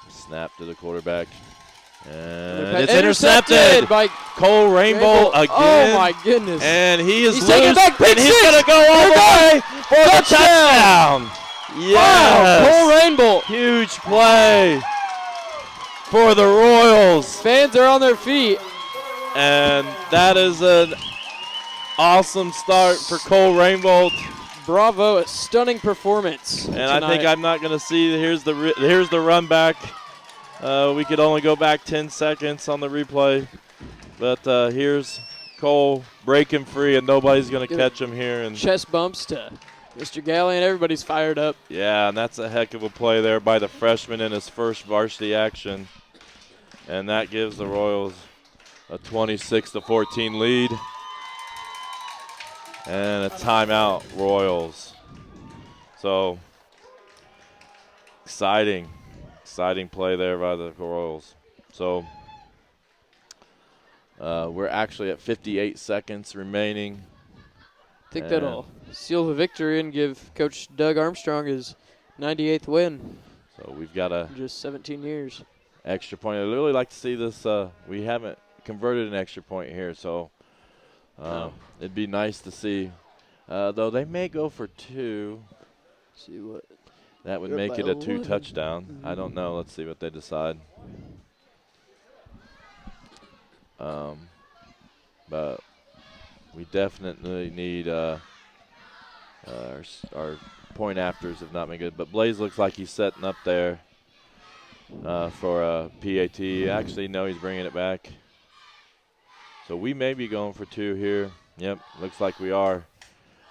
Snap to the quarterback. And it's intercepted by Cole Rainbow again. Oh, my goodness. And he's loose, and he's going to go all the way for the touchdown. Yes. Wow, Cole Rainbow. Huge play for the Royals. Fans are on their feet. And that is an awesome start for Cole Rainbow. Bravo, a stunning performance. And tonight. I think I'm not going to see, here's the run back. We could only go back 10 seconds on the replay. But here's Cole breaking free, and nobody's going to catch him here. And chest bumps to Mr. Galley, and everybody's fired up. yeah, and that's a heck of a play there by the freshman in his first varsity action. And that gives the Royals a 26-14 lead. And a timeout, Royals. So exciting play there by the Royals. So we're actually at 58 seconds remaining. I think that'll seal the victory and give Coach Doug Armstrong his 98th win. So we've got a just 17 years. Extra point. I'd really like to see this. We haven't converted an extra point here, so it'd be nice to see. Though they may go for 2. See what? That would make it a 2 touchdown. I don't know. Let's see what they decide. But we definitely need our point afters have not been good. But Blaze looks like he's setting up there for a PAT. Actually, no, he's bringing it back. So we may be going for 2 here. Yep, looks like we are.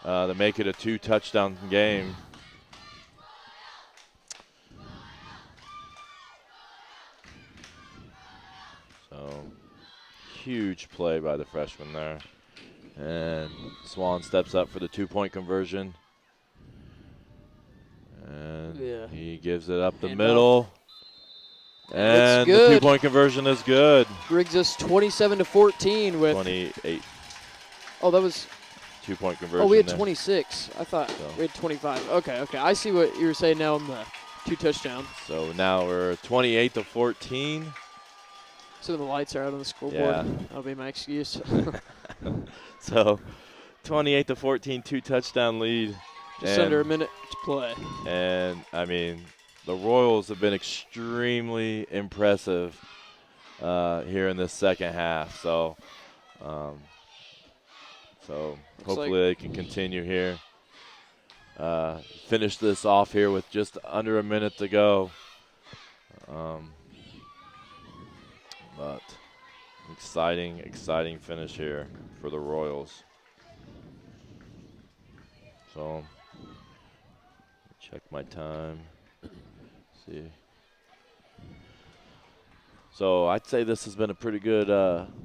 To make it a 2 touchdown game. So huge play by the freshman there. And Swan steps up for the 2-point conversion. And he gives it up the middle. And the 2-point conversion is good. Brings us 27-14 with 28. Oh, that was 2-point conversion. Oh, we had there. 26. I thought we had 25. Okay. I see what you were saying now on the 2 touchdowns. So now we're 28-14. So the lights are out on the scoreboard. Yeah. That'll be my excuse. So 28-14, 2 touchdown lead. Just under a minute to play. And, I mean, the Royals have been extremely impressive here in this second half. So, hopefully they can continue here. Finish this off here with just under a minute to go. But exciting finish here for the Royals. So, check my time. See. So I'd say this has been a pretty good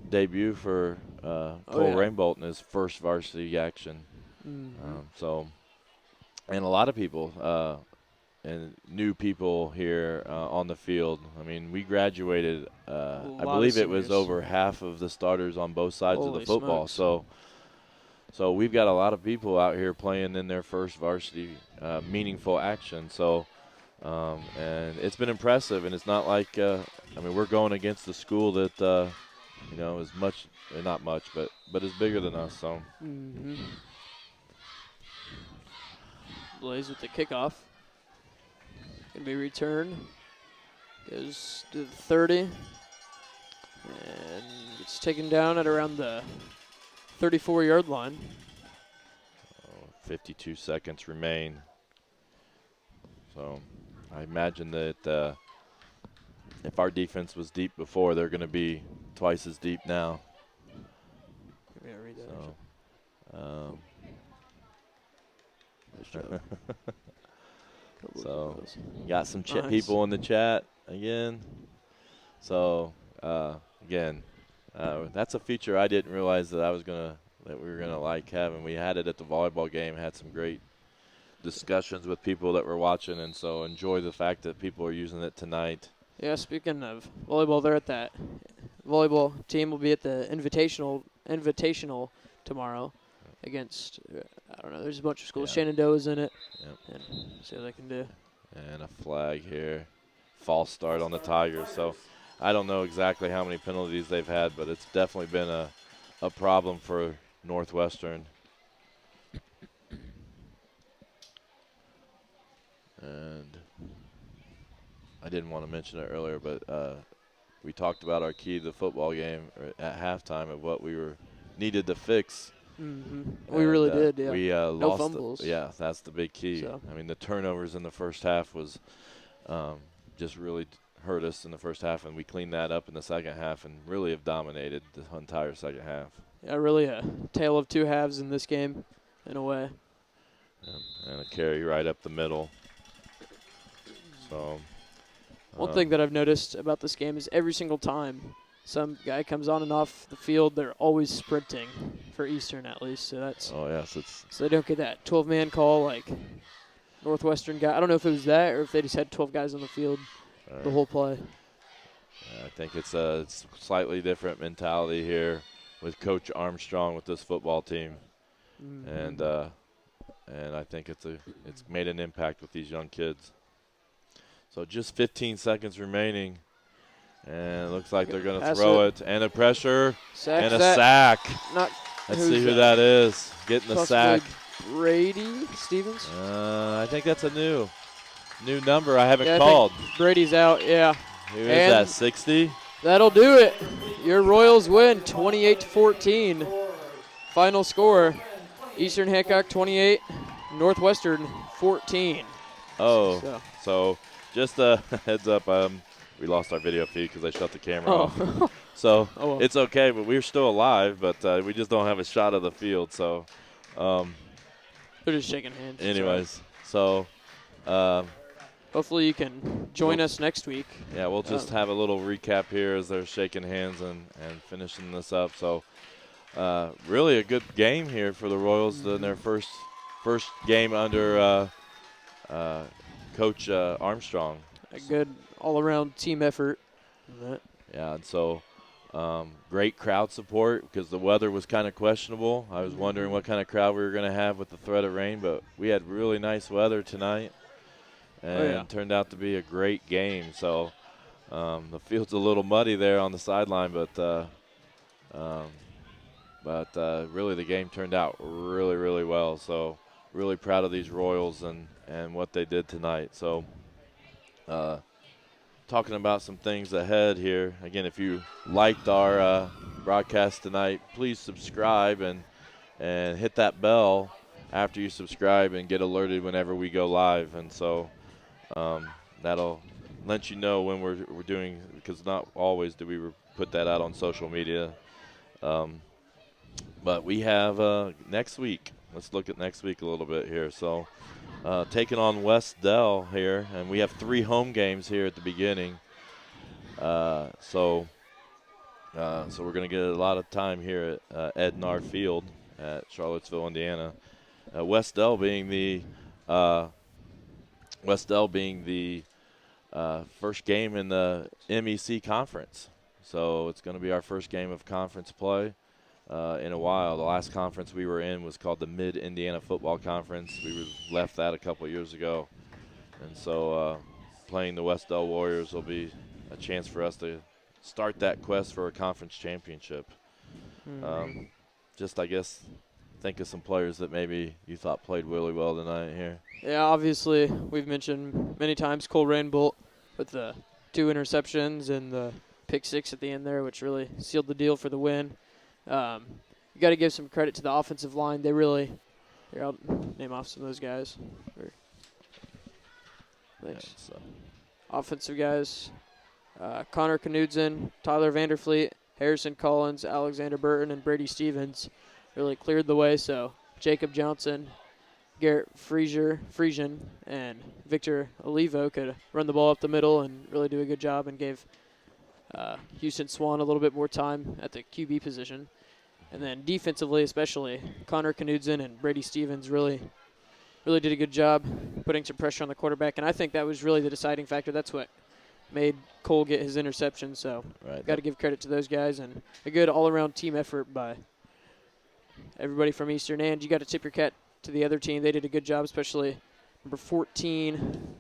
debut for Cole Rainbolt in his first varsity action. And a lot of people and new people here on the field. I mean, we graduated. I believe it was over half of the starters on both sides of the football. So we've got a lot of people out here playing in their first varsity meaningful action. So. And it's been impressive, and it's not like I mean, we're going against the school that is much, not much, but is bigger than us. So Blaze with the kickoff, gonna be returned, goes to the 30, and it's taken down at around the 34-yard line. 52 seconds remain. So I imagine that if our defense was deep before, they're going to be twice as deep now. Yeah, read that. So got some people in the chat again. So again, that's a feature I didn't realize that we were gonna like having. We had it at the volleyball game. Had some great discussions with people that were watching, and so enjoy the fact that people are using it tonight. Yeah, speaking of volleyball, they're at that volleyball team will be at the invitational tomorrow against I don't know. There's a bunch of schools. Shenandoah's in it. Yep. And see what they can do. And a flag here, false start on the Tigers. So I don't know exactly how many penalties they've had, but it's definitely been a problem for Northwestern. And I didn't want to mention it earlier, but we talked about our key to the football game at halftime of what we needed to fix. We really did, yeah. We no lost fumbles. Yeah, that's the big key. So. I mean, the turnovers in the first half was just really hurt us in the first half, and we cleaned that up in the second half and really have dominated the entire second half. Yeah, really a tale of two halves in this game, in a way. Yeah, and a carry right up the middle. So one thing that I've noticed about this game is every single time some guy comes on and off the field, they're always sprinting for Eastern at least. So that's so they don't get that 12-man call like Northwestern guy. I don't know if it was that or if they just had 12 guys on the field the whole play. I think it's a slightly different mentality here with Coach Armstrong with this football team, and I think it's made an impact with these young kids. So just 15 seconds remaining, and it looks like they're going to throw it. And a pressure and a sack. Let's see who that is getting the sack. Brady Stevens? I think that's a new number I haven't called. Brady's out, yeah. Who is that, 60? That'll do it. Your Royals win 28-14. Final score, Eastern Hancock 28, Northwestern 14. Oh, so just a heads up, we lost our video feed because I shut the camera off. So it's okay, but we're still alive, but we just don't have a shot of the field. So they're just shaking hands. Anyways, so hopefully you can join us next week. Yeah, we'll just have a little recap here as they're shaking hands and finishing this up. So really a good game here for the Royals in their first game under Coach Armstrong. A good all-around team effort. Yeah, and so great crowd support because the weather was kind of questionable. I was wondering what kind of crowd we were going to have with the threat of rain, but we had really nice weather tonight, and it turned out to be a great game. So the field's a little muddy there on the sideline, but really the game turned out really, really well. So really proud of these Royals and what they did tonight. So talking about some things ahead here. Again, if you liked our broadcast tonight, please subscribe and hit that bell after you subscribe and get alerted whenever we go live. And so that'll let you know when we're doing, because not always do we put that out on social media. But we have next week. Let's look at next week a little bit here. So taking on West Dell here, and we have 3 home games here at the beginning. So we're going to get a lot of time here at Ednar Field at Charlottesville, Indiana. Westell being the first game in the MEC conference. So it's going to be our first game of conference play in a while. The last conference we were in was called the Mid-Indiana Football Conference. We left that a couple years ago. And so playing the Westell Warriors will be a chance for us to start that quest for a conference championship. Just, I guess, think of some players that maybe you thought played really well tonight here. Yeah, obviously, we've mentioned many times Cole Rainbolt with the 2 interceptions and the pick 6 at the end there, which really sealed the deal for the win. You got to give some credit to the offensive line. They really – here, I'll name off some of those guys. Thanks. Yeah, so. Offensive guys, Connor Knudsen, Tyler Vanderfleet, Harrison Collins, Alexander Burton, and Brady Stevens really cleared the way. So Jacob Johnson, Garrett Friesian, and Victor Olivo could run the ball up the middle and really do a good job, and gave Houston Swan a little bit more time at the QB position. And then defensively, especially, Connor Knudsen and Brady Stevens really did a good job putting some pressure on the quarterback. And I think that was really the deciding factor. That's what made Cole get his interception. So got to give credit to those guys, and a good all-around team effort by everybody from Eastern. And you got to tip your cap to the other team. They did a good job, especially number 14,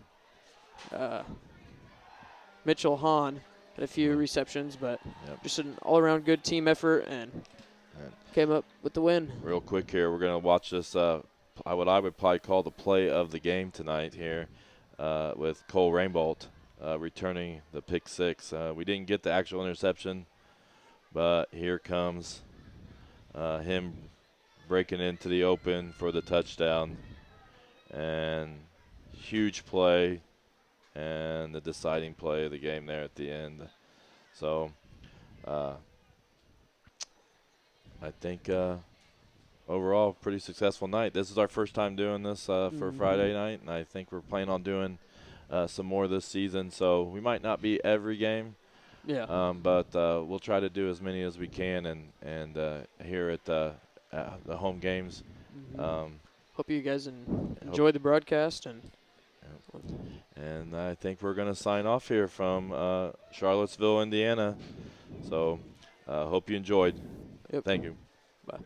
Mitchell Hahn, had a few receptions, but just an all-around good team effort, and came up with the win. Real quick here, we're going to watch this, what I would probably call the play of the game tonight here with Cole Rainbolt returning the pick 6. We didn't get the actual interception, but here comes him breaking into the open for the touchdown, and huge play and the deciding play of the game there at the end. So I think overall pretty successful night. This is our first time doing this for Friday night, and I think we're planning on doing some more this season. So we might not be every game, but we'll try to do as many as we can, and here at the home games. Hope you guys enjoy the broadcast. And I think we're going to sign off here from Charlottesville, Indiana. So hope you enjoyed. Yep. Thank you. Bye.